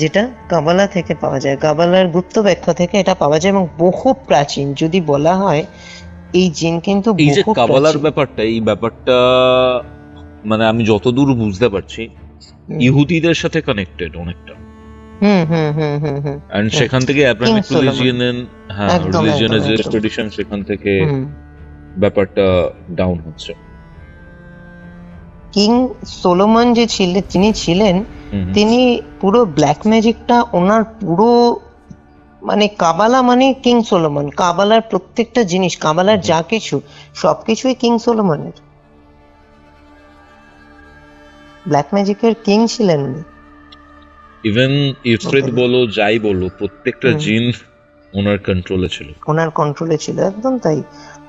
যেটা কাবালা থেকে পাওয়া যায়, কাবালার গুপ্ত ব্যাখ্যা থেকে এটা পাওয়া যায়, এবং বহু প্রাচীন। যদি বলা হয় এই জিন কিন্তু এই যে বহু কাবালার প্রাচীন। ব্যাপারটা, এই ব্যাপারটা মানে আমি যতদূর বুঝতে পারছি ইহুদিদের সাথে কানেক্টেড অনেকটা। এন্ড সেখান থেকে অ্যাব্রাহামিক রিলিজিয়নের যে ট্রেডিশন, সেখান থেকে ব্যাপারটা ডাউন হচ্ছে। কিং সোলোমন যে তিনি ছিলেন, তিনি পুরো ব্ল্যাক ম্যাজিকটা ওনার পুরো, মানে কাবালা মানে কিং সোলোমন, কাবালার প্রত্যেকটা জিনিস, কাবালার যা কিছু সবকিছুই কিং সোলোমনের। ব্ল্যাক ম্যাজিকের কিং ছিলেন উনি। ইভেন ইফরিত বলো, যাই বলো, প্রত্যেকটা জিন ওনার কন্ট্রোলে ছিল, একদম তাই।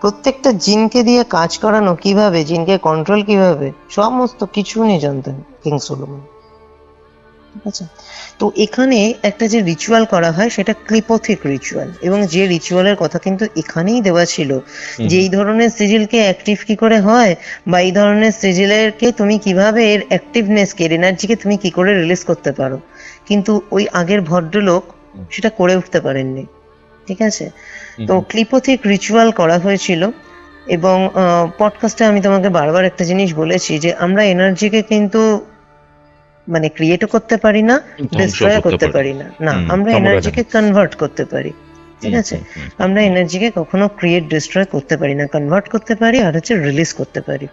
প্রত্যেকটা জিনকে দিয়ে কাজ করানো কিভাবে, জিনকে কন্ট্রোল কিভাবে, সমস্ত কিছু উনি জানতেন কিং সোলোমন, ঠিক আছে? তো এখানে একটা যে রিচুয়াল করা হয় সেটা ক্লিপোথিক রিচুয়াল, এবং যে রিচুয়ালের কথা কিন্তু এখানেই দেওয়া ছিল, যে এই ধরনের সিজিলকে অ্যাক্টিভ কি করে হয়, বা এই ধরনের সিজিলেরকে তুমি কিভাবে, এর অ্যাক্টিভনেসকে, এর এনার্জিকে তুমি কি করে রিলিজ করতে পারো। কিন্তু ওই আগের ভদ্রলোক সেটা করে উঠতে পারেননি, ঠিক আছে? তো ক্লিপোথিক রিচুয়াল করা হয়েছিল, এবং পডকাস্টে আমি তোমাকে বারবার একটা জিনিস বলেছি, যে আমরা এনার্জিকে কিন্তু মানে ক্রিয়েটও করতে পারি না, ডিস্ট্রয় করতে পারি না, আমরা এনার্জিকে কনভার্ট করতে পারি, ঠিক আছে, আমরা এনার্জিকে কখনো ক্রিয়েট ডিস্ট্রয় করতে পারি না, কনভার্ট করতে পারি আর হচ্ছে রিলিজ করতে পারি।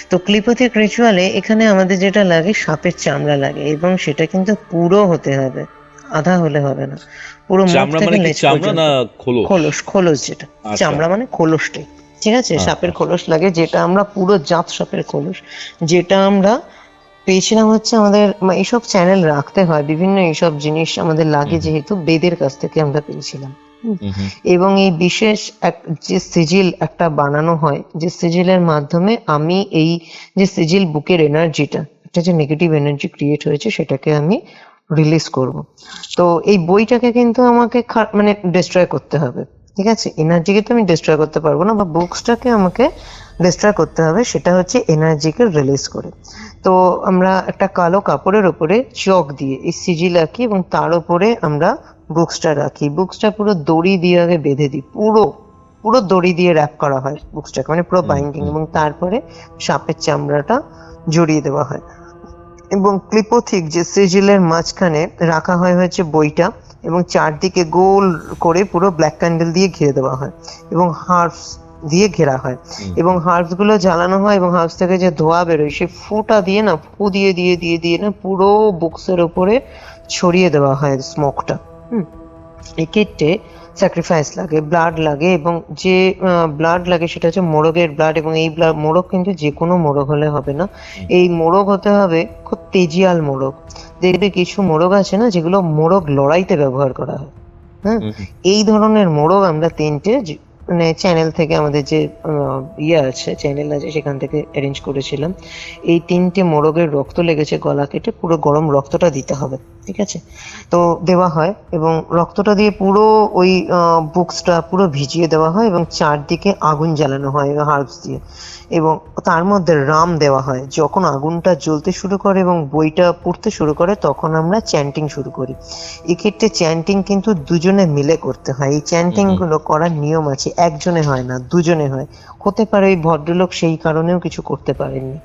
তো ক্লিপথিক রিচুয়ালে এখানে আমাদের যেটা লাগে সাপের চামড়া লাগে, এবং সেটা কিন্তু পুরো হতে হবে, আধা হলে হবে না, পুরো মুখ চামড়া থেকে মানে কি, লেজ চামড়া পর্যন্ত। না খোলস? খোলস, খোলস যেটা, আচ্ছা। চামড়া মানে খোলসটাই, ঠিক আছে, আচ্ছা। সাপের খোলস লাগে, যেটা আমরা পুরো জাত সাপের খোলস, যেটা আমরা পেয়েছিলাম হচ্ছে আমাদের এইসব চ্যানেল রাখতে হয়, বিভিন্ন এইসব জিনিস আমাদের লাগে যেহেতু বেদের কাছ থেকে আমরা পেয়েছিলাম। এবং এই বিশেষ এক যে সিজিল একটা বানানো হয়, যে সিজিলের মাধ্যমে আমি এই যে সিজিল বুকের এনার্জিটা, একটা যে নেগেটিভ এনার্জি ক্রিয়েট হয়েছে সেটাকে আমি রিলিজ করব। তো এই বইটাকে কিন্তু আমাকে মানে ডিস্ট্রয় করতে হবে, ঠিক আছে, এনার্জিকে তো আমি ডিস্ট্রয় করতে পারবো না, বা বুকসটাকে আমাকে ডিস্ট্রয় করতে হবে, সেটা হচ্ছে এনার্জিকে রিলিজ করে। তো আমরা একটা কালো কাপড়ের উপরে চক দিয়ে এই সিজিল আঁকি এবং তার উপরে আমরা বুকসটা রাখি, বুকসটা পুরো দড়ি দিয়ে আগে বেঁধে দিই, পুরো পুরো দড়ি দিয়ে র্যাপ করা হয় বুকসটাকে, মানে পুরো বাইন্ডিং, এবং তারপরে সাপের চামড়াটা জড়িয়ে দেওয়া হয়। এবং ক্লিপোথিক যে সিজিলের মাঝখানে রাখা হয় হচ্ছে বইটা, এবং চারদিকে গোল করে পুরো ব্ল্যাক ক্যান্ডেল দিয়ে ঘিরে দেওয়া হয়, এবং হার্বস দিয়ে ঘেরা হয়, এবং হার্বস গুলো জ্বালানো হয়, এবং হার্বস থেকে যে ধোঁয়া বেরোয় সেই ফুটা দিয়ে না, ফু দিয়ে দিয়ে দিয়ে দিয়ে না পুরো বুকসের উপরে ছড়িয়ে দেওয়া হয় স্মোকটা। এক্ষেত্রে স্যাক্রিফাইস লাগে, ব্লাড লাগে, এবং যে ব্লাড লাগে সেটা হচ্ছে মোরগের ব্লাড, এবং এই ব্লাড মোরগ কিন্তু যে কোনো মোরগ হলে হবে না, এই মোরগ হতে হবে খুব তেজিয়াল মোরগ। দেখবে কিছু মোরগ আছে না যেগুলো মোরগ লড়াইতে ব্যবহার করা হয়, হ্যাঁ, এই ধরনের মোরগ আমরা তিনটে মানে চ্যানেল থেকে, আমাদের যে আছে চ্যানেল আছে সেখান থেকে অ্যারেঞ্জ করেছিলাম। এই তিনটে মোরগের রক্ত লেগেছে গলা কেটে, পুরো গরম রক্তটা দিতে হবে, ঠিক আছে, তো দেওয়া হয়, এবং রক্তটা দিয়ে পুরো ওই বুকসটা পুরো ভিজিয়ে দেওয়া হয়, এবং চারদিকে আগুন জ্বালানো হয় হার্বস দিয়ে, এবং তার মধ্যে রাম দেওয়া হয়। যখন আগুনটা জ্বলতে শুরু করে এবং বইটা পড়তে শুরু করে তখন আমরা চ্যান্টিং শুরু করি। এক্ষেত্রে চ্যান্টিং কিন্তু দুজনে মিলে করতে হয়, এই চ্যান্টিং গুলো করার নিয়ম আছে, একজনে হয় না, দুজনে হয়। হতে পারে ওই ভদ্রলোক সেই কারণেও কিছু করতে পারেননি,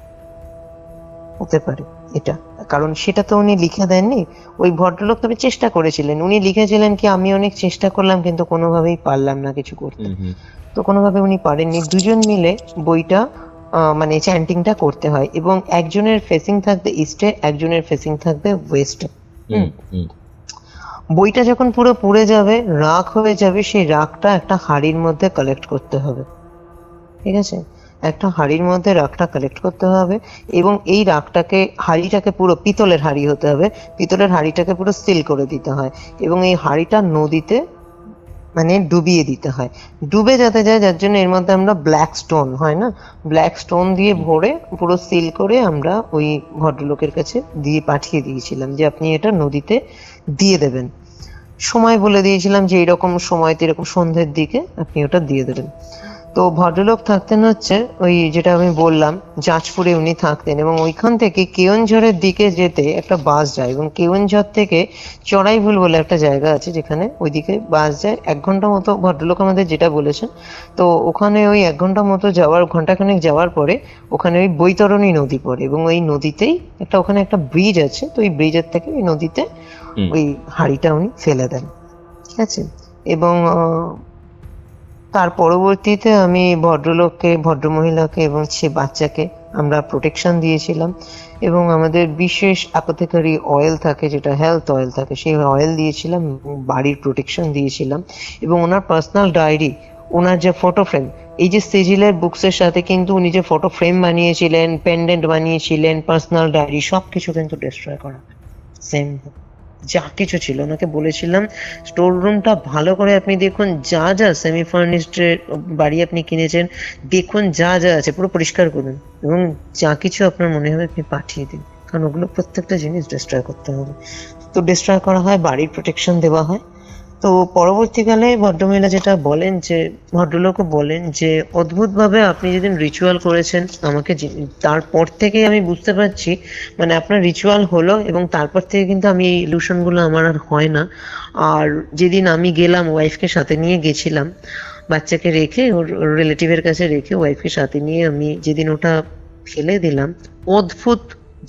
হতে পারে এটা, কারণ সেটা তো উনি লিখে দেননি, ওই ভদ্রলোক তবে চেষ্টা করেছিলেন, উনি লিখেছিলেন কি আমি অনেক চেষ্টা করলাম কিন্তু কোনোভাবেই পারলাম না কিছু করতে, তো কোনোভাবে উনি পারেননি, দুজন মিলে বইটা মানে চ্যান্টিংটা করতে হয়, এবং একজনের ফেসিং থাকবে ইস্টে, একজনের ফেসিং থাকবে ওয়েস্টে। বইটা যখন পুরো পুড়ে যাবে, রাখ হয়ে যাবে, সেই রাখটা একটা হাঁড়ির মধ্যে কালেক্ট করতে হবে, ঠিক আছে, একটা হাঁড়ির মধ্যে রাখটা কালেক্ট করতে হবে, এবং এই রাখটাকে, হাঁড়িটাকে পুরো পিতলের হাঁড়ি হতে হবে, পিতলের হাঁড়িটাকে পুরো সিল করে দিতে হয়, এবং এই হাঁড়িটা নদীতে মানে ডুবিয়ে দিতে হয়, ডুবে যাতে যায়, যার জন্য এর মধ্যে আমরা ব্ল্যাক স্টোন হয় না, ব্ল্যাক স্টোন দিয়ে ভরে পুরো সিল করে আমরা ওই ভদ্রলোকের কাছে দিয়ে পাঠিয়ে দিয়েছিলাম যে আপনি এটা নদীতে দিয়ে দেবেন। সময় বলে দিয়েছিলাম যে এরকম সময়তে, এরকম সন্ধ্যের দিকে আপনি ওটা দিয়ে দেবেন। তো ভদ্রলোক থাকতেন হচ্ছে ওই যেটা আমি বললাম জাজপুরে উনি থাকতেন, এবং ওইখান থেকে কেওনঝড়ের দিকে যেতে একটা বাস যায়, এবং কেওনঝড় থেকে চড়াইভুল বলে একটা জায়গা আছে যেখানে ওইদিকে বাস যায়, 1 ঘন্টা মতো ভদ্রলোক আমাদের যেটা বলেছেন। তো ওখানে ওই 1 ঘন্টা মতো যাওয়ার, ঘন্টাখানেক যাওয়ার পরে ওখানে ওই বৈতরণী নদী পড়ে, এবং ওই নদীতেই একটা, ওখানে একটা ব্রিজ আছে, তো ওই ব্রিজের থেকে ওই নদীতে ওই হাঁড়িটা উনি ফেলে দেন, ঠিক আছে। এবং তার পরবর্তীতে আমি ভদ্রলোককে, ভদ্রমহিলাকে এবং সে বাচ্চাকে আমরা প্রোটেকশন দিয়েছিলাম, এবং আমাদের বিশেষ অ্যাপোথেকারি অয়েল থাকে যেটা হেলথ অয়েল থাকে, সেই অয়েল দিয়েছিলাম, বাড়ির প্রোটেকশন দিয়েছিলাম, এবং ওনার পার্সোনাল ডায়েরি, ওনার যে ফটো ফ্রেম, এই যে সিজিলের বুকসের সাথে কিন্তু উনি যে ফটো ফ্রেম বানিয়েছিলেন, পেন্ডেন্ট বানিয়েছিলেন, পার্সোনাল ডায়েরি, সবকিছু কিন্তু ডিস্ট্রয় করা, সেম যা কিছু ছিল। ওনাকে বলেছিলাম স্টোর রুমটা ভালো করে আপনি দেখুন, যা যা সেমি ফার্নিশড বাড়ি আপনি কিনেছেন, দেখুন যা যা আছে পুরো পরিষ্কার করুন, এবং যা কিছু আপনার মনে হবে আপনি পাঠিয়ে দিন, কারণ ওগুলো প্রত্যেকটা জিনিস ডিস্ট্রয় করতে হবে। তো ডিস্ট্রয় করা হয়, বাড়ির প্রোটেকশন দেওয়া হয়। তো পরবর্তীকালে ভদ্রমহিলা যেটা বলেন, যে ভদ্রলোকও বলেন যে অদ্ভুতভাবে আপনি যেদিন রিচুয়াল করেছেন আমাকে, তারপর থেকে আমি বুঝতে পারছি মানে আপনার রিচুয়াল হলো, এবং তারপর থেকে কিন্তু আমি এই ইলুশনগুলো আমার আর হয় না। আর যেদিন আমি গেলাম, ওয়াইফকে সাথে নিয়ে গেছিলাম, বাচ্চাকে রেখে, ওর রিলেটিভের কাছে রেখে ওয়াইফকে সাথে নিয়ে আমি যেদিন ওটা ফেলে দিলাম, অদ্ভুত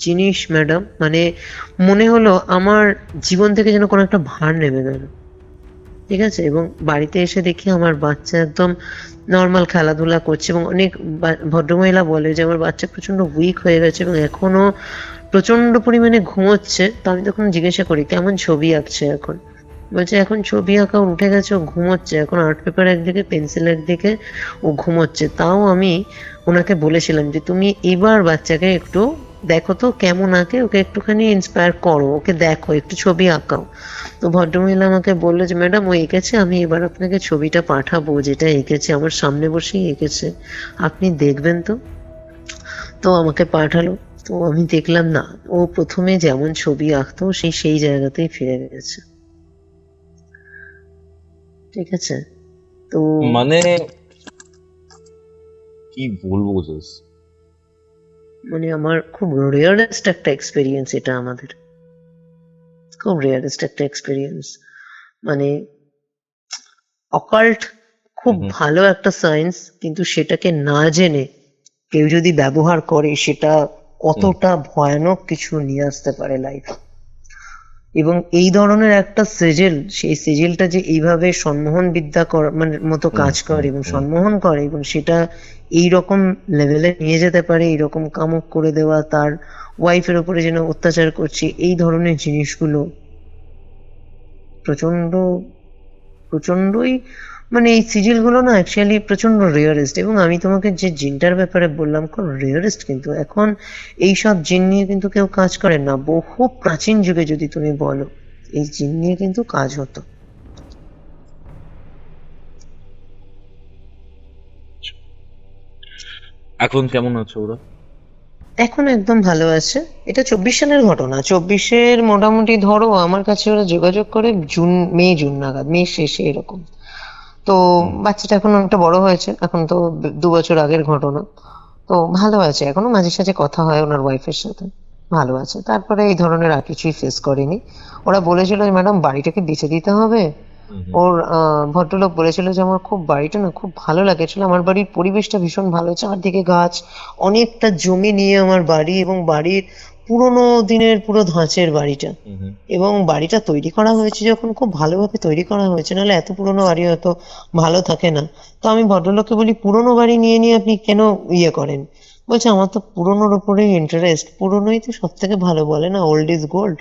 জিনিস ম্যাডাম, মানে মনে হলো আমার জীবন থেকে যেন কোনো একটা ভার নেমে গেল, ঠিক আছে, এবং বাড়িতে এসে দেখি আমার বাচ্চা একদম নর্মাল খেলাধুলা করছে, এবং অনেক ভদ্রমহিলা বলে যে আমার বাচ্চা প্রচন্ড উইক হয়ে গেছে এবং এখনো প্রচন্ড পরিমাণে ঘুমোচ্ছে। তো আমি তখন জিজ্ঞাসা করি কেমন ছবি আঁকছে এখন, বলছে এখন ছবি আঁকা উঠে গেছে, ও ঘুমোচ্ছে এখন, আর্ট পেপার একদিকে পেন্সিল একদিকে, ও ঘুমোচ্ছে। তাও আমি ওনাকে বলেছিলাম যে তুমি এবার বাচ্চাকে একটু দেখো তো কেমন আঁকে, ওকে একটুখানি ইন্সপায়ার করো, ওকে দেখো, একটু ছবি আঁকাও। তো ভদ্রমহিলা আমাকে বললো যে ম্যাডাম ও এঁকেছে, আমি এবার আপনাকে ছবিটা পাঠাবো, যেটা এঁকেছে আমার সামনে বসেই এঁকেছে, আপনি দেখবেন তো। তো আমাকে পাঠালো, তো আমি দেখলাম না, ও প্রথমে যেমন ছবি আঁকতো সেই জায়গাতেই ফিরে গেছে। ঠিক আছে, তো মানে কি বলবো জাস্ট, মানে আমার খুব রেয়ারেস্ট একটা এক্সপিরিয়েন্স এটা, আমাদের খুব রেয়ারেস্ট একটা এক্সপিরিয়েন্স। মানে অকাল্ট খুব ভালো একটা সায়েন্স, কিন্তু সেটাকে না জেনে কেউ যদি ব্যবহার করে সেটা কতটা ভয়ানক কিছু নিয়ে আসতে পারে লাইফ। এবং এই ধরনের একটা সেজেল, সেই সেজেলটা যে এইভাবে সম্মোহন বিদ্যা মানে মতো কাজ করে এবং সম্মোহন করে, এবং সেটা এই রকম লেভেলে নিয়ে যেতে পারে, এইরকম কামক করে দেওয়া, তার ওয়াইফের উপরে যেন অত্যাচার করছে, এই ধরনের জিনিসগুলো প্রচন্ড প্রচন্ডই, মানে এই সিজিল গুলো না অ্যাকচুয়ালি প্রচন্ড রেয়ারেস্ট। এবং আমি তোমাকে যে জিনটার ব্যাপারে বললাম খুব রেয়ারেস্ট, কিন্তু এখন এইসব জিন নিয়ে কিন্তু কেউ কাজ করে না। বহু প্রাচীন যুগে যদি তুমি বলো, এই জিন নিয়ে কিন্তু কাজ হতো। এখন কেমন আছে ওরা? এখন একদম ভালো আছে। এটা 24 সালের ঘটনা, 24-এর মোটামুটি ধরো আমার কাছে ওরা যোগাযোগ করে জুন নাগাদ, মে শেষে এরকম। তো বাচ্চাটা এখন অনেকটা বড় হয়েছে, এখন তো 2 বছর আগের ঘটনা। তো ভালো আছে, এখনো মাঝে সাঝে কথা হয় ওনার ওয়াইফের সাথে, ভালো আছে। তারপরে এই ধরনের আর কিছুই ফেস করেনি। ওরা বলেছিল যে ম্যাডাম বাড়িটাকে বেচে দিতে হবে। ওর ভদ্রলোক বলেছিল যে আমার খুব বাড়িটা না খুব ভালো লাগেছিল, আমার বাড়ির পরিবেশটা ভীষণ ভালো, চারদিকে গাছ, অনেকটা জমি নিয়ে আমার বাড়ি, এবং বাড়ির পুরোনো দিনের পুরো ধাঁচের বাড়িটা, এবং বাড়িটা তৈরি করা হয়েছে যখন খুব ভালোভাবে তৈরি করা হয়েছে, নাহলে এত পুরোনো বাড়ি হয়তো ভালো থাকে না। তো আমি ভদ্রলোককে বলি পুরোনো বাড়ি নিয়ে নিয়ে আপনি কেন ইয়ে করেন, বলছে আমার তো পুরোনোর উপরেই ইন্টারেস্ট, পুরোনোই তো সব থেকে ভালো, বলে না ওল্ড ইজ গোল্ড।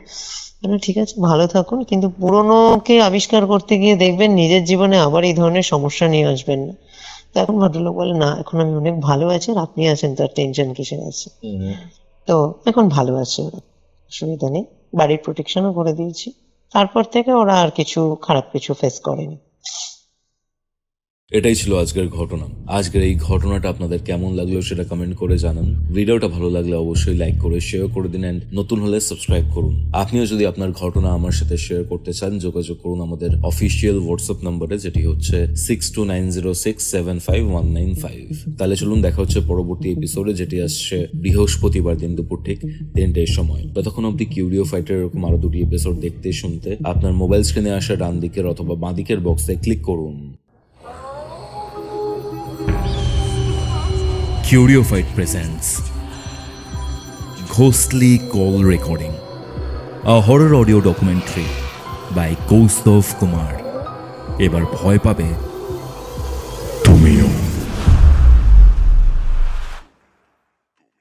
ঠিক আছে ভালো থাকুন, কিন্তু পুরোনোকে আবিষ্কার করতে গিয়ে দেখবেন নিজের জীবনে আবার এই ধরনের সমস্যা নিয়ে আসবেন না। তো এখন ভদ্রলোক বলে না এখন আমি অনেক ভালো আছি, আর আপনি আছেন, তার টেনশন কিসের আছে। তো এখন ভালো আছে ওরা, অসুবিধা নেই, বাড়ির প্রোটেকশনও করে দিয়েছি। তারপর থেকে ওরা আর কিছু খারাপ কিছু ফেস করেনি। এটাই ছিল আজকের ঘটনা। আজকের এই ঘটনাটা আপনাদের কেমন লাগলো সেটা কমেন্ট করে জানান। ভিডিওটা ভালো লাগলে অবশ্যই লাইক করে শেয়ার করে দিন, এন্ড নতুন হলে সাবস্ক্রাইব করুন। আপনিও যদি আপনার ঘটনা আমার সাথে শেয়ার করতে চান, যোগাযোগ করুন আমাদের অফিসিয়াল হোয়াটসঅ্যাপ নম্বরে, যেটি হচ্ছে 6290675195। তাহলে চলুন দেখা হচ্ছে পরবর্তী এপিসোডে, যেটি আসছে বৃহস্পতিবার দিন দুপুর ঠিক 3টের সময়। ততক্ষণ অব্দি কিউরিও ফাইটার এরকম আরো 2টি এপিসোড দেখতে শুনতে আপনার মোবাইল স্ক্রিনে আসা ডান দিকের অথবা বাঁ দিকের বক্সে ক্লিক করুন। Curiophyte presents Ghostly Call Recording, a horror audio documentary by Kaustav Kumar. এবার ভয় পাবে